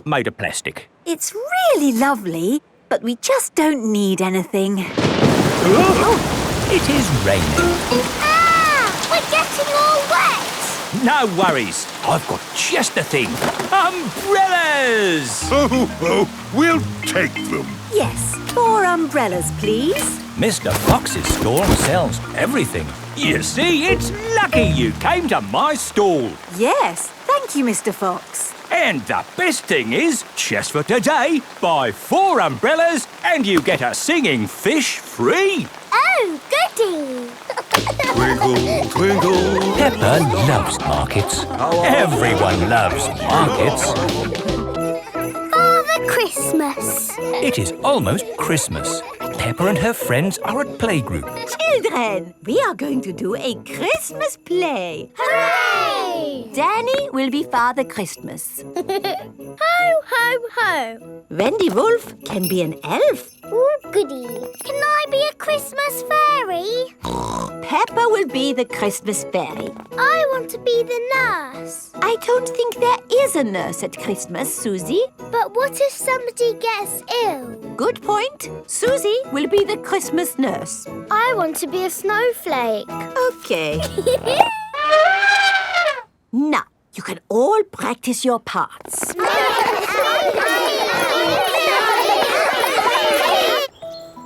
made of plastic. It's really lovely, but we just don't need anything. It is raining. Ah! We're getting all wet. No worries. I've got just the thing. Umbrellas! Oh, we'll take them. Yes, 4 umbrellas, please. Mr. Fox's stall sells everything. You see, it's lucky you came to my stall. Yes, thank you, Mr. Fox. And the best thing is, just for today, buy 4 umbrellas and you get a singing fish free. Oh, goody! Twinkle, twinkle. Peppa loves markets. Everyone loves markets. Father Christmas. It is almost Christmas. Peppa and her friends are at playgroup. Children, we are going to do a Christmas play. Hooray! Danny will be Father Christmas. Ho, ho, ho. Wendy Wolf can be an elf. Oh, goody. Can I be a Christmas fairy? Peppa will be the Christmas fairy. I want to be the nurse. I don't think there is a nurse at Christmas, Susie. But what if somebody gets ill? Good point. Susie will be the Christmas nurse. I want to be a snowflake. Okay. Now, you can all practice your parts.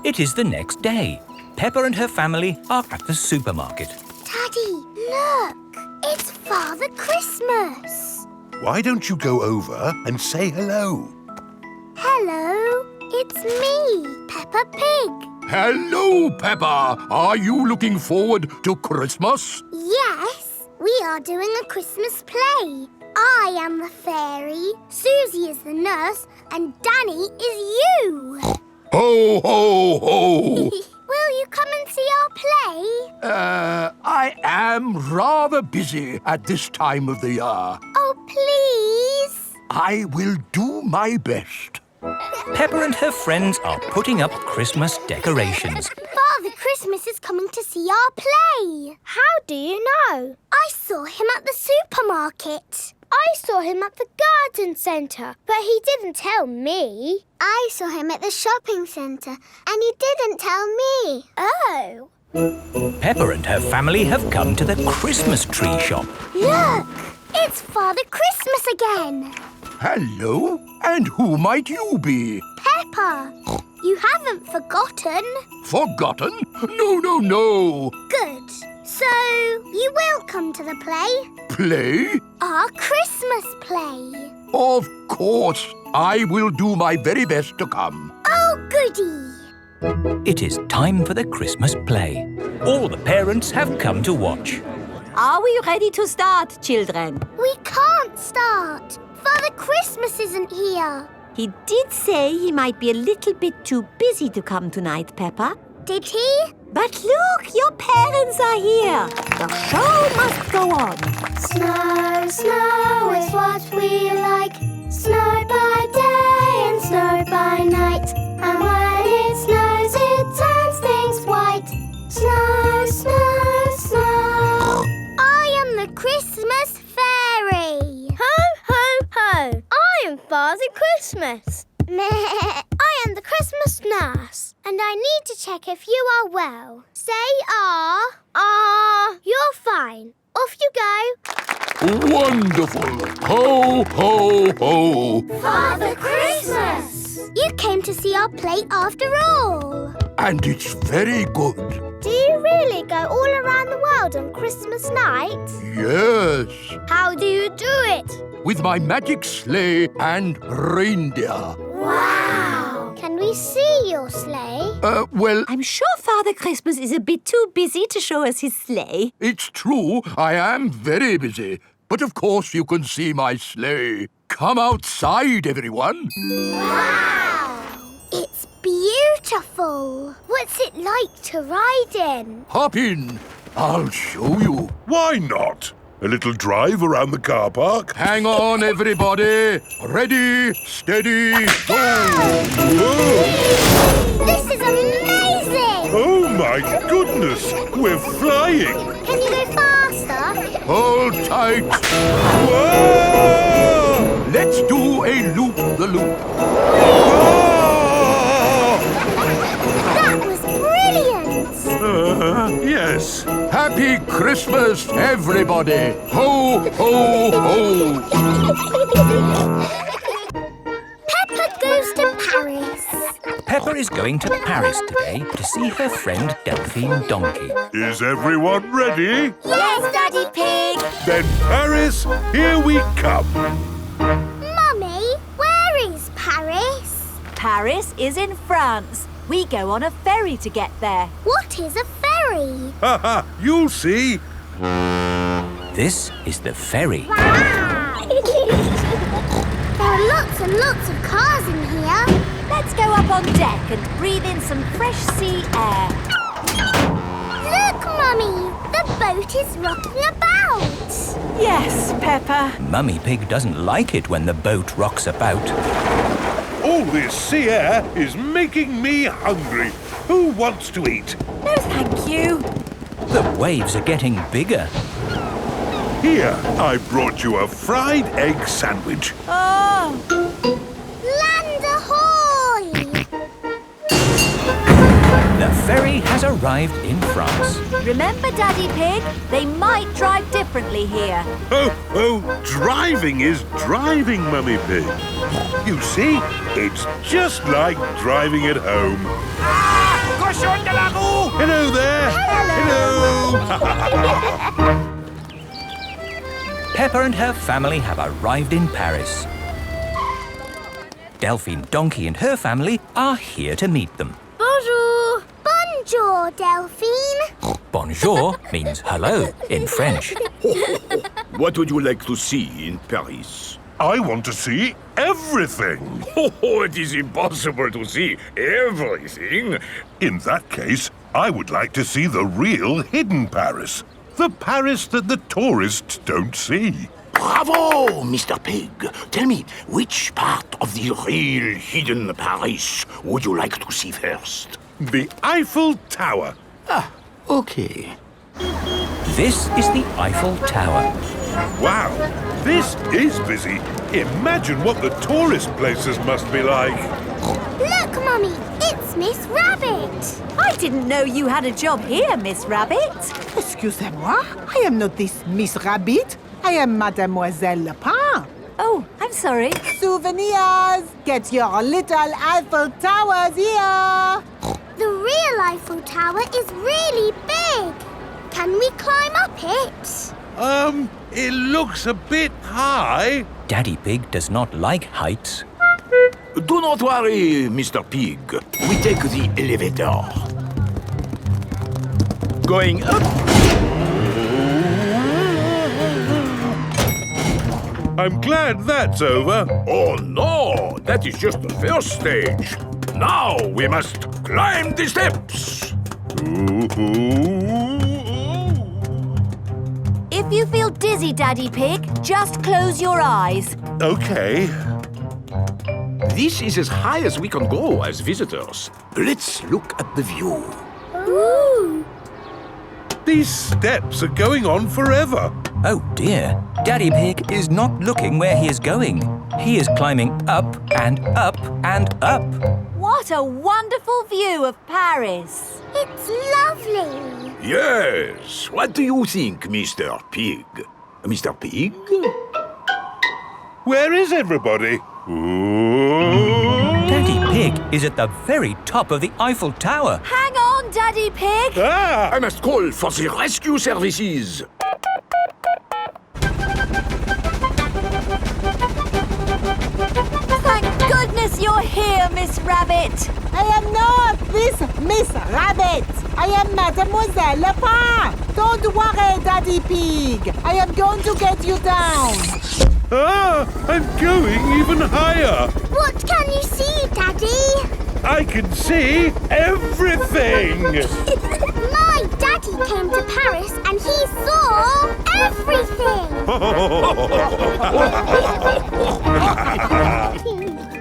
It is the next day. Peppa and her family are at the supermarket. Daddy, look. It's Father Christmas. Why don't you go over and say hello? Hello. It's me, Peppa Pig. Hello, Peppa. Are you looking forward to Christmas? Yes, we are doing a Christmas play. I am the fairy, Susie is the nurse, and Danny is you. Ho, ho, ho! Will you come and see our play? I am rather busy at this time of the year. Oh, please. I will do my best. Peppa and her friends are putting up Christmas decorations. Father Christmas is coming to see our play. How do you know? I saw him at the supermarket. I saw him at the garden centre, but he didn't tell me. I saw him at the shopping centre, and he didn't tell me. Oh. Peppa and her family have come to the Christmas tree shop. Look! It's Father Christmas again. Hello? And who might you be? Peppa. You haven't forgotten. Forgotten? No, no, no. Good. So, you will come to the play? Play? Our Christmas play. Of course. I will do my very best to come. Oh, goody. It is time for the Christmas play. All the parents have come to watch. Are we ready to start, children? We can't start. Father Christmas isn't here. He did say he might be a little bit too busy to come tonight, Peppa. Did he? But look, your parents are here. The show must go on. Snow, snow is what we like. Snow by day and snow by night. And when it snows, it turns things white. Snow, snow, snow. I am the Christmas fairy. Ho, ho, ho. I am Father Christmas. I am the Christmas nurse, and I need to check if you are well. Say you're fine. Off you go. Wonderful. Ho, ho, ho. Father Christmas! You came to see our play after all. And it's very good. Do you really go all around the world on Christmas night? Yes. How do you do it? With my magic sleigh and reindeer. Wow! Can we see your sleigh? Well... I'm sure Father Christmas is a bit too busy to show us his sleigh. It's true, I am very busy. But of course you can see my sleigh. Come outside, everyone. Wow! It's beautiful. What's it like to ride in? Hop in. I'll show you. Why not? A little drive around the car park? Hang on, everybody. Ready, steady, go! Whoa. This is amazing! Oh, my goodness! We're flying! Can you go faster? Hold tight. Whoa! Let's do a loop-the-loop. That was brilliant! Yes. Happy Christmas, everybody! Ho, ho, ho! Peppa goes to Paris. Peppa is going to Paris today to see her friend Delphine Donkey. Is everyone ready? Yes, Daddy Pig. Then Paris, here we come. Mummy, where is Paris? Paris is in France. We go on a ferry to get there. What is a ferry? Haha, you'll see. This is the ferry. There are lots and lots of cars in here. Let's go up on deck and breathe in some fresh sea air. Look, Mummy, the boat is rocking about. Yes, Peppa. Mummy Pig doesn't like it when the boat rocks about. All this sea air is making me hungry. Who wants to eat? No, thank you. The waves are getting bigger. Here, I brought you a fried egg sandwich. Oh! Land ahoy! The ferry has arrived in France. Remember, Daddy Pig? They might drive differently here. Oh, driving is driving, Mummy Pig. You see, it's just like driving at home. Cochon de la roue! Hello there! Hello! Peppa and her family have arrived in Paris. Delphine Donkey and her family are here to meet them. Bonjour. Bonjour, Delphine. Bonjour means hello in French. What would you like to see in Paris? I want to see everything. Oh, it is impossible to see everything. In that case, I would like to see the real hidden Paris. The Paris that the tourists don't see. Bravo, Mr. Pig. Tell me, which part of the real hidden Paris would you like to see first? The Eiffel Tower. Ah, okay. This is the Eiffel Tower. Wow, this is busy. Imagine what the tourist places must be like. Look, Mummy, it's Miss Rabbit. I didn't know you had a job here, Miss Rabbit. Excusez-moi, I am not this Miss Rabbit. I am Mademoiselle Lapin. Oh, I'm sorry. Souvenirs! Get your little Eiffel Towers here! The real Eiffel Tower is really big. Can we climb up it? It looks a bit high. Daddy Pig does not like heights. Do not worry, Mr. Pig. We take the elevator. Going up. I'm glad that's over. Oh no, that is just the first stage. Now we must climb the steps. If you feel dizzy, Daddy Pig, just close your eyes. Okay. This is as high as we can go as visitors. Let's look at the view. Ooh. These steps are going on forever. Oh dear, Daddy Pig is not looking where he is going. He is climbing up and up and up. What a wonderful view of Paris. It's lovely. Yes. What do you think, Mr. Pig? Mr. Pig? Where is everybody? Daddy Pig is at the very top of the Eiffel Tower. Hang on, Daddy Pig. Ah! I must call for the rescue services. Thank goodness you're here, Miss Rabbit. I am not this Miss Rabbit. I am Mademoiselle Lapin. Don't worry, Daddy Pig. I am going to get you down. Ah, I'm going even higher. What can you see, Daddy? I can see everything. My daddy came to Paris and he saw everything.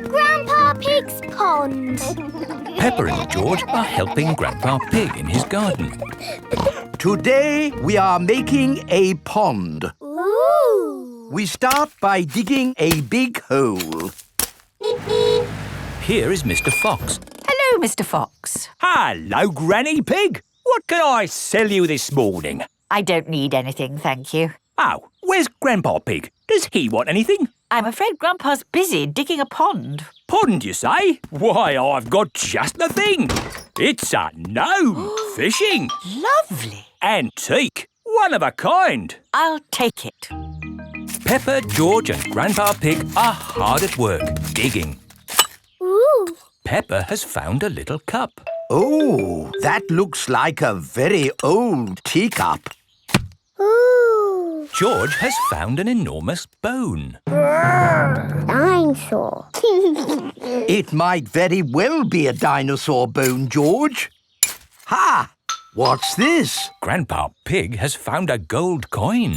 Grandpa Pig's pond. Peppa and George are helping Grandpa Pig in his garden. Today we are making a pond. Ooh. We start by digging a big hole. Here is Mr. Fox. Hello, Mr. Fox. Hello, Granny Pig. What can I sell you this morning? I don't need anything, thank you. Oh, where's Grandpa Pig? Does he want anything? I'm afraid Grandpa's busy digging a pond. Pond, you say? Why, I've got just the thing. It's a gnome fishing. Lovely. Antique. One of a kind. I'll take it. Peppa, George and Grandpa Pig are hard at work, digging. Ooh. Peppa has found a little cup. Oh, that looks like a very old teacup. Ooh. George has found an enormous bone. Dinosaur. It might very well be a dinosaur bone, George. Ha! What's this? Grandpa Pig has found a gold coin.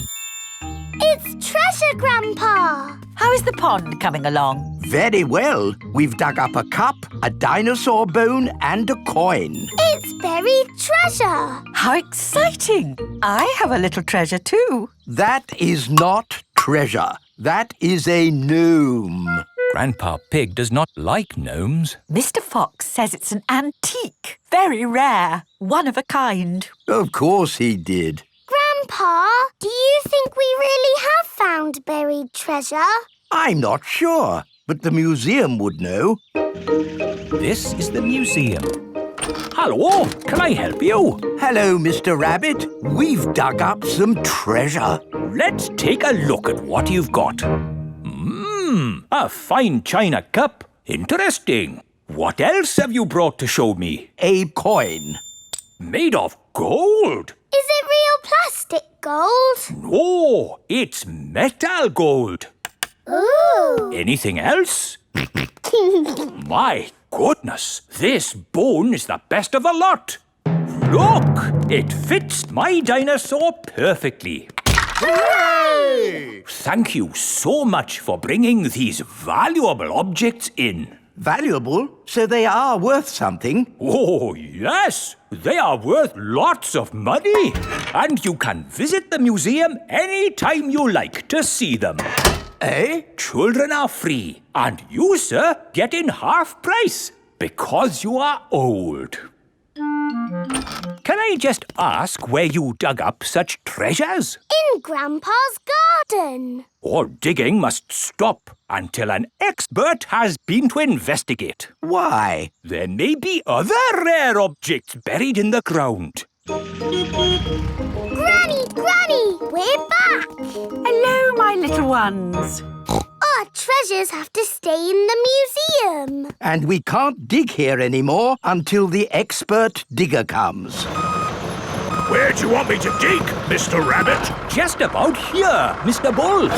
It's treasure, Grandpa. How is the pond coming along? Very well. We've dug up a cup, a dinosaur bone and a coin. It's buried treasure. How exciting! I have a little treasure too. That is not treasure. That is a gnome. Grandpa Pig does not like gnomes. Mr. Fox says it's an antique, very rare, one of a kind. Of course he did. Grandpa, do you think we really have found buried treasure? I'm not sure, but the museum would know. This is the museum. Hello, can I help you? Hello, Mr. Rabbit. We've dug up some treasure. Let's take a look at what you've got. A fine china cup. Interesting. What else have you brought to show me? A coin. Made of gold. Is it real plastic gold? No, it's metal gold. Ooh. Anything else? My goodness, this bone is the best of the lot. Look, it fits my dinosaur perfectly. Hooray! Thank you so much for bringing these valuable objects in. Valuable? So they are worth something? Oh, yes. They are worth lots of money. And you can visit the museum any time you like to see them. Eh? Children are free. And you, sir, get in half price because you are old. Can I just ask where you dug up such treasures? In Grandpa's garden. All digging must stop until an expert has been to investigate. Why? There may be other rare objects buried in the ground. Granny, we're back. Hello, my little ones. Our treasures have to stay in the museum. And we can't dig here anymore until the expert digger comes. Where do you want me to dig, Mr. Rabbit? Just about here, Mr. Bull.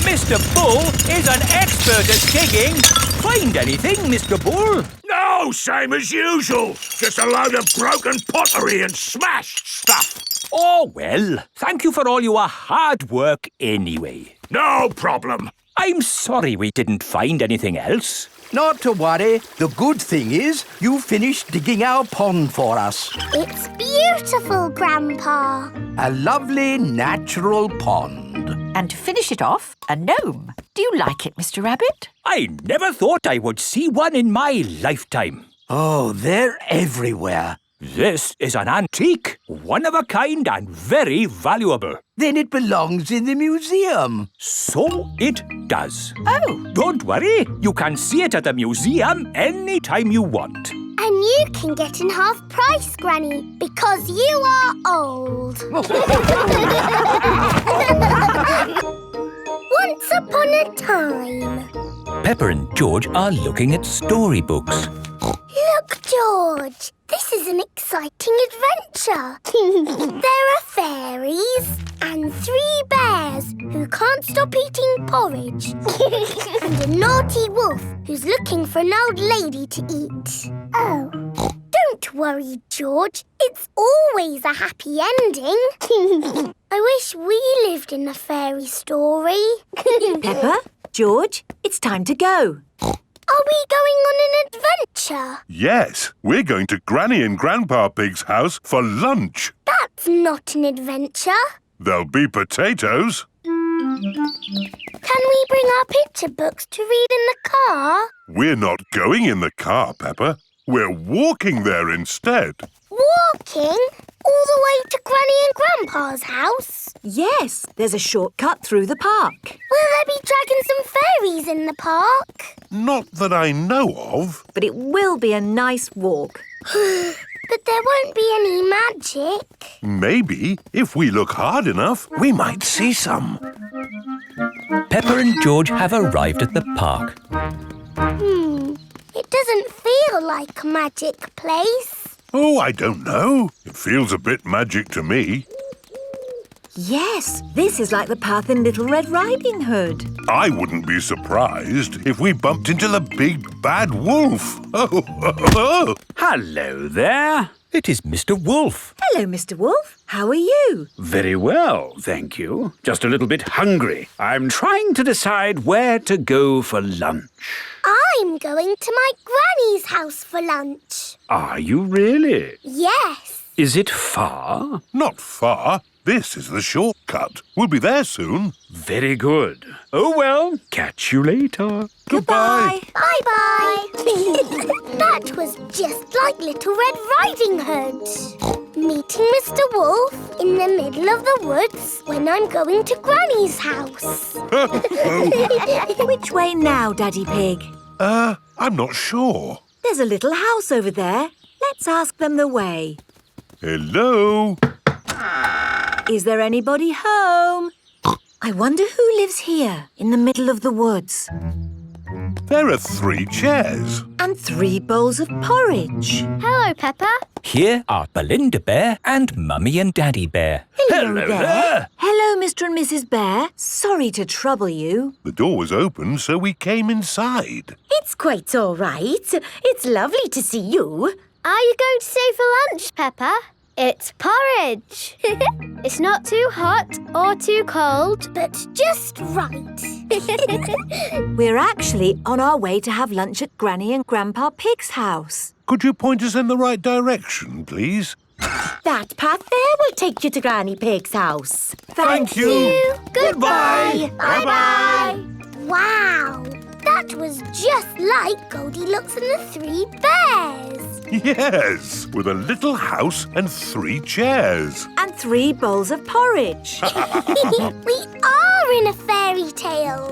Mr. Bull is an expert at digging. Find anything, Mr. Bull? No, same as usual. Just a load of broken pottery and smashed stuff. Oh, well, thank you for all your hard work anyway. No problem. I'm sorry we didn't find anything else. Not to worry. The good thing is you finished digging our pond for us. It's beautiful, Grandpa. A lovely natural pond. And to finish it off, a gnome. Do you like it, Mr. Rabbit? I never thought I would see one in my lifetime. Oh, they're everywhere. This is an antique, one of a kind and very valuable. Then it belongs in the museum. So it does. Oh. Don't worry, you can see it at the museum any time you want. And you can get in half price, Granny, because you are old. Once upon a time. Peppa and George are looking at storybooks. Look, George, this is an exciting adventure. There are fairies and 3 bears who can't stop eating porridge and a naughty wolf who's looking for an old lady to eat. Oh. Don't worry, George. It's always a happy ending. I wish we lived in a fairy story. Peppa, George, it's time to go. Are we going on an adventure? Yes, we're going to Granny and Grandpa Pig's house for lunch. That's not an adventure. There'll be potatoes. Can we bring our picture books to read in the car? We're not going in the car, Peppa. We're walking there instead. Walking? All the way to Granny and Grandpa's house? Yes, there's a shortcut through the park. Will there be dragons and fairies in the park? Not that I know of. But it will be a nice walk. But there won't be any magic. Maybe, if we look hard enough, we might see some. Peppa and George have arrived at the park. It doesn't feel like a magic place. Oh, I don't know. It feels a bit magic to me. Yes, this is like the path in Little Red Riding Hood. I wouldn't be surprised if we bumped into the big bad wolf. Oh. Hello there. It is Mr. Wolf. Hello, Mr. Wolf. How are you? Very well, thank you. Just a little bit hungry. I'm trying to decide where to go for lunch. I'm going to my granny's house for lunch. Are you really? Yes. Is it far? Not far. This is the shortcut. We'll be there soon. Very good. Oh, well, catch you later. Goodbye. Bye-bye. That was just like Little Red Riding Hood. Meeting Mr. Wolf in the middle of the woods when I'm going to Granny's house. Which way now, Daddy Pig? I'm not sure. There's a little house over there. Let's ask them the way. Hello? Is there anybody home? I wonder who lives here in the middle of the woods. There are 3 chairs. And 3 bowls of porridge. Hello, Peppa. Here are Belinda Bear and Mummy and Daddy Bear. Hello there. Hello, Mr. and Mrs. Bear. Sorry to trouble you. The door was open, so we came inside. It's quite all right. It's lovely to see you. Are you going to stay for lunch, Peppa? It's porridge. It's not too hot or too cold, but just right. We're actually on our way to have lunch at Granny and Grandpa Pig's house. Could you point us in the right direction, please? That path there will take you to Granny Pig's house. Thank you. Goodbye. Bye-bye. Wow, that was just like Goldilocks and the 3 bears. Yes, with a little house and 3 chairs. And 3 bowls of porridge. We are in a fairy tale.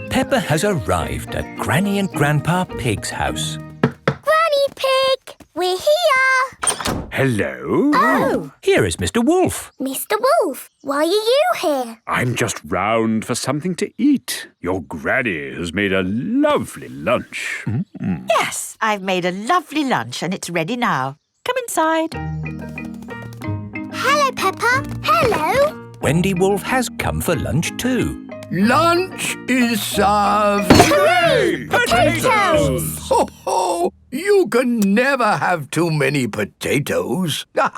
Peppa has arrived at Granny and Grandpa Pig's house. Granny Pig, we're here. Hello? Oh. Here is Mr. Wolf. Mr. Wolf, why are you here? I'm just round for something to eat. Your granny has made a lovely lunch. Yes, I've made a lovely lunch and it's ready now. Come inside. Hello, Peppa. Hello. Wendy Wolf has come for lunch too. Lunch is served. Hooray! Potatoes! Ho, ho! You can never have too many potatoes. Wendy,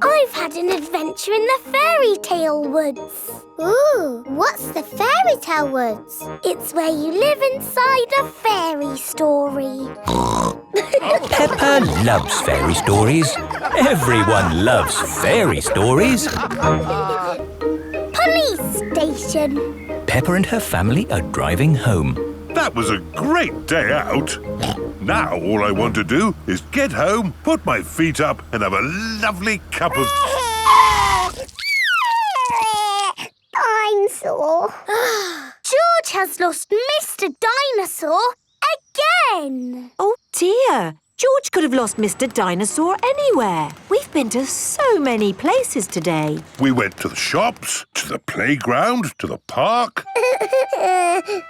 I've had an adventure in the fairy tale woods. Ooh, what's the fairy tale woods? It's where you live inside a fairy story. Peppa loves fairy stories. Everyone loves fairy stories. Police station. Peppa and her family are driving home. That was a great day out. Now all I want to do is get home, put my feet up and have a lovely cup of... I'm sore. George has lost Mr. Dinosaur again. Oh dear. George could have lost Mr. Dinosaur anywhere. We've been to so many places today. We went to the shops, to the playground, to the park.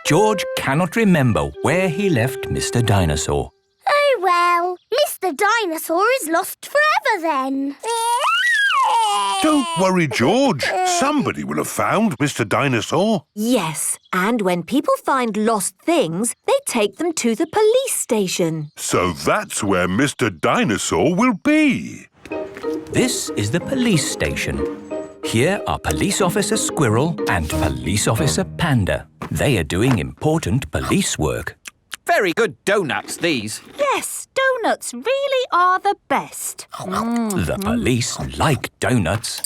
George cannot remember where he left Mr. Dinosaur. Oh well, Mr. Dinosaur is lost forever then. Don't worry, George. Somebody will have found Mr. Dinosaur. Yes, and when people find lost things, they take them to the police station. So that's where Mr. Dinosaur will be. This is the police station. Here are Police Officer Squirrel and Police Officer Panda. They are doing important police work. Very good donuts, these. Yes, donuts really are the best. The police like donuts.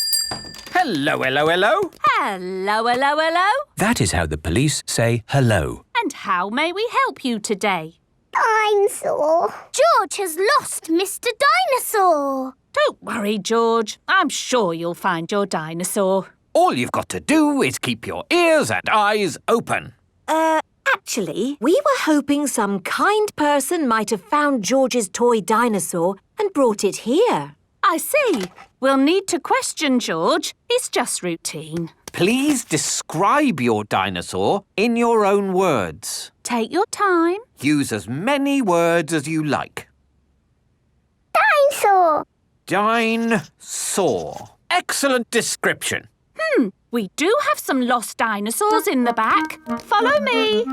Hello, hello, hello. Hello, hello, hello. That is how the police say hello. And how may we help you today? Dinosaur. George has lost Mr. Dinosaur. Don't worry, George. I'm sure you'll find your dinosaur. All you've got to do is keep your ears and eyes open. Actually, we were hoping some kind person might have found George's toy dinosaur and brought it here. I see. We'll need to question George. It's just routine. Please describe your dinosaur in your own words. Take your time. Use as many words as you like. Dinosaur. Dinosaur. Excellent description. We do have some lost dinosaurs in the back. Follow me.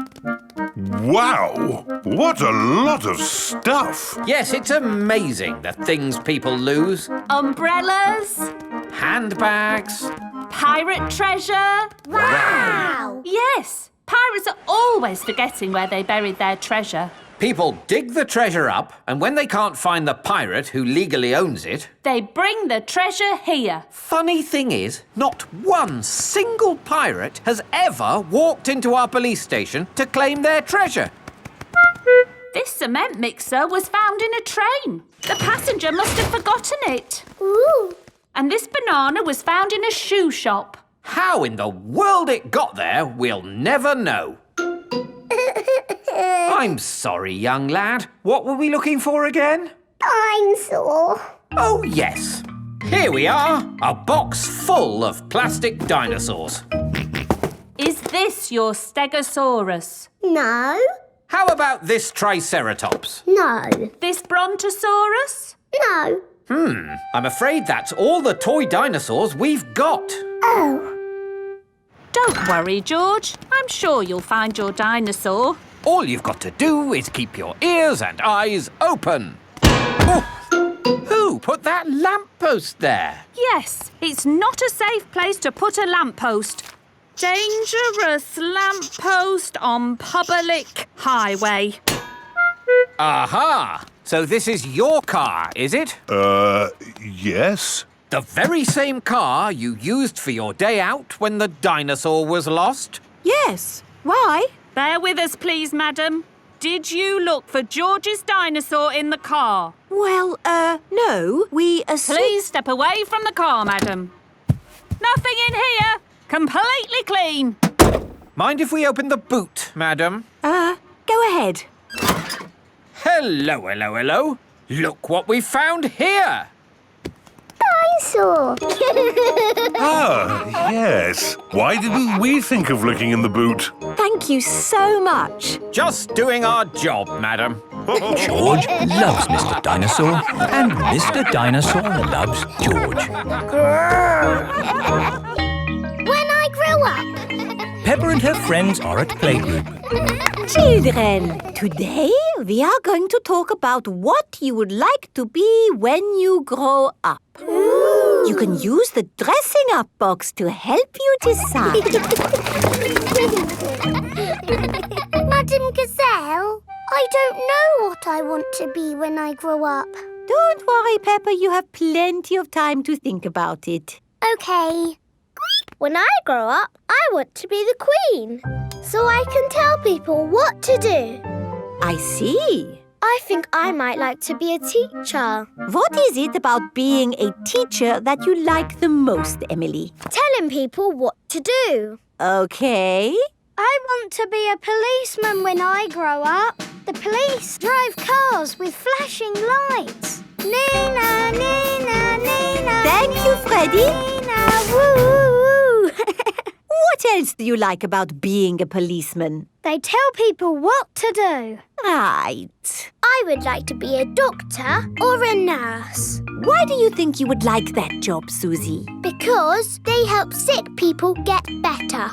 Wow! What a lot of stuff! Yes, it's amazing the things people lose. Umbrellas. Handbags. Pirate treasure. Wow! Yes, pirates are always forgetting where they buried their treasure. People dig the treasure up, and when they can't find the pirate who legally owns it, they bring the treasure here. Funny thing is, not one single pirate has ever walked into our police station to claim their treasure. This cement mixer was found in a train. The passenger must have forgotten it. Ooh. And this banana was found in a shoe shop. How in the world it got there, we'll never know. I'm sorry, young lad. What were we looking for again? Dinosaur. Oh, yes. Here we are, a box full of plastic dinosaurs. Is this your Stegosaurus? No. How about this Triceratops? No. This Brontosaurus? No. I'm afraid that's all the toy dinosaurs we've got. Oh. Don't worry, George. I'm sure you'll find your dinosaur. All you've got to do is keep your ears and eyes open. Oh, who put that lamppost there? Yes, it's not a safe place to put a lamppost. Dangerous lamppost on public highway. Aha! So this is your car, is it? Yes. The very same car you used for your day out when the dinosaur was lost? Yes. Why? Bear with us, please, madam. Did you look for George's dinosaur in the car? Well, no. Please step away from the car, madam. Nothing in here. Completely clean. Mind if we open the boot, madam? Go ahead. Hello, hello, hello. Look what we found here. Dinosaur. Ah, yes. Why didn't we think of looking in the boot? Thank you so much. Just doing our job, madam. George loves Mr. Dinosaur, and Mr. Dinosaur loves George. When I grow up. Peppa and her friends are at playgroup. Children, today we are going to talk about what you would like to be when you grow up. Ooh. You can use the dressing up box to help you decide. Madam Gazelle, I don't know what I want to be when I grow up. Don't worry, Peppa, you have plenty of time to think about it. OK. When I grow up, I want to be the Queen, so I can tell people what to do. I see. I think I might like to be a teacher. What is it about being a teacher that you like the most, Emily? Telling people what to do. OK. I want to be a policeman when I grow up. The police drive cars with flashing lights. Nina, Nina, Nina. Thank you, Freddie. Nina, woo. What else do you like about being a policeman? They tell people what to do. Right. I would like to be a doctor or a nurse. Why do you think you would like that job, Susie? Because they help sick people get better.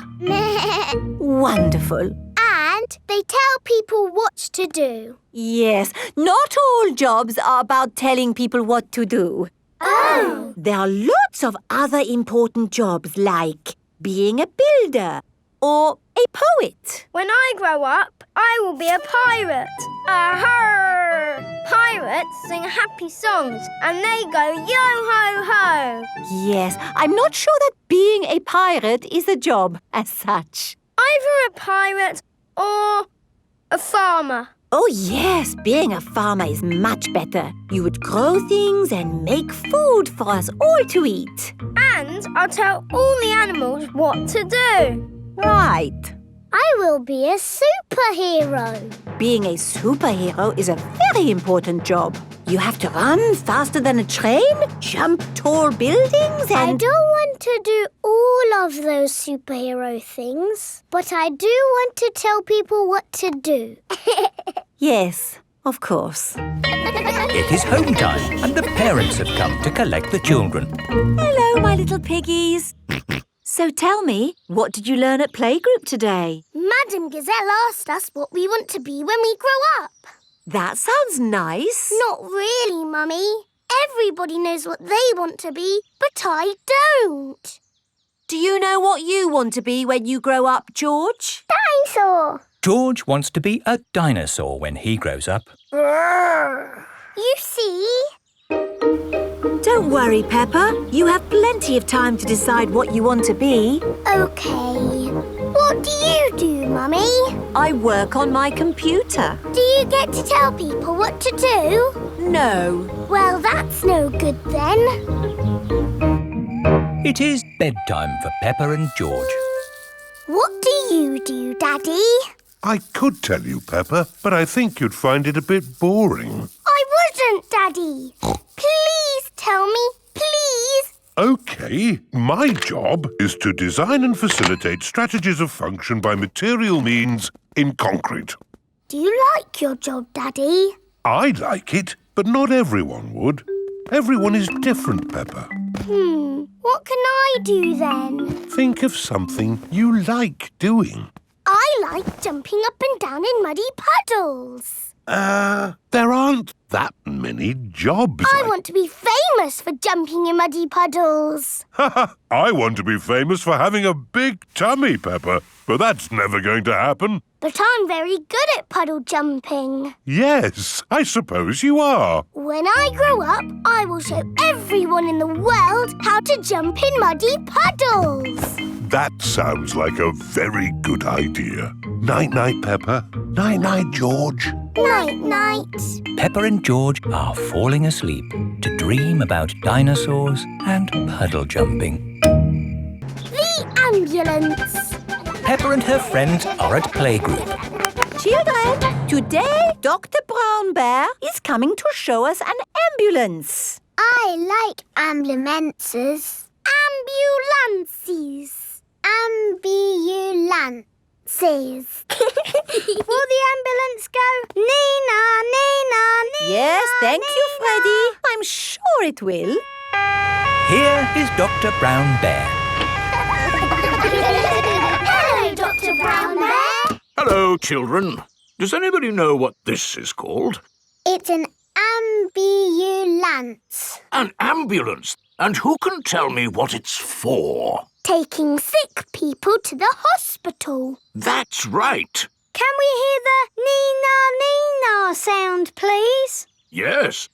Wonderful. And they tell people what to do. Yes, not all jobs are about telling people what to do. Oh! There are lots of other important jobs like being a builder or a poet. When I grow up, I will be a pirate. Aha! Pirates sing happy songs and they go yo-ho-ho. Yes, I'm not sure that being a pirate is a job as such. Either a pirate or a farmer. Oh, yes, being a farmer is much better. You would grow things and make food for us all to eat. And I'll tell all the animals what to do. Right. I will be a superhero. Being a superhero is a very important job. You have to run faster than a train, jump tall buildings and... I don't want to do all of those superhero things, but I do want to tell people what to do. Yes, of course. It is home time and the parents have come to collect the children. Hello, my little piggies. So tell me, what did you learn at playgroup today? Madam Gazelle asked us what we want to be when we grow up. That sounds nice. Not really, Mummy. Everybody knows what they want to be, but I don't. Do you know what you want to be when you grow up, George? Dinosaur. George wants to be a dinosaur when he grows up. You see? Don't worry, Peppa. You have plenty of time to decide what you want to be. OK. What do you do, Mummy? I work on my computer. Do you get to tell people what to do? No. Well, that's no good then. It is bedtime for Peppa and George. What do you do, Daddy? I could tell you, Peppa, but I think you'd find it a bit boring. I wouldn't, Daddy. Please tell me, please. OK, my job is to design and facilitate strategies of function by material means in concrete. Do you like your job, Daddy? I like it, but not everyone would. Everyone is different, Peppa. What can I do then? Think of something you like doing. I like jumping up and down in muddy puddles. There aren't that many jobs. I want to be famous for jumping in muddy puddles. I want to be famous for having a big tummy, Peppa, but that's never going to happen. But I'm very good at puddle jumping. Yes, I suppose you are. When I grow up, I will show everyone in the world how to jump in muddy puddles. That sounds like a very good idea. Night-night, Peppa. Night-night, George. Night-night. Peppa and George are falling asleep to dream about dinosaurs and puddle jumping. The ambulance. Peppa and her friends are at playgroup. Children, today Dr. Brown Bear is coming to show us an ambulance. I like ambulances. Ambulances. Ambulances. Will the ambulance go? Nina, Nina, Nina. Yes, thank Nina. you, Freddy. I'm sure it will. Here is Dr. Brown Bear. Hello, Dr. Brown Bear. Hello, children. Does anybody know what this is called? It's an ambulance. An ambulance? And who can tell me what it's for? Taking sick people to the hospital. That's right. Can we hear the Nina, Nina sound, please? Yes.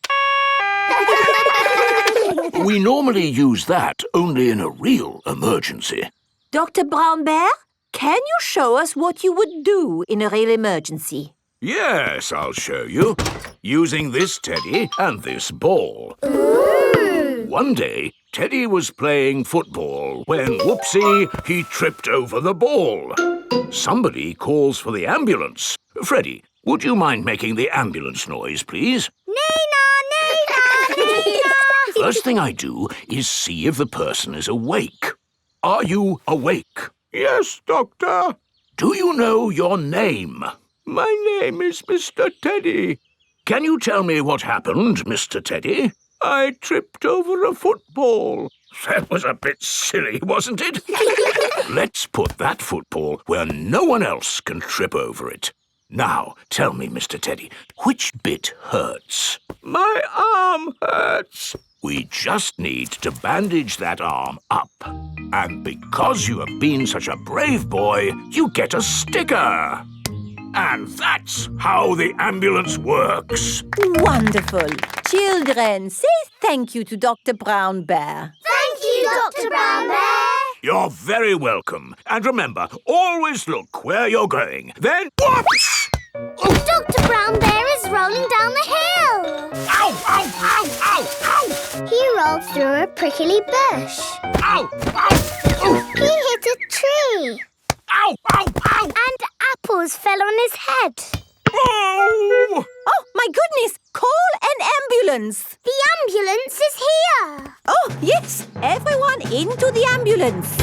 We normally use that only in a real emergency. Dr. Brown Bear, can you show us what you would do in a real emergency? Yes, I'll show you. Using this teddy and this ball. Ooh. One day, Teddy was playing football when, whoopsie, he tripped over the ball. Somebody calls for the ambulance. Freddie, would you mind making the ambulance noise, please? Nina, Nina, Nina. First thing I do is see if the person is awake. Are you awake? Yes, Doctor. Do you know your name? My name is Mr. Teddy. Can you tell me what happened, Mr. Teddy? I tripped over a football. That was a bit silly, wasn't it? Let's put that football where no one else can trip over it. Now, tell me, Mr. Teddy, which bit hurts? My arm hurts. We just need to bandage that arm up. And because you have been such a brave boy, you get a sticker. And that's how the ambulance works. Wonderful. Children, say thank you to Dr. Brown Bear. Thank you, Dr. Brown Bear. You're very welcome. And remember, always look where you're going. Then, whoops! Dr. Brown Bear is rolling down the hill. Ow, ow, ow, ow, ow! He rolled through a prickly bush. Ow, ow! He hit a tree. Ow, ow, ow! And apples fell on his head. Oh! Oh, my goodness! Call an ambulance! The ambulance is here. Oh, yes! Everyone into the ambulance!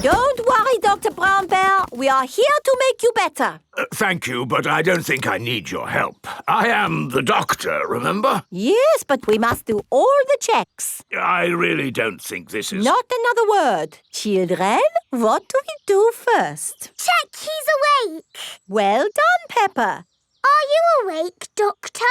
Don't worry, Dr. Brown Bear. We are here to make you better. Thank you, but I don't think I need your help. I am the doctor, remember? Yes, but we must do all the checks. I really don't think this is... Not another word. Children, what do we do first? Check he's awake. Well done, Peppa. Are you awake, Doctor?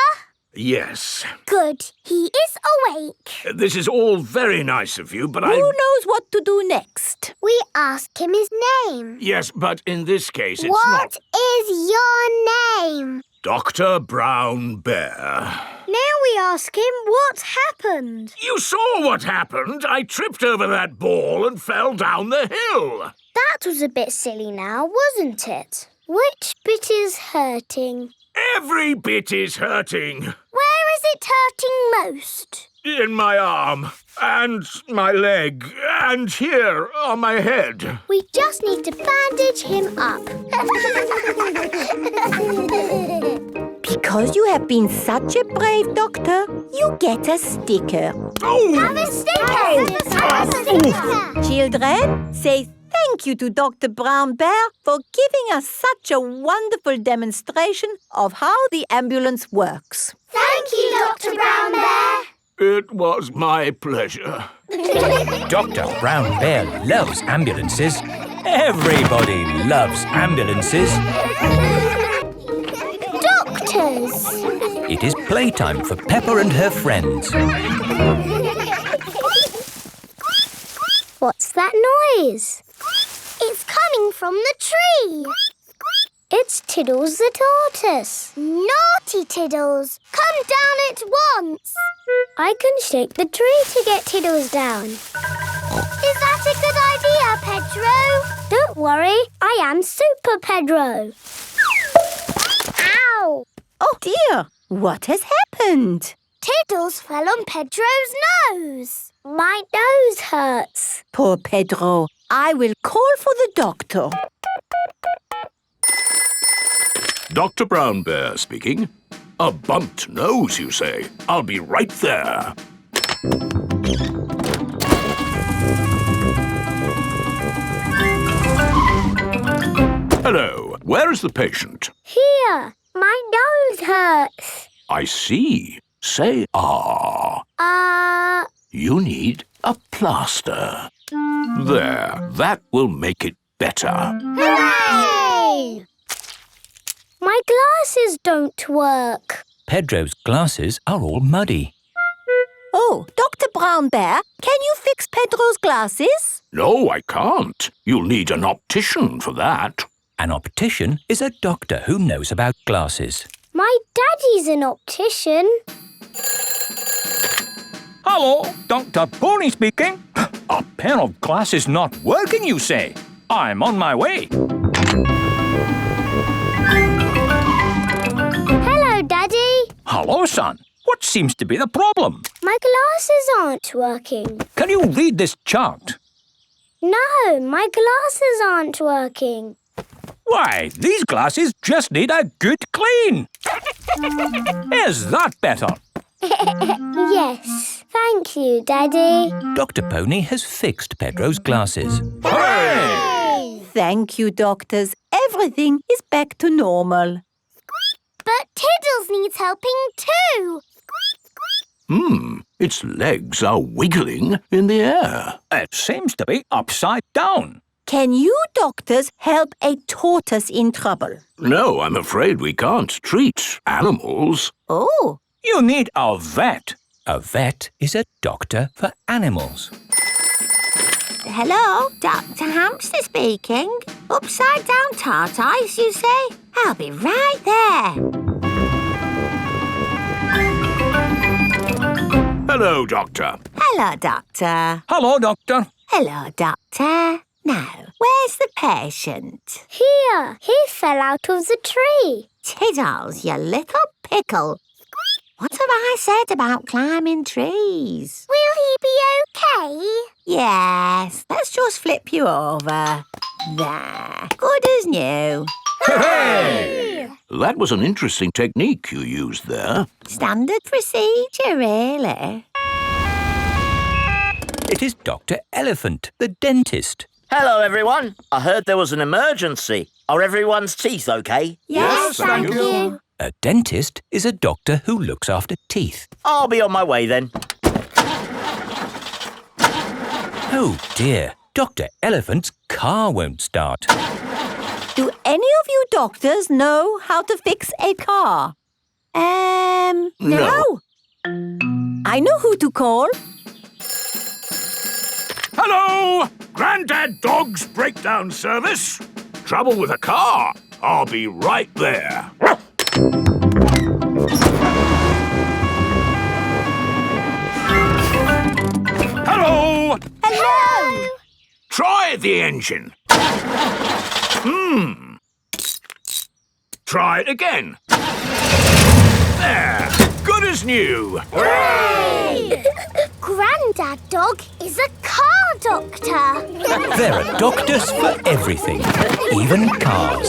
Yes. Good. He is awake. This is all very nice of you, but Who knows what to do next? We ask him his name. Yes, but in this case it's What is your name? Dr. Brown Bear. Now we ask him what happened. You saw what happened. I tripped over that ball and fell down the hill. That was a bit silly now, wasn't it? Which bit is hurting? Every bit is hurting. Where is it hurting most? In my arm, and my leg, and here on my head. We just need to bandage him up. Because you have been such a brave doctor, you get a sticker. Oh! Have a sticker! Have a sticker! Children, say thank you to Dr. Brown Bear for giving us such a wonderful demonstration of how the ambulance works. Thank you, Dr. Brown Bear. It was my pleasure. Dr. Brown Bear loves ambulances. Everybody loves ambulances. Doctors! It is playtime for Peppa and her friends. What's that noise? It's coming from the tree. It's Tiddles the tortoise. Naughty Tiddles! Come down at once! I can shake the tree to get Tiddles down. Is that a good idea, Pedro? Don't worry, I am Super Pedro. Ow! Oh dear, what has happened? Tiddles fell on Pedro's nose. My nose hurts. Poor Pedro. I will call for the doctor. Dr. Brown Bear speaking. A bumped nose, you say? I'll be right there. Hello. Where is the patient? Here. My nose hurts. I see. Say ah. You need a plaster. There. That will make it better. Hooray! My glasses don't work. Pedro's glasses are all muddy. Oh, Dr. Brown Bear, can you fix Pedro's glasses? No, I can't. You'll need an optician for that. An optician is a doctor who knows about glasses. My daddy's an optician. Hello, Dr. Pony speaking. A pair of glasses not working, you say? I'm on my way. Hello, Daddy. Hello, son. What seems to be the problem? My glasses aren't working. Can you read this chart? No, my glasses aren't working. Why, these glasses just need a good clean. Is that better? Yes, thank you, Daddy. Dr. Pony has fixed Pedro's glasses. Hooray! Thank you, doctors. Everything is back to normal. But Tiddles needs helping too. Its legs are wiggling in the air. It seems to be upside down. Can you doctors help a tortoise in trouble? No, I'm afraid we can't treat animals. Oh. You need a vet. A vet is a doctor for animals. Hello, Dr. Hamster speaking. Upside down tortoise, you say? I'll be right there. Hello, Doctor. Hello, Doctor. Hello, Doctor. Hello, Doctor. Now, where's the patient? Here. He fell out of the tree. Tiddles, you little pickle. What have I said about climbing trees? Will he be okay? Yes, let's just flip you over. There. Good as new. Hooray! That was an interesting technique you used there. Standard procedure, really. It is Dr. Elephant, the dentist. Hello, everyone. I heard there was an emergency. Are everyone's teeth okay? Yes, thank you. A dentist is a doctor who looks after teeth. I'll be on my way then. Oh dear, Dr. Elephant's car won't start. Do any of you doctors know how to fix a car? No. I know who to call. Hello! Grandad Dog's breakdown service. Trouble with a car. I'll be right there. Hello! Hello! Try the engine. Try it again. There! Good as new. Hooray! Grandad Dog is a car doctor. There are doctors for everything, even cars.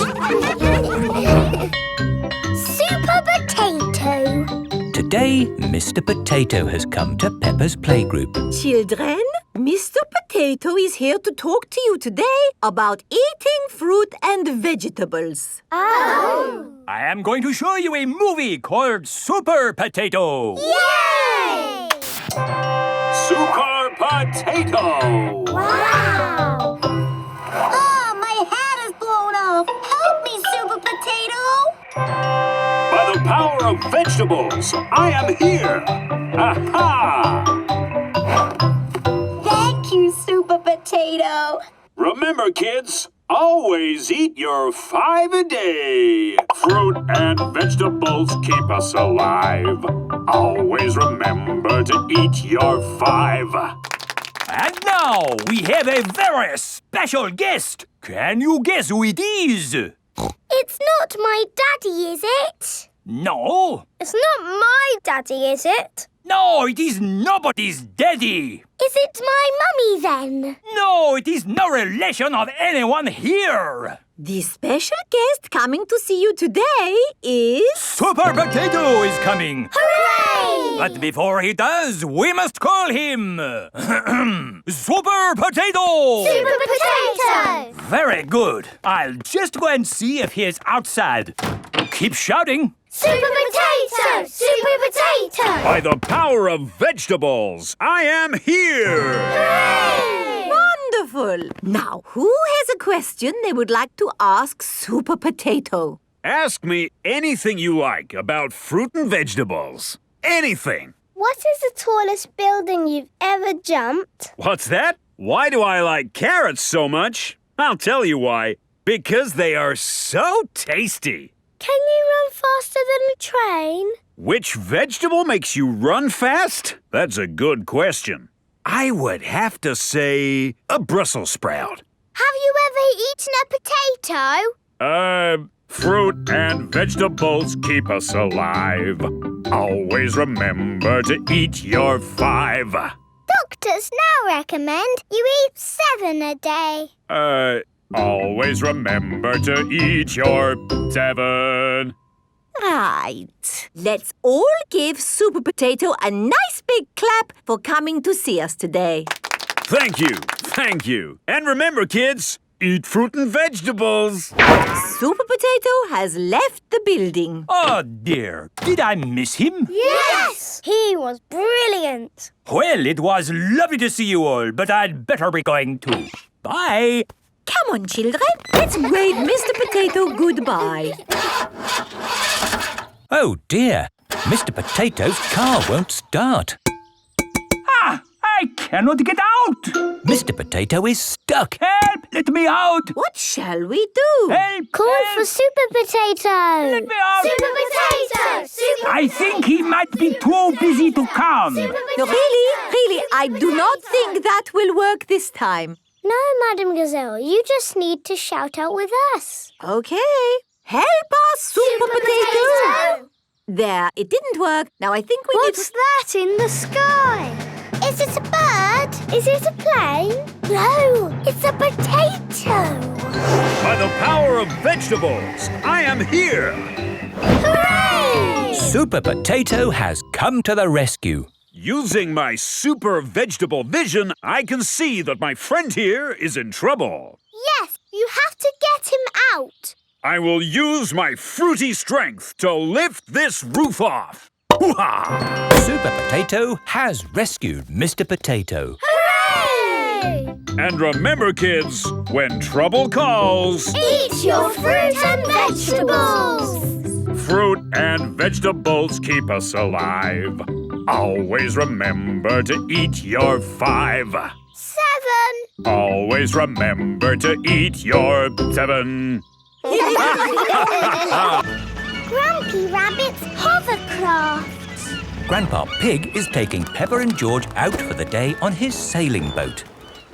Super Potato. Today, Mr. Potato has come to Peppa's playgroup. Children, Mr. Potato is here to talk to you today about eating fruit and vegetables. Oh! I am going to show you a movie called Super Potato. Yay! Super Potato! Wow! Oh, my hat is blown off. Help me, Super Potato. By the power of vegetables, I am here! Aha! Thank you, Super Potato. Remember, kids, always eat your 5 a day. Fruit and vegetables keep us alive. Always remember to eat your 5. And now we have a very special guest. Can you guess who it is? It's not my daddy, is it? No. It's not my daddy, is it? No, it is nobody's daddy. Is it my mummy then? No, it is no relation of anyone here. The special guest coming to see you today is... Super Potato is coming. Hooray! But before he does, we must call him... Super Potato! Super Potato! Very good. I'll just go and see if he is outside. Keep shouting. Super Potato! Super Potato! By the power of vegetables, I am here! Hooray! Wonderful. Now, who has a question they would like to ask Super Potato? Ask me anything you like about fruit and vegetables. Anything. What is the tallest building you've ever jumped? What's that? Why do I like carrots so much? I'll tell you why. Because they are so tasty. Can you run faster than a train? Which vegetable makes you run fast? That's a good question. I would have to say a Brussels sprout. Have you ever eaten a potato? Fruit and vegetables keep us alive. Always remember to eat your 5. Doctors now recommend you eat 7 a day. Always remember to eat your 7. Right. Let's all give Super Potato a nice big clap for coming to see us today. Thank you. Thank you. And remember, kids, eat fruit and vegetables. Super Potato has left the building. Oh dear, did I miss him? Yes! He was brilliant. Well, it was lovely to see you all, but I'd better be going too. Bye. Come on, children. Let's wave Mr. Potato goodbye. Oh dear, Mr. Potato's car won't start. Ah, I cannot get out. Mr. Potato is stuck. Help, Let me out! What shall we do? Help! Call for Super Potato! Let me out! Super Potato! Super I think he might be too busy to come. Really, I do not think that will work this time. No, Madam Gazelle, you just need to shout out with us. Okay. Help us, Super Potato! There, it didn't work. Now I think we What's that in the sky? Is it a bird? Is it a plane? No, it's a potato. By the power of vegetables, I am here. Hooray! Super Potato has come to the rescue. Using my super vegetable vision, I can see that my friend here is in trouble. Yes, you have to get him out. I will use my fruity strength to lift this roof off. Hoo-ha! Super Potato has rescued Mr. Potato. Hooray! And remember, kids, when trouble calls, Eat your fruit and vegetables. fruit and vegetables keep us alive. Always remember to eat your 5. 7. Always remember to eat your 7. Grumpy Rabbit's hovercraft. Grandpa Pig is taking Peppa and George out for the day on his sailing boat.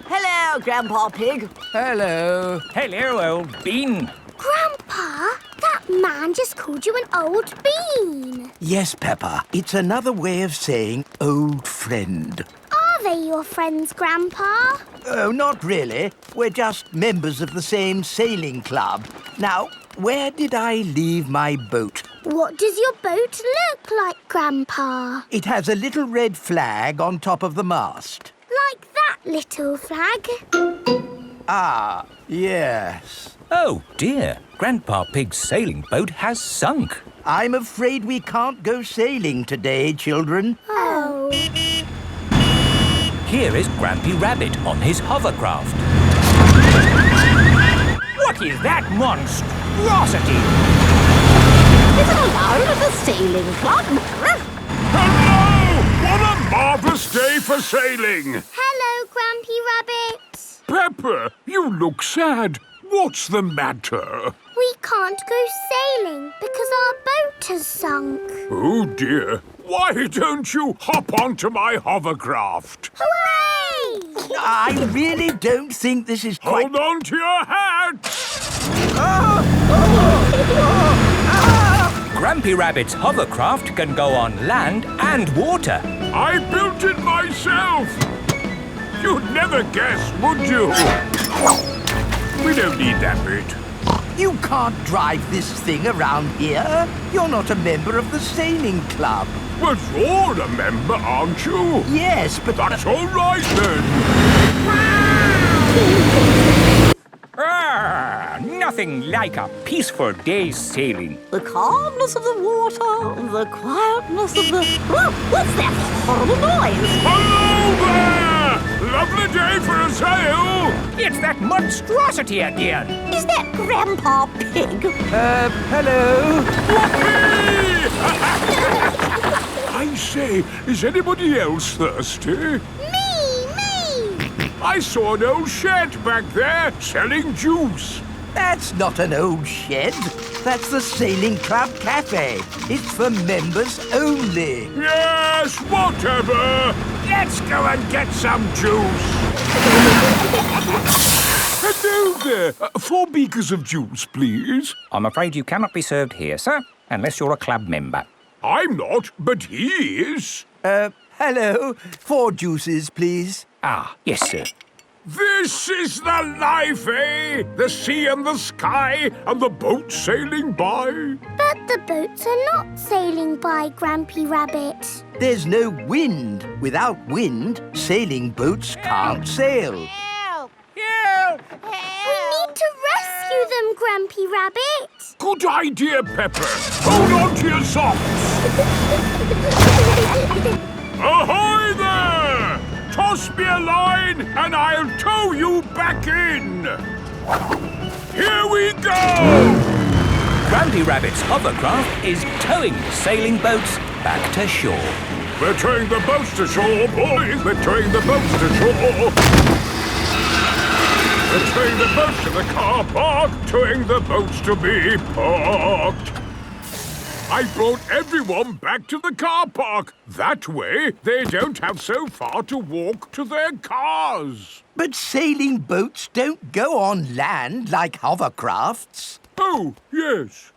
Hello, Grandpa Pig. Hello. Hello, old bean. Grandpa, that man just called you an old bean. Yes, Peppa. It's another way of saying old friend. Are they your friends, Grandpa? Oh, not really. We're just members of the same sailing club. Now, where did I leave my boat? What does your boat look like, Grandpa? It has a little red flag on top of the mast. Like that little flag? Ah, yes. Oh, dear. Grandpa Pig's sailing boat has sunk. I'm afraid we can't go sailing today, children. Oh. Here is Grampy Rabbit on his hovercraft. What is that monstrosity? Is it allowed at the sailing club? Hello! What a marvellous day for sailing! Hello, Grampy Rabbit. Peppa, you look sad. What's the matter? We can't go sailing because our boat has sunk. Oh dear. Why don't you hop onto my hovercraft? Hooray! I really don't think this is quite... Hold on to your hat! Grampy Rabbit's hovercraft can go on land and water. I built it myself! You'd never guess, would you? We don't need that bit. You can't drive this thing around here. You're not a member of the sailing club. But you're a member, aren't you? Yes, but... That's all right, then. Nothing like a peaceful day's sailing. The calmness of the water, the quietness of the... Oh, what's that horrible noise? Hello there! Lovely day for a sail! It's that monstrosity again. Is that Grandpa Pig? Hello? I say, is anybody else thirsty? Me! I saw an old shed back there selling juice. That's not an old shed. That's the Sailing Club Cafe. It's for members only. Yes, whatever. Let's go and get some juice. Hello there. 4 beakers of juice, please. I'm afraid you cannot be served here, sir, unless you're a club member. I'm not, but he is. Hello. 4 juices, please. Ah, yes, sir. This is the life, eh? The sea and the sky and the boat sailing by. But the boats are not sailing by, Grampy Rabbit. There's no wind. Without wind, sailing boats can't sail. Help! Help! We need to rescue them, Grampy Rabbit. Good idea, Peppa. Hold on to your socks. Ahoy there! Toss me a line and I'll tow you back in. Here we go! Grampy Rabbit's hovercraft is towing the sailing boats back to shore. We're towing the boats to shore, boys. We're towing the boats to shore. Towing the boats to the car park. Towing the boats to be parked. I brought everyone back to the car park. That way, they don't have so far to walk to their cars. But sailing boats don't go on land like hovercrafts. Oh, yes.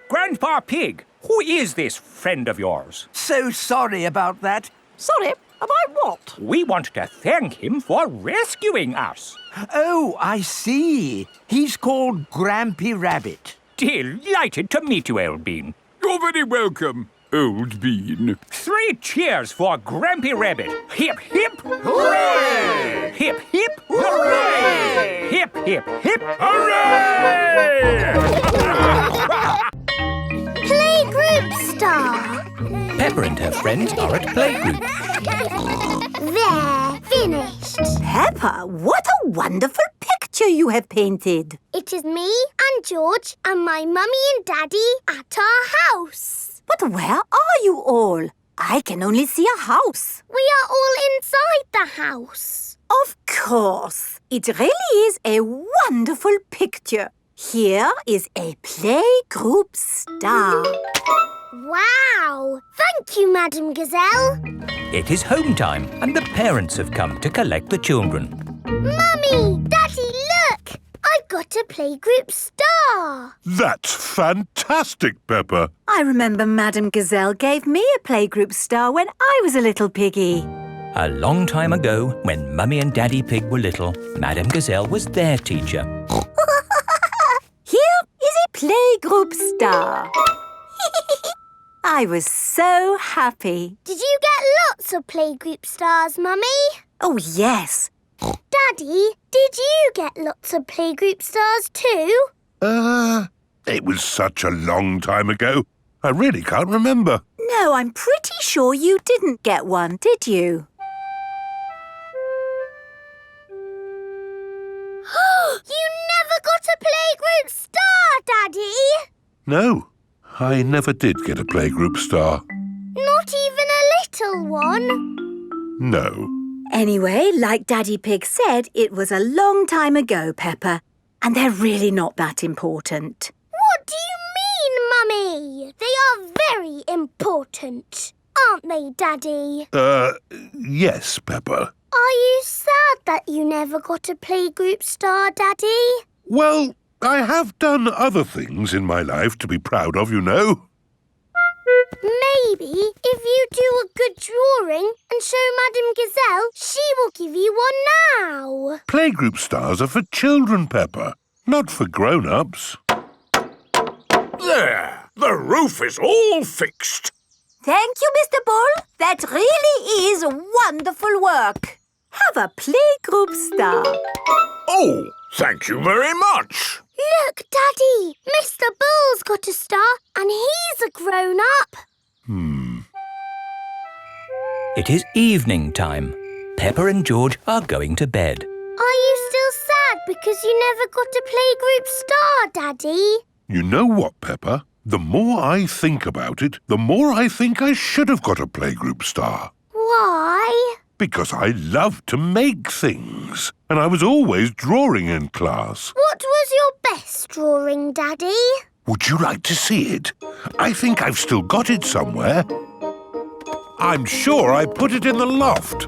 Grandpa Pig, who is this friend of yours? So sorry about that. Sorry, about what? We want to thank him for rescuing us. Oh, I see. He's called Grampy Rabbit. Delighted to meet you, Old Bean. You're very welcome, Old Bean. 3 cheers for Grampy Rabbit. Hip, hip, hooray! Hip, hip, hooray! Hip, hip, hip, hooray! Playgroup Star. Peppa and her friends are at playgroup. There, finished. Peppa, what a wonderful picture you have painted. It is me and George and my mummy and daddy at our house. But where are you all? I can only see a house. We are all inside the house. Of course. It really is a wonderful picture. Here is a playgroup star. Wow! Thank you, Madam Gazelle. It is home time and the parents have come to collect the children. Mummy! Daddy, look! I've got a playgroup star. That's fantastic, Peppa. I remember Madam Gazelle gave me a playgroup star when I was a little piggy. A long time ago, when Mummy and Daddy Pig were little, Madam Gazelle was their teacher. Here is a playgroup star. I was so happy. Did you get lots of playgroup stars, Mummy? Oh, yes. Daddy, did you get lots of playgroup stars too? It was such a long time ago. I really can't remember. No, I'm pretty sure you didn't get one, did you? You never got a playgroup star, Daddy! No, I never did get a playgroup star. Not even a little one? No. Anyway, like Daddy Pig said, it was a long time ago, Peppa, and they're really not that important. What do you mean, Mummy? They are very important, aren't they, Daddy? Yes, Peppa. Are you sad that you never got a playgroup star, Daddy? Well, I have done other things in my life to be proud of, you know. Maybe if you do a good drawing and show Madame Gazelle, she will give you one now. Playgroup stars are for children, Peppa, not for grown-ups. There! The roof is all fixed. Thank you, Mr. Bull. That really is wonderful work. Have a playgroup star. Oh, thank you very much. Look, Daddy, Mr. Bull's got a star and he's a grown-up. It is evening time. Peppa and George are going to bed. Are you still sad because you never got a playgroup star, Daddy? You know what, Peppa? The more I think about it, the more I think I should have got a playgroup star. Why? Because I love to make things. And I was always drawing in class. What was your best drawing, Daddy? Would you like to see it? I think I've still got it somewhere. I'm sure I put it in the loft.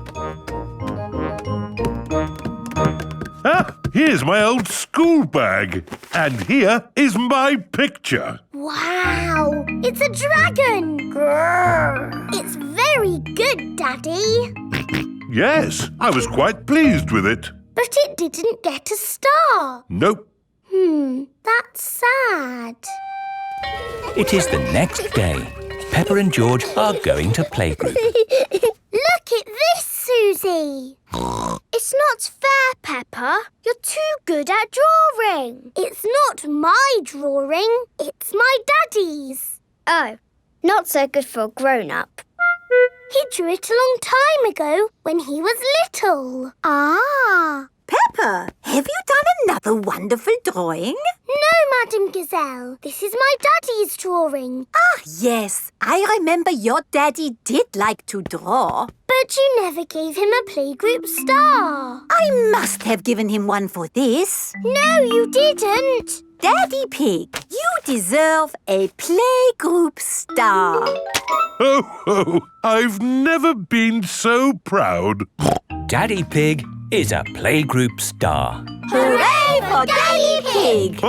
Ah, here's my old school bag. And here is my picture. Wow! It's a dragon! Grrr. It's very good, Daddy. Yes, I was quite pleased with it. But it didn't get a star. Nope. That's sad. It is the next day. Peppa and George are going to playgroup. Look at this, Susie. It's not fair, Peppa. You're too good at drawing. It's not my drawing. It's my daddy's. Oh, not so good for a grown-up. He drew it a long time ago when he was little. Ah. Peppa, have you done another wonderful drawing? No, Madam Gazelle. This is my daddy's drawing. Ah, yes. I remember your daddy did like to draw. But you never gave him a playgroup star. I must have given him one for this. No, you didn't. Daddy Pig, you deserve a playgroup star. Ho, ho! I've never been so proud. Daddy Pig is a playgroup star. Hooray for Daddy Pig!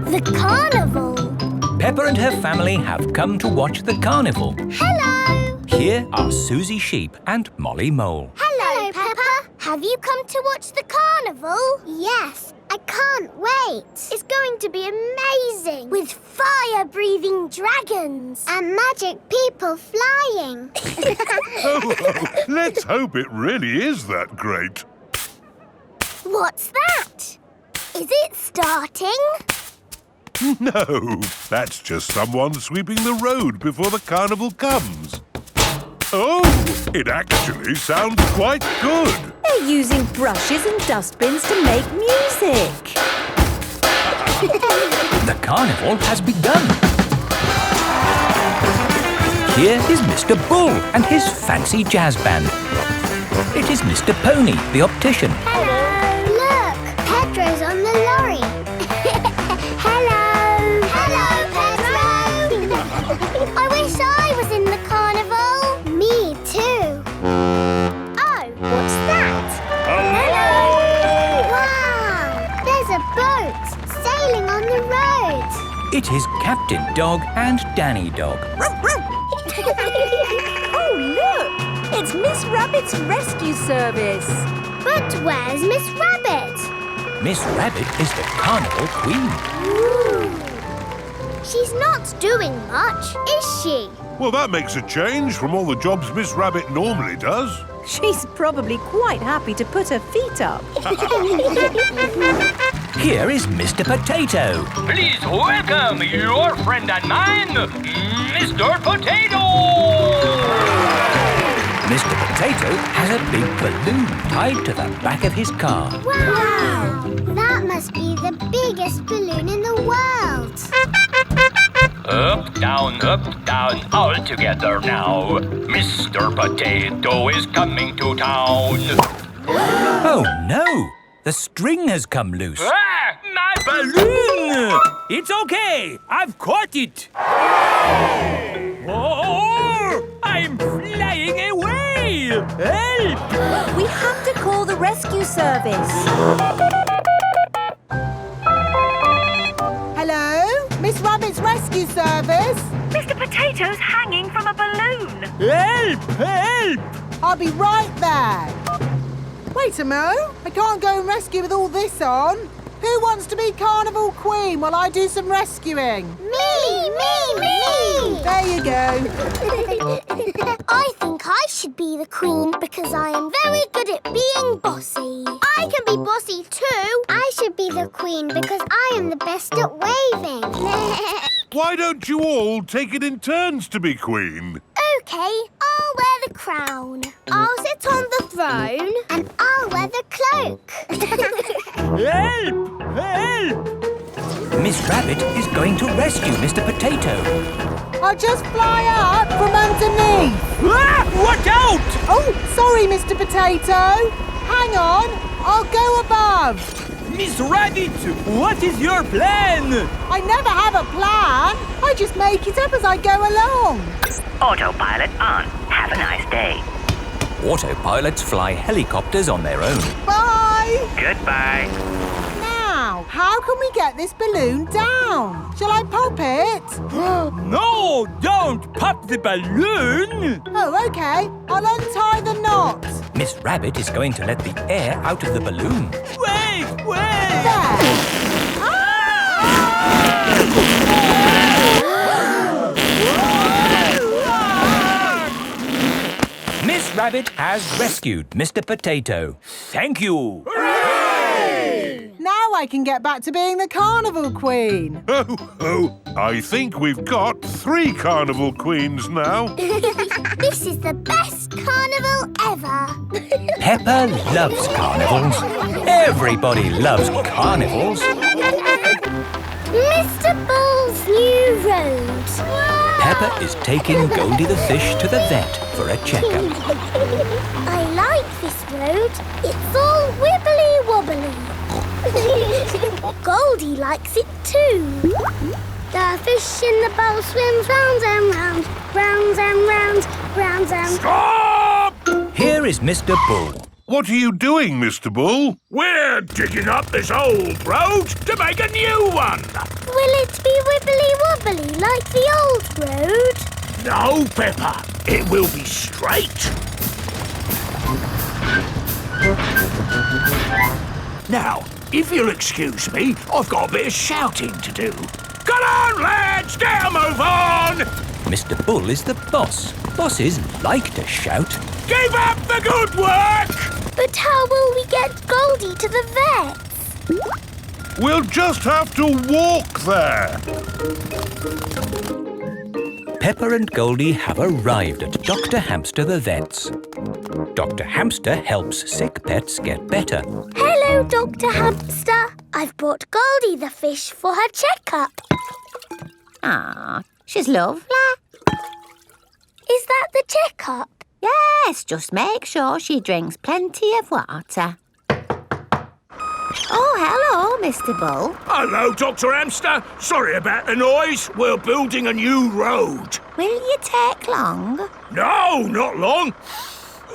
The carnival. Peppa and her family have come to watch the carnival. Hello. Here are Susie Sheep and Molly Mole. Hello, Peppa. Have you come to watch the carnival? Yes. I can't wait. It's going to be amazing. With fire-breathing dragons. And magic people flying. Let's hope it really is that great. What's that? Is it starting? No, that's just someone sweeping the road before the carnival comes. Oh, it actually sounds quite good. They're using brushes and dustbins to make music. The carnival has begun. Here is Mr. Bull and his fancy jazz band. It is Mr. Pony, the optician. Hello. Look, Pedro's on the lorry. Hello. Hello, Pedro. I wish I was in the carnival. Me too. Oh, what's that? Hello! Wow, there's a boat sailing on the road. It is Captain Dog and Danny Dog. Oh, look! It's Miss Rabbit's rescue service. But where's Miss Rabbit? Miss Rabbit is the carnival queen. Ooh. She's not doing much, is she? Well, that makes a change from all the jobs Miss Rabbit normally does. She's probably quite happy to put her feet up. Here is Mr. Potato. Please welcome your friend and mine, Mr. Potato! Mr. Potato has a big balloon tied to the back of his car. Wow! That must be the biggest balloon in the world. Up, down, all together now. Mr. Potato is coming to town. Oh, no! The string has come loose. Ah, my Balloon! It's okay! I've caught it! Oh! I'm flying away! Help! We have to call the rescue service. Hello? Miss Rabbit's rescue service? Mr. Potato's hanging from a balloon. Help! Help! I'll be right there. Wait a mo. I can't go and rescue with all this on. Who wants to be Carnival Queen while I do some rescuing? Me! There you go. I think I should be the queen because I am very good at being bossy. I can be bossy too. I should be the queen because I am the best at waving. Why don't you all take it in turns to be queen? OK, I'll wear the crown. I'll sit on the throne and I'll wear the cloak. Help! Help! Miss Rabbit is going to rescue Mr. Potato. I'll just fly up from underneath. Ah! Watch out! Oh, sorry, Mr. Potato. Hang on, I'll go above. Miss Rabbit, what is your plan? I never have a plan. I just make it up as I go along. Autopilot on. Have a nice day. Autopilots fly helicopters on their own. Bye. Goodbye. Now, how can we get this balloon down? Shall I pop it? No, don't pop the balloon! Oh, OK. I'll untie the knot. Miss Rabbit is going to let the air out of the balloon. Wait! There. Miss Rabbit has rescued Mr. Potato. Thank you! Hooray! Now I can get back to being the carnival queen. Oh, I think we've got 3 carnival queens now. This is the best carnival ever. Peppa loves carnivals. Everybody loves carnivals. Mr. Bull's new road. Peppa is taking Goldie the fish to the vet for a checkup. I like this road. It's all wibbly-wobbly. Goldie likes it too. The fish in the bowl swims round and round, round and round, round and... Stop! Here is Mr. Bull. What are you doing, Mr. Bull? We're digging up this old road to make a new one. Will it be wibbly-wobbly like the old road? No, Peppa. It will be straight. Now, if you'll excuse me, I've got a bit of shouting to do. Come on, lads! Get a move on! Mr. Bull is the boss. Bosses like to shout. Keep up the good work! But how will we get Goldie to the vets? We'll just have to walk there. Peppa and Goldie have arrived at Dr. Hamster the vet's. Dr. Hamster helps sick pets get better. Hello, Dr. Hamster. I've brought Goldie the fish for her checkup. Ah, she's lovely. Is that the checkup? Yes, just make sure she drinks plenty of water. Oh, hello, Mr. Bull. Hello, Dr. Hamster. Sorry about the noise. We're building a new road. Will you take long? No, not long.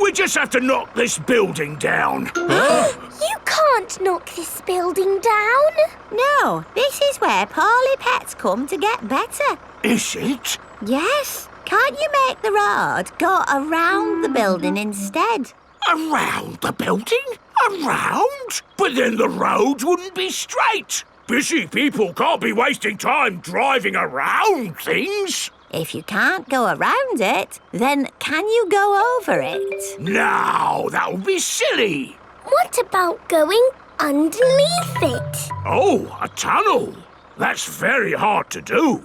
We just have to knock this building down. You can't knock this building down. No, this is where poorly pets come to get better. Is it? Yes. Can't you make the road go around the building instead? Around the building? Around? But then the road wouldn't be straight. Busy people can't be wasting time driving around things. If you can't go around it, then can you go over it? No, that would be silly. What about going underneath it? Oh, a tunnel. That's very hard to do.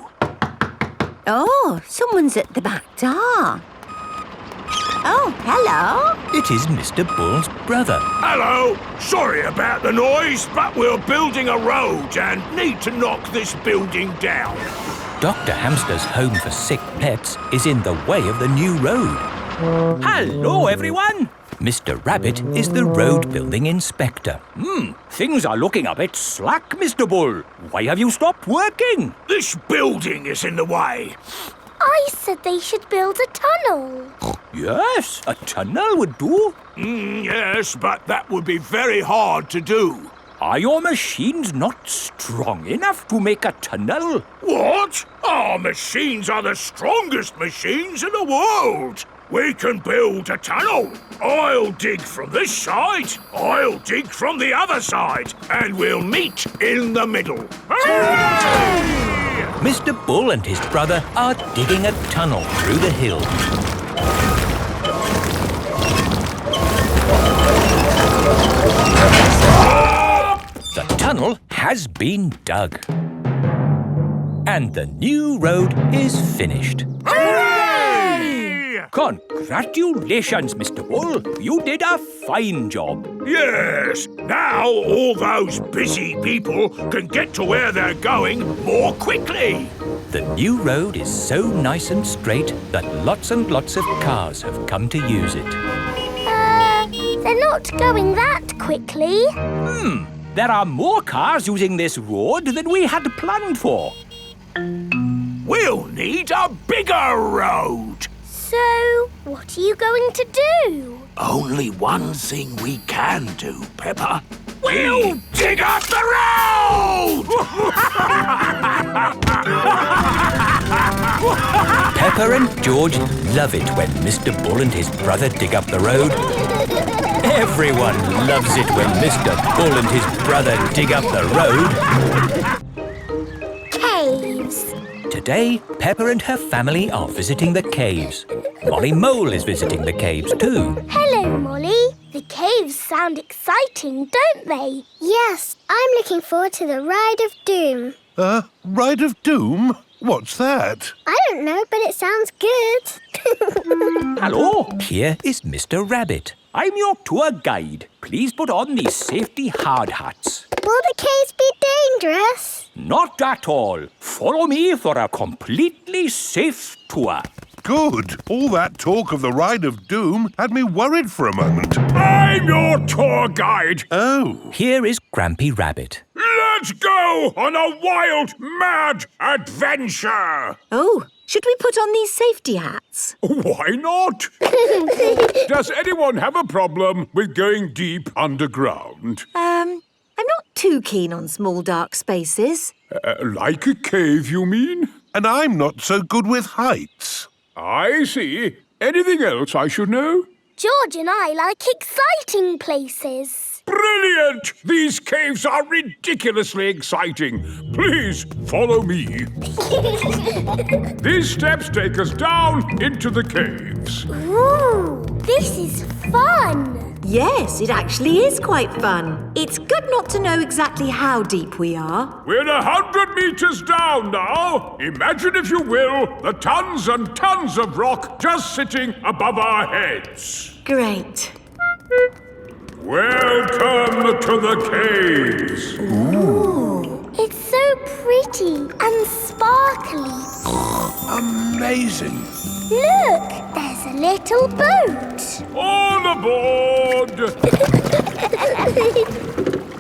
Oh, someone's at the back door. Oh, hello. It is Mr. Bull's brother. Hello. Sorry about the noise, but we're building a road and need to knock this building down. Dr. Hamster's home for sick pets is in the way of the new road. Hello, everyone. Mr. Rabbit is the road building inspector. Things are looking a bit slack, Mr. Bull. Why have you stopped working? This building is in the way. I said they should build a tunnel. Yes, a tunnel would do. Yes, but that would be very hard to do. Are your machines not strong enough to make a tunnel? What? Our machines are the strongest machines in the world. We can build a tunnel. I'll dig from this side, I'll dig from the other side, and we'll meet in the middle. Hooray! Mr. Bull and his brother are digging a tunnel through the hill. The tunnel has been dug. And the new road is finished. Hooray! Congratulations, Mr. Bull. You did a fine job. Yes, now all those busy people can get to where they're going more quickly. The new road is so nice and straight that lots and lots of cars have come to use it. They're not going that quickly. There are more cars using this road than we had planned for. We'll need a bigger road. So, what are you going to do? Only one thing we can do, Peppa. We'll dig up the road! Peppa and George love it when Mr. Bull and his brother dig up the road. Everyone loves it when Mr. Bull and his brother dig up the road. Caves. Today, Peppa and her family are visiting the caves. Molly Mole is visiting the caves too. Hello, Molly. The caves sound exciting, don't they? Yes, I'm looking forward to the Ride of Doom. Ride of Doom? What's that? I don't know, but it sounds good. Hello, here is Mr. Rabbit. I'm your tour guide. Please put on these safety hard hats. Will the caves be dangerous? Not at all. Follow me for a completely safe tour. Good. All that talk of the Ride of Doom had me worried for a moment. I'm your tour guide. Oh. Here is Grampy Rabbit. Let's go on a wild, mad adventure. Oh, should we put on these safety hats? Why not? Does anyone have a problem with going deep underground? I'm not too keen on small dark spaces. Like a cave, you mean? And I'm not so good with heights. I see. Anything else I should know? George and I like exciting places. Brilliant! These caves are ridiculously exciting. Please follow me. These steps take us down into the caves. Ooh, this is fun. Yes, it actually is quite fun. It's good not to know exactly how deep we are. We're 100 meters down now. Imagine, if you will, the tons and tons of rock just sitting above our heads. Great. Welcome to the caves. Ooh. It's so pretty and sparkly. Amazing. Look, there's a little boat. All aboard!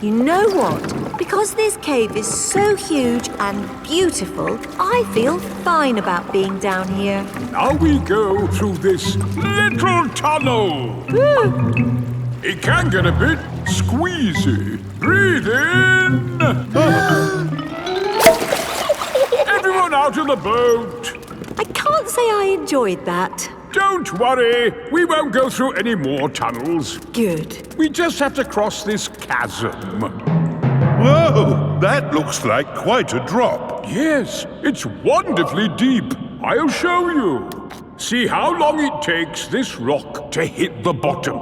You know what? Because this cave is so huge and beautiful, I feel fine about being down here. Now we go through this little tunnel. It can get a bit squeezy. Breathe in. Everyone out of the boat. I can't say I enjoyed that. Don't worry. We won't go through any more tunnels. Good. We just have to cross this chasm. Whoa! That looks like quite a drop. Yes, it's wonderfully deep. I'll show you. See how long it takes this rock to hit the bottom.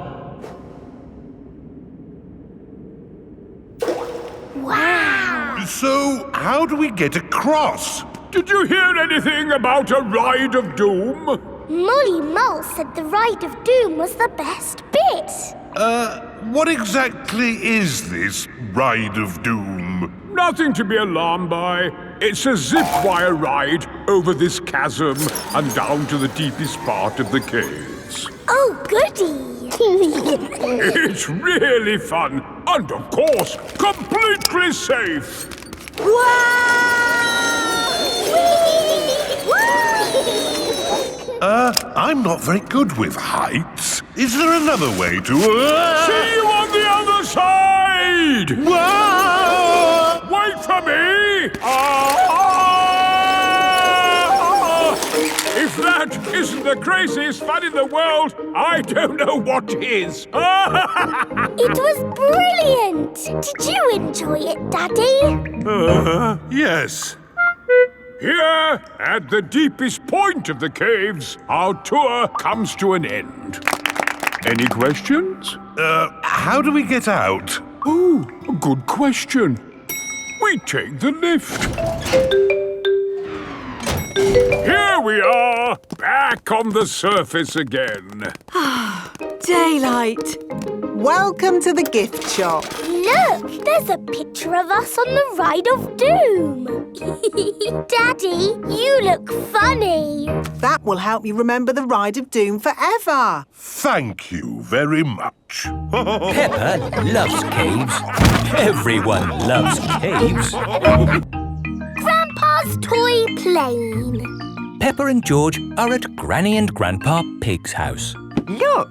Wow! So, how do we get across? Did you hear anything about a Ride of Doom? Molly Mole said the Ride of Doom was the best bit. What exactly is this Ride of Doom? Nothing to be alarmed by. It's a zip wire ride over this chasm and down to the deepest part of the caves. Oh, goody! It's really fun and, of course, completely safe. I'm not very good with heights. Is there another way to... See you on the other side! Whoa! Wait for me! If that isn't the craziest fun in the world, I don't know what is. It was brilliant! Did you enjoy it, Daddy? Yes. Here, at the deepest point of the caves, our tour comes to an end. Any questions? How do we get out? Oh, a good question. We take the lift. Here we are, back on the surface again. Daylight. Welcome to the gift shop. Look, there's a picture of us on the Ride of Doom. Daddy, you look funny. That will help you remember the Ride of Doom forever. Thank you very much. Peppa loves caves. Everyone loves caves. Grandpa's toy plane. Peppa and George are at Granny and Grandpa Pig's house. Look,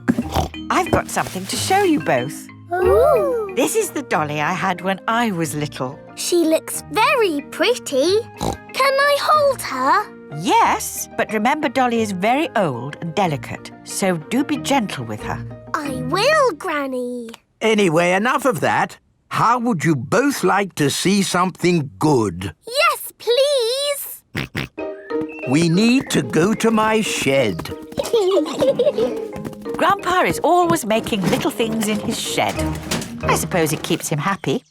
I've got something to show you both. Ooh. This is the dolly I had when I was little. She looks very pretty. Can I hold her? Yes, but remember Dolly is very old and delicate, so do be gentle with her. I will, Granny. Anyway, enough of that. How would you both like to see something good? Yes, please. We need to go to my shed. Grandpa is always making little things in his shed. I suppose it keeps him happy.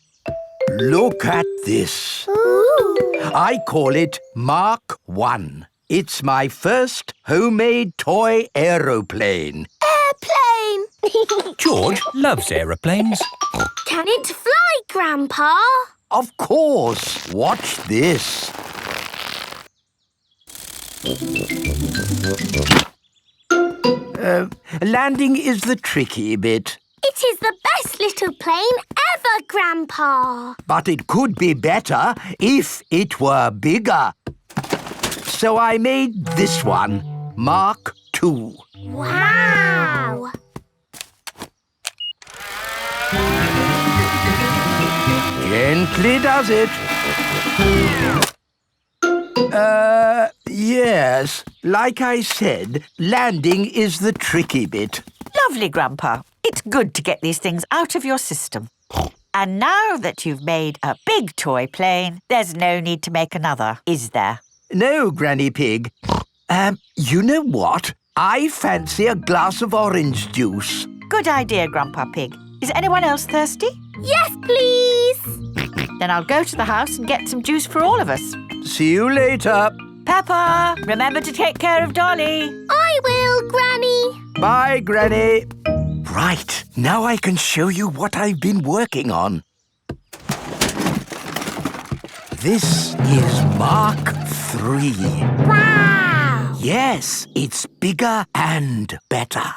Look at this. I call it Mark 1. It's my first homemade toy aeroplane. Airplane! George loves aeroplanes. Can it fly, Grandpa? Of course. Watch this. Landing is the tricky bit. It is the best little plane ever, Grandpa. But it could be better if it were bigger. So I made this one, Mark 2. Wow! Gently does it. Yes. Like I said, landing is the tricky bit. Lovely, Grandpa. It's good to get these things out of your system. And now that you've made a big toy plane, there's no need to make another, is there? No, Granny Pig. You know what? I fancy a glass of orange juice. Good idea, Grandpa Pig. Is anyone else thirsty? Yes, please. Then I'll go to the house and get some juice for all of us. See you later. Peppa, remember to take care of Dolly. I will, Granny. Bye, Granny. Right, now I can show you what I've been working on. This is Mark 3. Wow! Yes, it's bigger and better.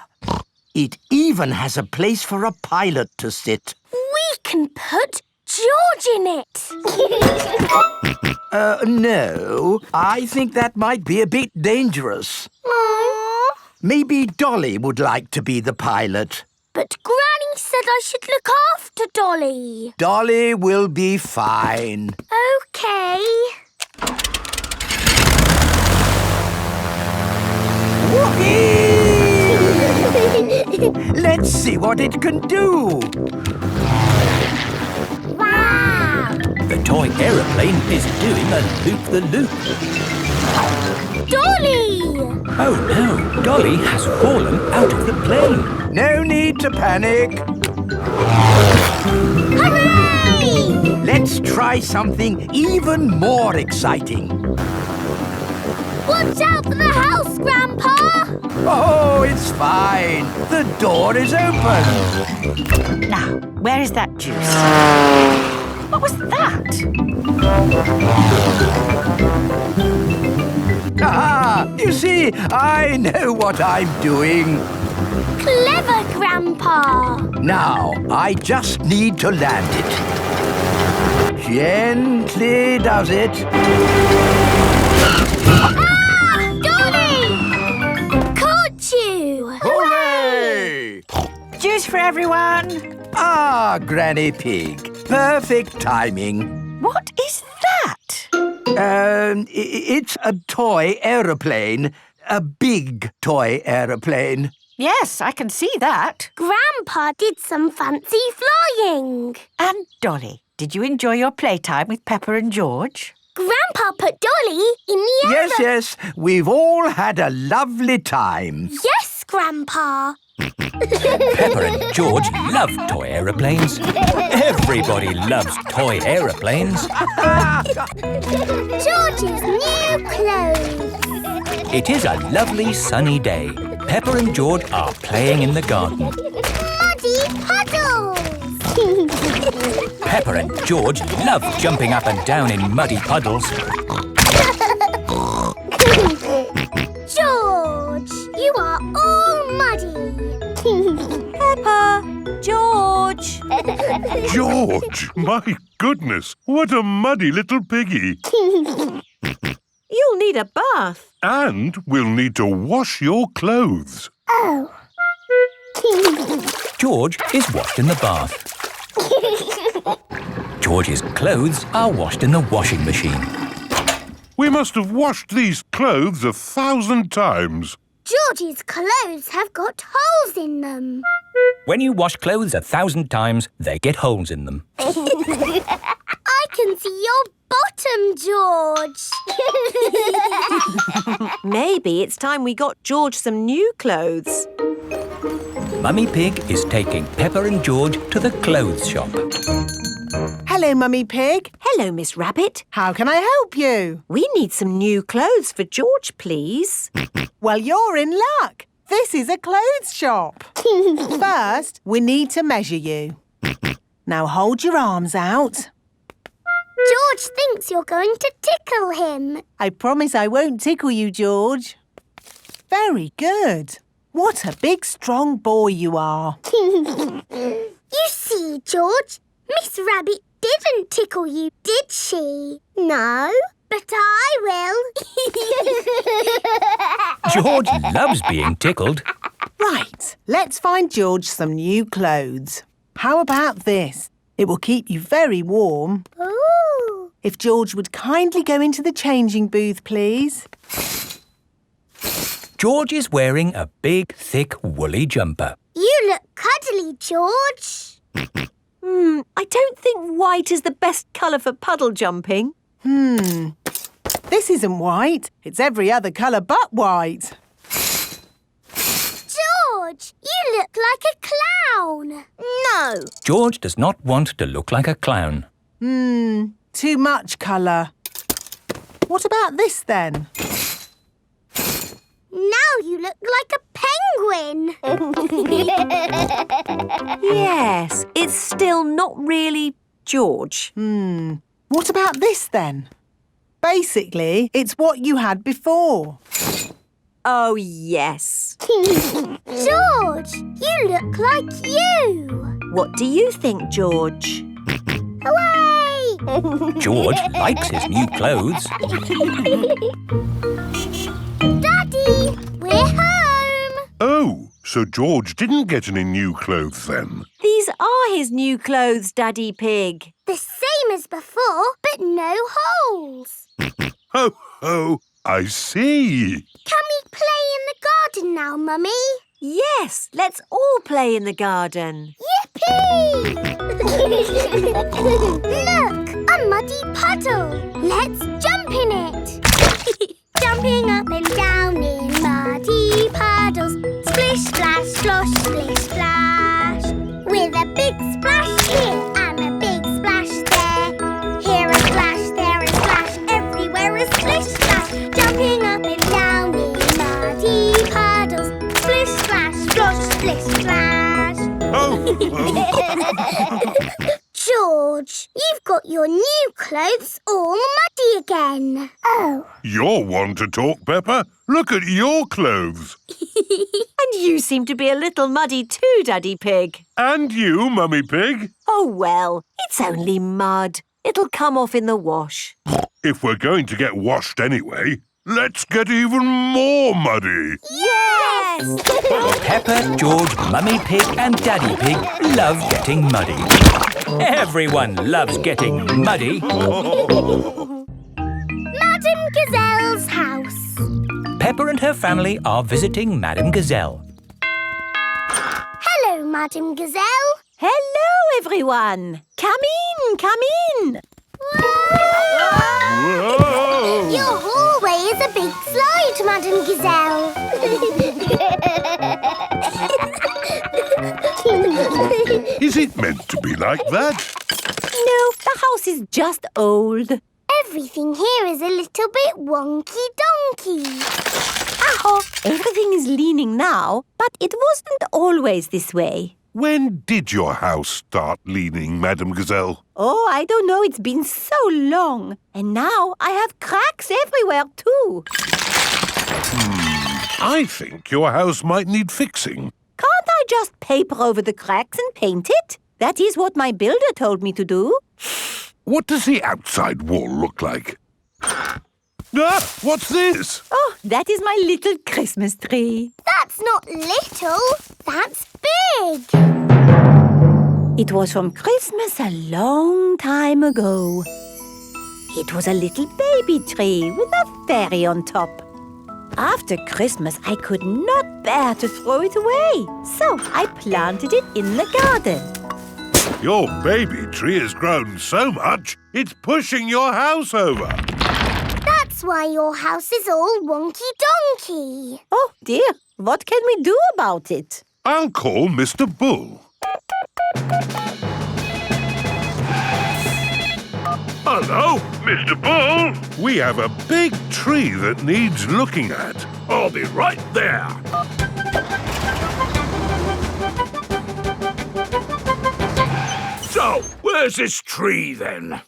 It even has a place for a pilot to sit. We can put George in it. No, I think that might be a bit dangerous. Aww. Maybe Dolly would like to be the pilot. But Granny said I should look after Dolly. Dolly will be fine. OK. Let's see what it can do. Wow! The toy aeroplane is doing a loop-the-loop. Dolly! Oh no, Dolly has fallen out of the plane. No need to panic. Hooray! Let's try something even more exciting. Watch out for the house, Grandpa! Oh, it's fine. The door is open. Now, where is that juice? What was that? Ah, you see, I know what I'm doing. Clever, Grandpa! Now, I just need to land it. Gently does it. Ah! Dolly! Caught you! Hooray! Juice for everyone. Ah, Granny Pig. Perfect timing. What is that? It's a toy aeroplane. A big toy aeroplane. Yes, I can see that. Grandpa did some fancy flying. And Dolly, did you enjoy your playtime with Peppa and George? Grandpa put Dolly in the Yes. We've all had a lovely time. Yes, Grandpa. Peppa and George love toy aeroplanes. Everybody loves toy aeroplanes. George's new clothes. It is a lovely sunny day. Peppa and George are playing in the garden. Muddy puddles. Peppa and George love jumping up and down in muddy puddles. George, you are all muddy. Peppa, George. George, my goodness, what a muddy little piggy. You'll need a bath. And we'll need to wash your clothes. Oh. George is washed in the bath. George's clothes are washed in the washing machine. We must have washed these clothes 1,000 times. George's clothes have got holes in them. When you wash clothes 1,000 times, they get holes in them. I can see your bottom, George. Maybe it's time we got George some new clothes. Mummy Pig is taking Peppa and George to the clothes shop. Hello, Mummy Pig. Hello, Miss Rabbit. How can I help you? We need some new clothes for George, please. Well, you're in luck. This is a clothes shop. First, we need to measure you. Now hold your arms out. George thinks you're going to tickle him. I promise I won't tickle you, George. Very good. What a big, strong boy you are. You see, George, Miss Rabbit didn't tickle you, did she? No, but I will. George loves being tickled. Right, let's find George some new clothes. How about this? It will keep you very warm. Ooh. If George would kindly go into the changing booth, please. George is wearing a big, thick, woolly jumper. You look cuddly, George. I don't think white is the best colour for puddle jumping. This isn't white. It's every other colour but white. George, you look like a clown. No. George does not want to look like a clown. Too much colour. What about this then? Now you look like a penguin. Yes, it's still not really George. What about this then? Basically, it's what you had before. Oh, yes. George, you look like you. What do you think, George? Hooray! George likes his new clothes. Daddy, we're home. Oh, so George didn't get any new clothes then? These are his new clothes, Daddy Pig. The same as before, but no holes. Ho, ho, I see. Can we play in the garden now, Mummy? Yes, let's all play in the garden. Yippee! Look, a muddy puddle. Let's jump in it. Jumping up and down in muddy puddles. Splish, splash, slosh, splish, splash. With a big splash here and a big splash there. Here a splash, there a splash, everywhere a splish, splash. Jumping up and down in muddy puddles. Splish, splash, slosh, splish, splash. Oh. George, you've got your new clothes all muddy again. Oh. You're one to talk, Peppa. Look at your clothes. And you seem to be a little muddy too, Daddy Pig. And you, Mummy Pig. Oh, well, it's only mud. It'll come off in the wash. If we're going to get washed anyway, let's get even more muddy. Yes! Peppa, George, Mummy Pig and Daddy Pig love getting muddy. Everyone loves getting muddy. Madame Gazelle's house. Peppa and her family are visiting Madame Gazelle. Hello, Madame Gazelle. Hello, everyone. Come in, come in. Whoa! Your hallway is a big slide, Madame Gazelle. Is it meant to be like that? No, the house is just old. Everything here is a little bit wonky-donkey. Oh, everything is leaning now, but it wasn't always this way. When did your house start leaning, Madame Gazelle? Oh, I don't know. It's been so long. And now I have cracks everywhere too. I think your house might need fixing. Can't I just paper over the cracks and paint it? That is what my builder told me to do. What does the outside wall look like? Ah! What's this? Oh, that is my little Christmas tree. That's not little. That's big. It was from Christmas a long time ago. It was a little baby tree with a fairy on top. After Christmas, I could not bear to throw it away, so I planted it in the garden. Your baby tree has grown so much, it's pushing your house over. That's why your house is all wonky-donkey. Oh, dear. What can we do about it? I'll call Mr. Bull. Hello, Mr. Bull. We have a big tree that needs looking at. I'll be right there. So, where's this tree then?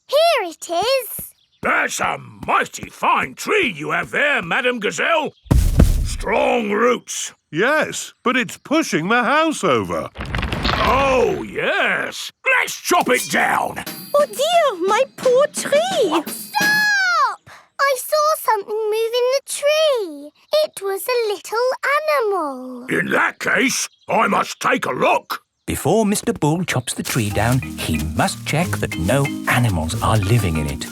Here it is. That's a mighty fine tree you have there, Madam Gazelle. Strong roots. Yes, but it's pushing the house over. Oh, yes. Let's chop it down. Oh, dear, my poor tree. Stop! I saw something move in the tree. It was a little animal. In that case, I must take a look. Before Mr. Bull chops the tree down, he must check that no animals are living in it.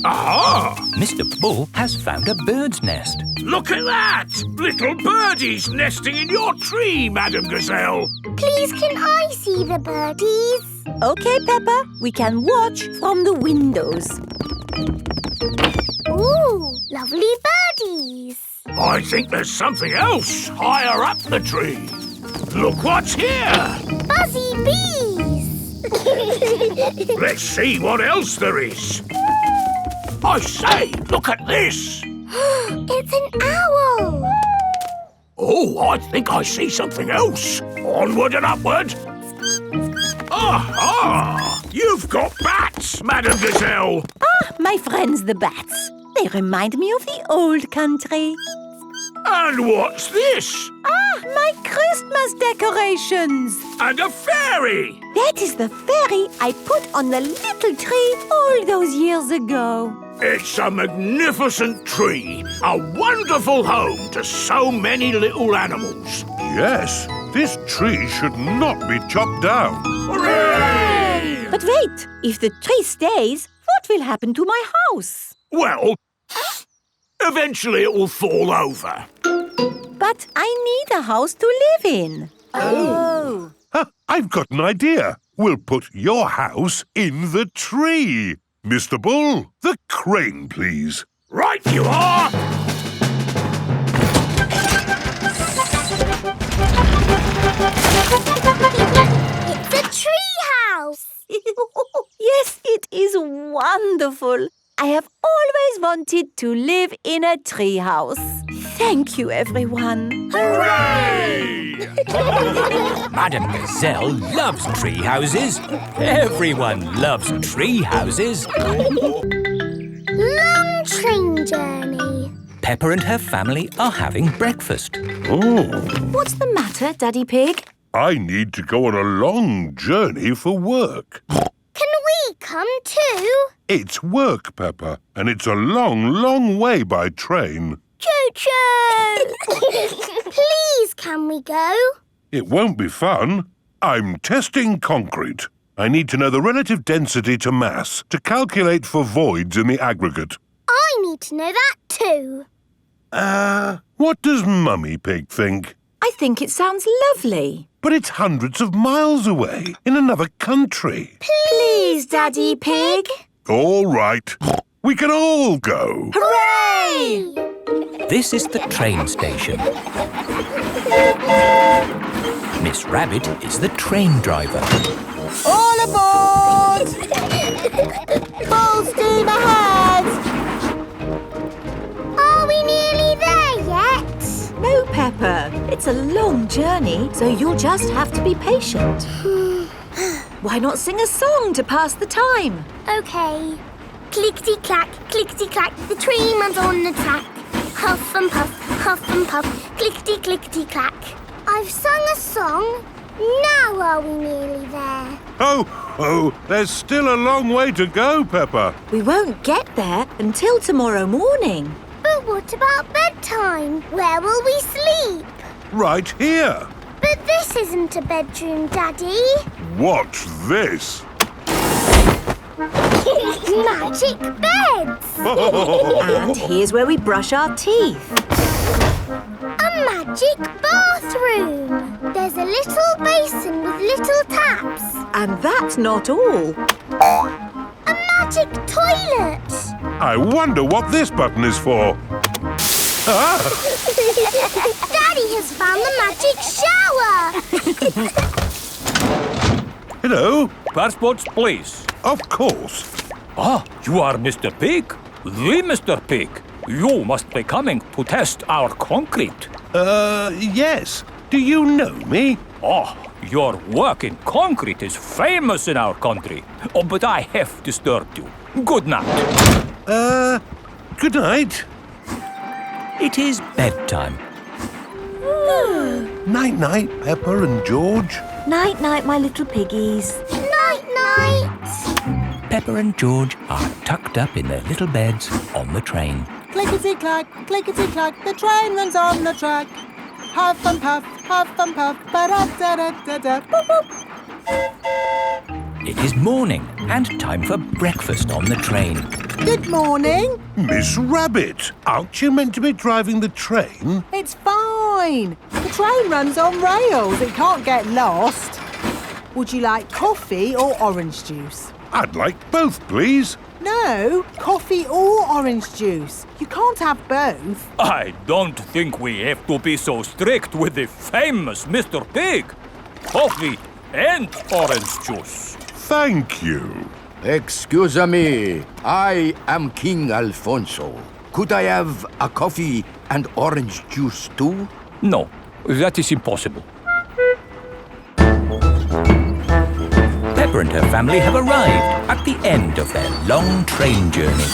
Aha! Mr. Bull has found a bird's nest. Look at that! Little birdies nesting in your tree, Madam Gazelle. Please, can I see the birdies? OK, Peppa, we can watch from the windows. Ooh, lovely birdies. I think there's something else higher up the tree. Look what's here! Buzzy bees! Let's see what else there is. I say, look at this! It's an owl! Oh, I think I see something else. Onward and upward. Aha! You've got bats, Madam Gazelle. Ah, my friends the bats. They remind me of the old country. And what's this? Ah, my Christmas decorations. And a fairy. That is the fairy I put on the little tree all those years ago. It's a magnificent tree, a wonderful home to so many little animals. Yes, this tree should not be chopped down. Hooray! But wait, if the tree stays, what will happen to my house? Well, eventually it will fall over. But I need a house to live in. Oh. I've got an idea. We'll put your house in the tree. Mr. Bull, the crane, please. Right you are! It's a tree house! Yes, it is wonderful. I have always wanted to live in a tree house. Thank you, everyone. Hooray! Madam Gazelle loves tree houses. Everyone loves tree houses. Long train journey. Peppa and her family are having breakfast. Oh. What's the matter, Daddy Pig? I need to go on a long journey for work. Can we come too? It's work, Peppa, and it's a long, long way by train. Choo-choo! Please, can we go? It won't be fun. I'm testing concrete. I need to know the relative density to mass to calculate for voids in the aggregate. I need to know that too. What does Mummy Pig think? I think it sounds lovely. But it's hundreds of miles away, in another country. Please, Daddy Pig. All right. We can all go. Hooray! This is the train station. Miss Rabbit is the train driver. All aboard! Full steam ahead! Are we nearly there yet? No, Peppa. It's a long journey, so you'll just have to be patient. Why not sing a song to pass the time? OK. Clickety-clack, clickety-clack, the train runs on the track. Huff and puff, clickety-clickety-clack. I've sung a song. Now are we nearly there? Oh, there's still a long way to go, Peppa. We won't get there until tomorrow morning. But what about bedtime? Where will we sleep? Right here. But this isn't a bedroom, Daddy. Watch this. Magic beds! And here's where we brush our teeth. A magic bathroom! There's a little basin with little taps. And that's not all. A magic toilet. I wonder what this button is for. Ah! Daddy has found the magic shower. Hello? Passports, please. Of course. Ah, you are Mr. Pig? The Mr. Pig. You must be coming to test our concrete. Yes. Do you know me? Oh, your work in concrete is famous in our country. Oh, but I have disturbed you. Good night. Good night. It is bedtime. Night-night, Peppa and George. Night-night, my little piggies. Night-night. Peppa and George are tucked up in their little beds on the train. Clickety-clack, clickety-clack, the train runs on the track. Huff and puff, ba-da-da-da-da, boop, boop. It is morning and time for breakfast on the train. Good morning. Miss Rabbit, aren't you meant to be driving the train? It's fine. The train runs on rails. It can't get lost. Would you like coffee or orange juice? I'd like both, please. No, coffee or orange juice. You can't have both. I don't think we have to be so strict with the famous Mr. Pig. Coffee and orange juice. Thank you. Excuse me, I am King Alfonso. Could I have a coffee and orange juice too? No, that is impossible. Peppa and her family have arrived at the end of their long train journey.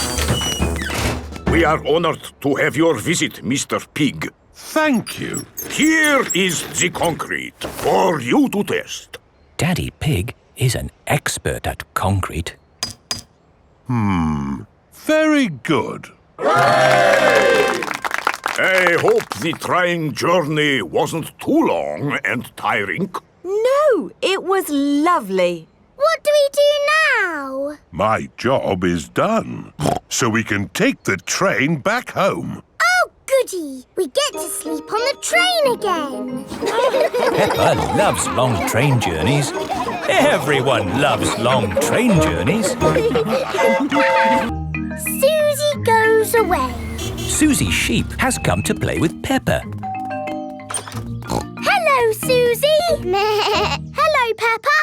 We are honored to have your visit, Mr. Pig. Thank you. Here is the concrete for you to test. Daddy Pig is an expert at concrete. Very good. I hope the trying journey wasn't too long and tiring. No, it was lovely. What do we do now? My job is done. So we can take the train back home. Oh, goody. We get to sleep on the train again. Peppa loves long train journeys. Everyone loves long train journeys. Susie goes away. Susie Sheep has come to play with Peppa. Hello, Susie. Hello, Peppa.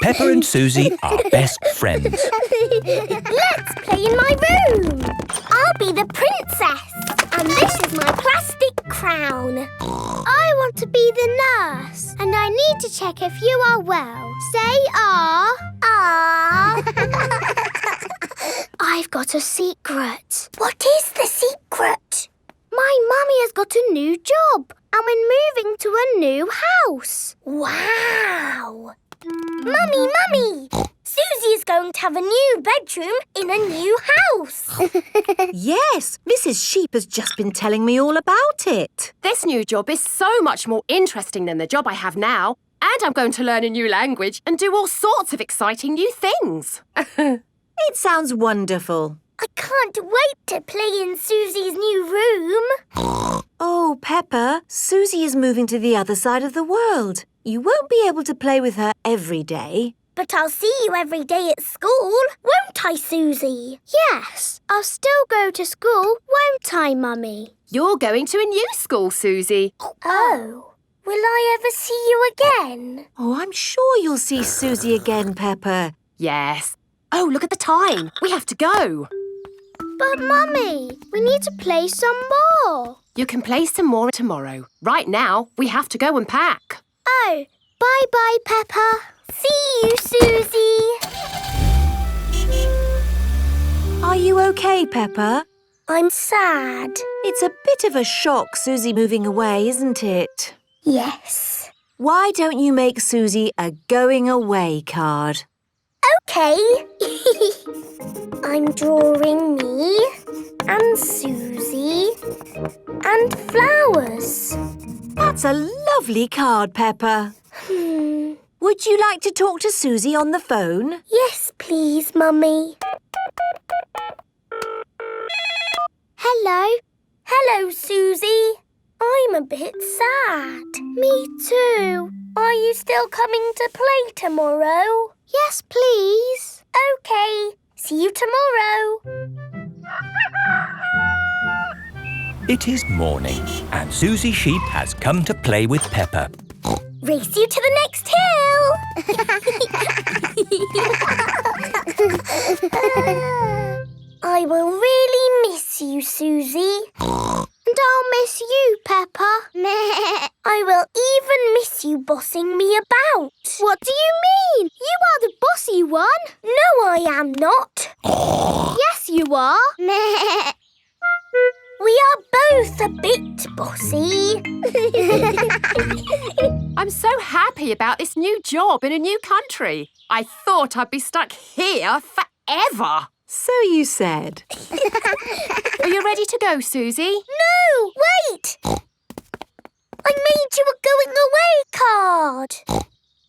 Peppa and Susie are best friends. Let's play in my room. I'll be the princess. And this is my plastic crown. I want to be the nurse. And I need to check if you are well. Say ah. Ah. I've got a secret. What is the secret? My mummy has got a new job. And we're moving to a new house. Wow. Mummy! Susie is going to have a new bedroom in a new house. Yes, Mrs. Sheep has just been telling me all about it. This new job is so much more interesting than the job I have now. And I'm going to learn a new language and do all sorts of exciting new things. It sounds wonderful. I can't wait to play in Susie's new room. Oh, Peppa, Susie is moving to the other side of the world. You won't be able to play with her every day. But I'll see you every day at school, won't I, Susie? Yes, I'll still go to school, won't I, Mummy? You're going to a new school, Susie. Oh, will I ever see you again? Oh, I'm sure you'll see Susie again, Peppa. Yes. Oh, look at the time. We have to go. But, Mummy, we need to play some more. You can play some more tomorrow. Right now, we have to go and pack. Oh, bye-bye, Peppa. See you, Susie. Are you okay, Peppa? I'm sad. It's a bit of a shock, Susie moving away, isn't it? Yes. Why don't you make Susie a going away card? OK. I'm drawing me and Susie and flowers. That's a lovely card, Peppa. Would you like to talk to Susie on the phone? Yes, please, Mummy. Hello. Hello, Susie. I'm a bit sad. Me too. Are you still coming to play tomorrow? Yes, please. OK. See you tomorrow. It is morning, and Susie Sheep has come to play with Peppa. Race you to the next hill. I will really miss you, Susie. And I'll miss you, Peppa. I will even miss you bossing me about. What do you mean? You are the bossy one. No, I am not. Yes, you are. We are both a bit bossy. I'm so happy about this new job in a new country. I thought I'd be stuck here forever. So you said. Are you ready to go, Susie? No, wait! I made you a going away card.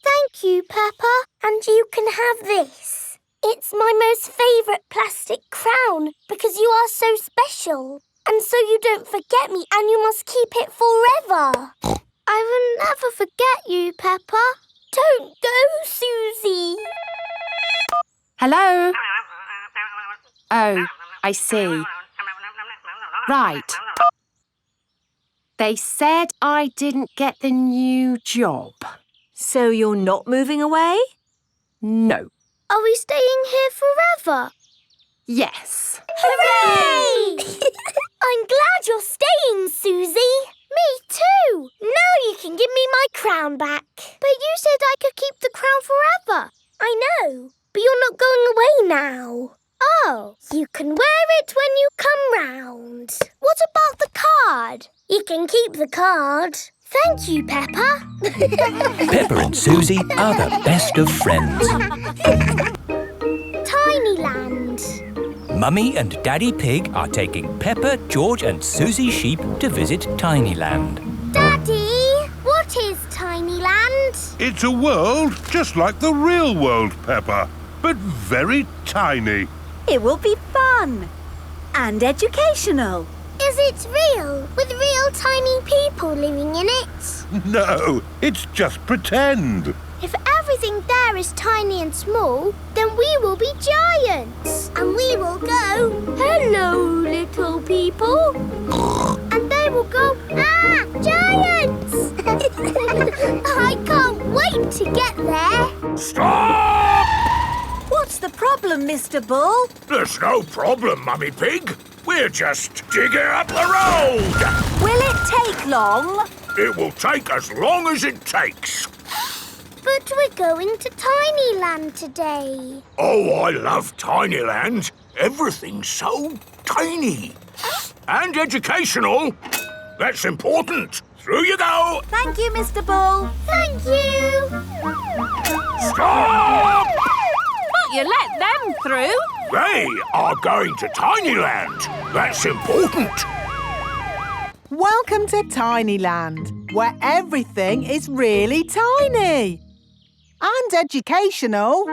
Thank you, Peppa, and you can have this. It's my most favourite plastic crown because you are so special. And so you don't forget me and you must keep it forever. I will never forget you, Peppa. Don't go, Susie. Hello? Oh, I see. Right. They said I didn't get the new job. So you're not moving away? No. Are we staying here forever? Yes. Hooray! I'm glad you're staying, Susie. Me too. Now you can give me my crown back. But you said I could keep the crown forever. I know, but you're not going away now. Oh, you can wear it when you come round. What about the card? You can keep the card. Thank you, Peppa. Peppa and Susie are the best of friends. Tinyland. Mummy and Daddy Pig are taking Peppa, George and Susie Sheep to visit Tinyland. Daddy, what is Tinyland? It's a world just like the real world, Peppa, but very tiny. It will be fun and educational. Is it real, with real tiny people living in it? No, it's just pretend. If everything there is tiny and small, then we will be giants. And we will go, hello, little people. And they will go, ah, giants! I can't wait to get there. Stop! What's the problem, Mr. Bull? There's no problem, Mummy Pig. We're just digging up the road. Will it take long? It will take as long as it takes. But we're going to Tinyland today. Oh, I love Tinyland. Everything's so tiny. And educational. That's important. Through you go. Thank you, Mr. Bull. Thank you. Stop! But you let them through. They are going to Tinyland. That's important. Welcome to Tinyland, where everything is really tiny. And educational.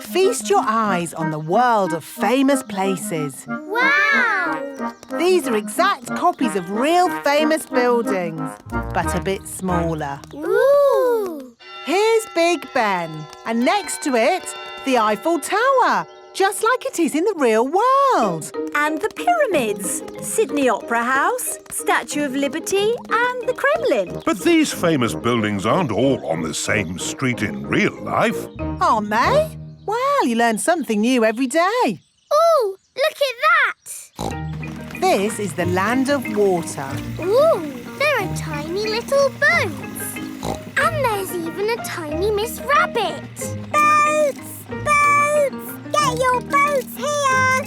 Feast your eyes on the world of famous places. Wow! These are exact copies of real famous buildings, but a bit smaller. Ooh! Here's Big Ben, and next to it, the Eiffel Tower, just like it is in the real world. And the pyramids, Sydney Opera House, Statue of Liberty and the Kremlin. But these famous buildings aren't all on the same street in real life. Aren't they? Well, you learn something new every day. Ooh, look at that! This is the land of water. Ooh, there are tiny little boats. And there's even a tiny Miss Rabbit. Boats! Boats! Get your boats here!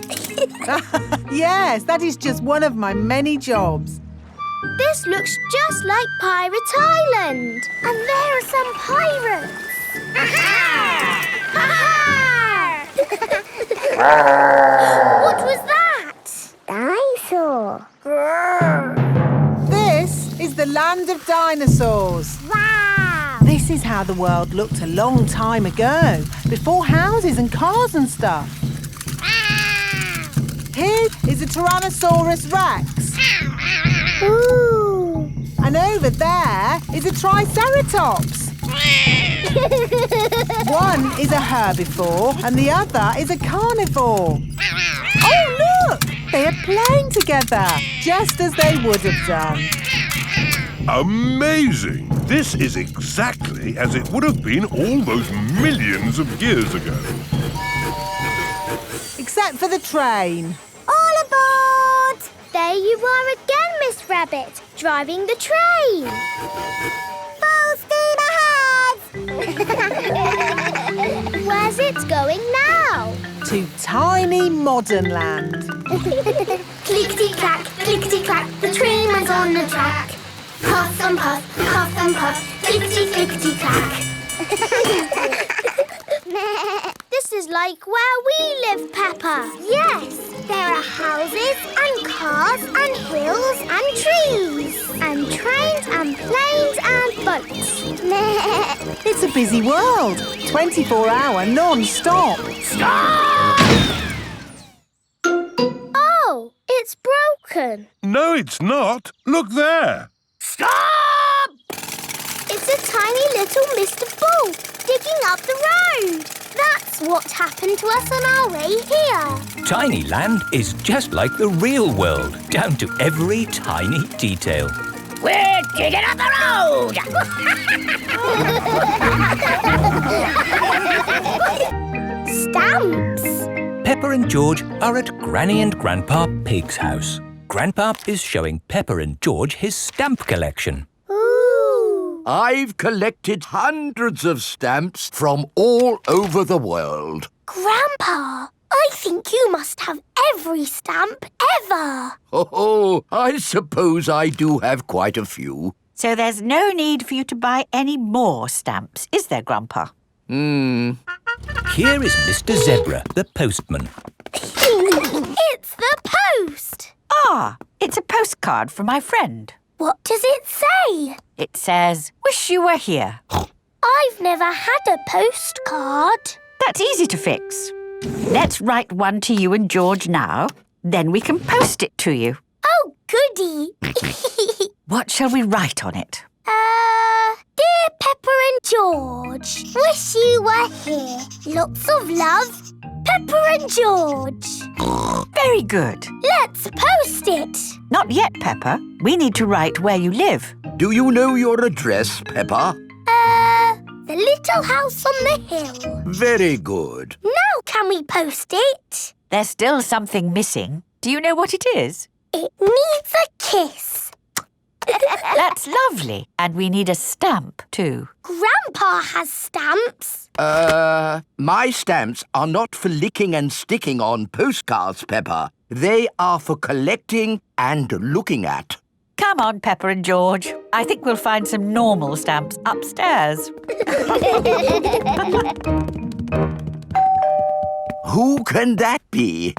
Yes, that is just one of my many jobs. This looks just like Pirate Island. And there are some pirates. Aha! What was that? Dinosaur. This is the land of dinosaurs. Wow! This is how the world looked a long time ago, before houses and cars and stuff. Here is a Tyrannosaurus Rex. Ooh. And over there is a triceratops. One is a herbivore and the other is a carnivore. Oh, look! They are playing together, just as they would have done. Amazing! This is exactly as it would have been all those millions of years ago. Except for the train. All aboard! There you are again, Miss Rabbit, driving the train. Full steam ahead! Where's it going now? To tiny modern land. Clickety-clack, clickety-clack, the train went on the track. Puff and puff, clickety-clickety-clack. This is like where we live, Peppa. Yes, there are houses and cars and hills and trees and trains and planes and boats. It's a busy world. 24-hour non-stop. Stop! Oh, it's broken. No, it's not. Look there. Stop! It's a tiny little Mr. Bull digging up the road. That's what happened to us on our way here. Tiny Land is just like the real world, down to every tiny detail. We're digging up the road! Stamps! Peppa and George are at Granny and Grandpa Pig's house. Grandpa is showing Peppa and George his stamp collection. Ooh! I've collected hundreds of stamps from all over the world. Grandpa, I think you must have every stamp ever. Oh, I suppose I do have quite a few. So there's no need for you to buy any more stamps, is there, Grandpa? Here is Mr. Zebra, the postman. It's the post. Ah, it's a postcard from my friend. What does it say? It says, "Wish you were here." I've never had a postcard. That's easy to fix. Let's write one to you and George now. Then we can post it to you. Oh, goody. What shall we write on it? Dear Peppa and George, wish you were here. Lots of love, Peppa and George. Very good. Let's post it. Not yet, Peppa. We need to write where you live. Do you know your address, Peppa? The little house on the hill. Very good. Now can we post it? There's still something missing. Do you know what it is? It needs a kiss. That's lovely. And we need a stamp, too. Grandpa has stamps. My stamps are not for licking and sticking on postcards, Peppa. They are for collecting and looking at. Come on, Peppa and George. I think we'll find some normal stamps upstairs. Who can that be?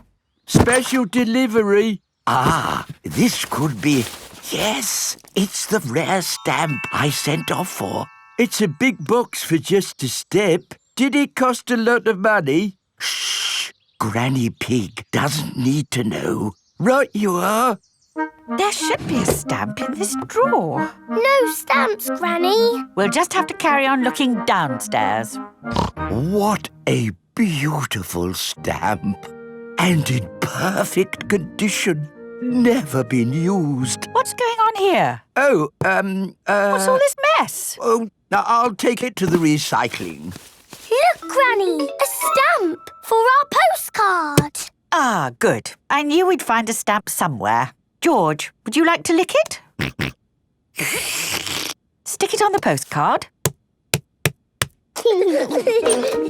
Special delivery. Ah, this could be... Yes, it's the rare stamp I sent off for. It's a big box for just a step. Did it cost a lot of money? Shh! Granny Pig doesn't need to know. Right you are. There should be a stamp in this drawer. No stamps, Granny. We'll just have to carry on looking downstairs. What a beautiful stamp. And in perfect condition. Never been used. What's going on here? Oh, What's all this mess? Oh, now I'll take it to the recycling. Look, Granny, a stamp for our postcard. Ah, good. I knew we'd find a stamp somewhere. George, would you like to lick it? Stick it on the postcard.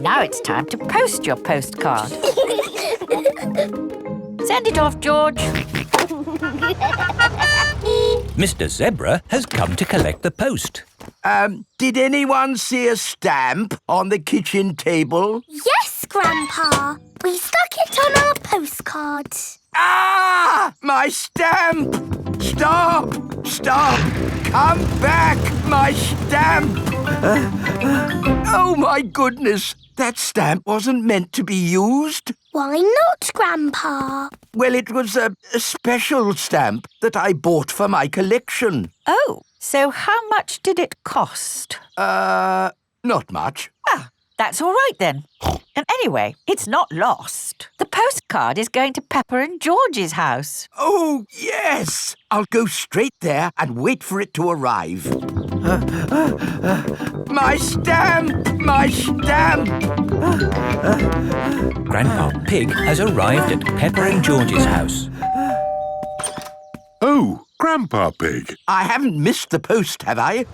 Now it's time to post your postcard. Send it off, George. Mr. Zebra has come to collect the post. Did anyone see a stamp on the kitchen table? Yes, Grandpa. We stuck it on our postcard. Ah! My stamp! Stop! Stop! Come back! My stamp! Oh, my goodness! That stamp wasn't meant to be used. Why not, Grandpa? Well, it was a special stamp that I bought for my collection. Oh, so how much did it cost? Not much. Ah, that's all right then. And anyway, it's not lost. The postcard is going to Peppa and George's house. Oh, yes! I'll go straight there and wait for it to arrive. My stamp! My stamp! Grandpa Pig has arrived at Peppa and George's house. Oh, Grandpa Pig. I haven't missed the post, have I?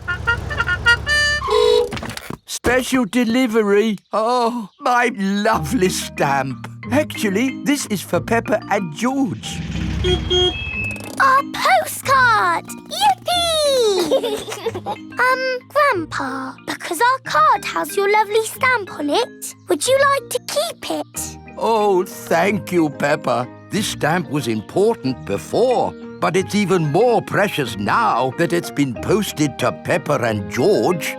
Special delivery. Oh, my lovely stamp. Actually, this is for Peppa and George. Our postcard! Yippee! Grandpa, because our card has your lovely stamp on it, would you like to keep it? Oh, thank you, Peppa. This stamp was important before, but it's even more precious now that it's been posted to Peppa and George.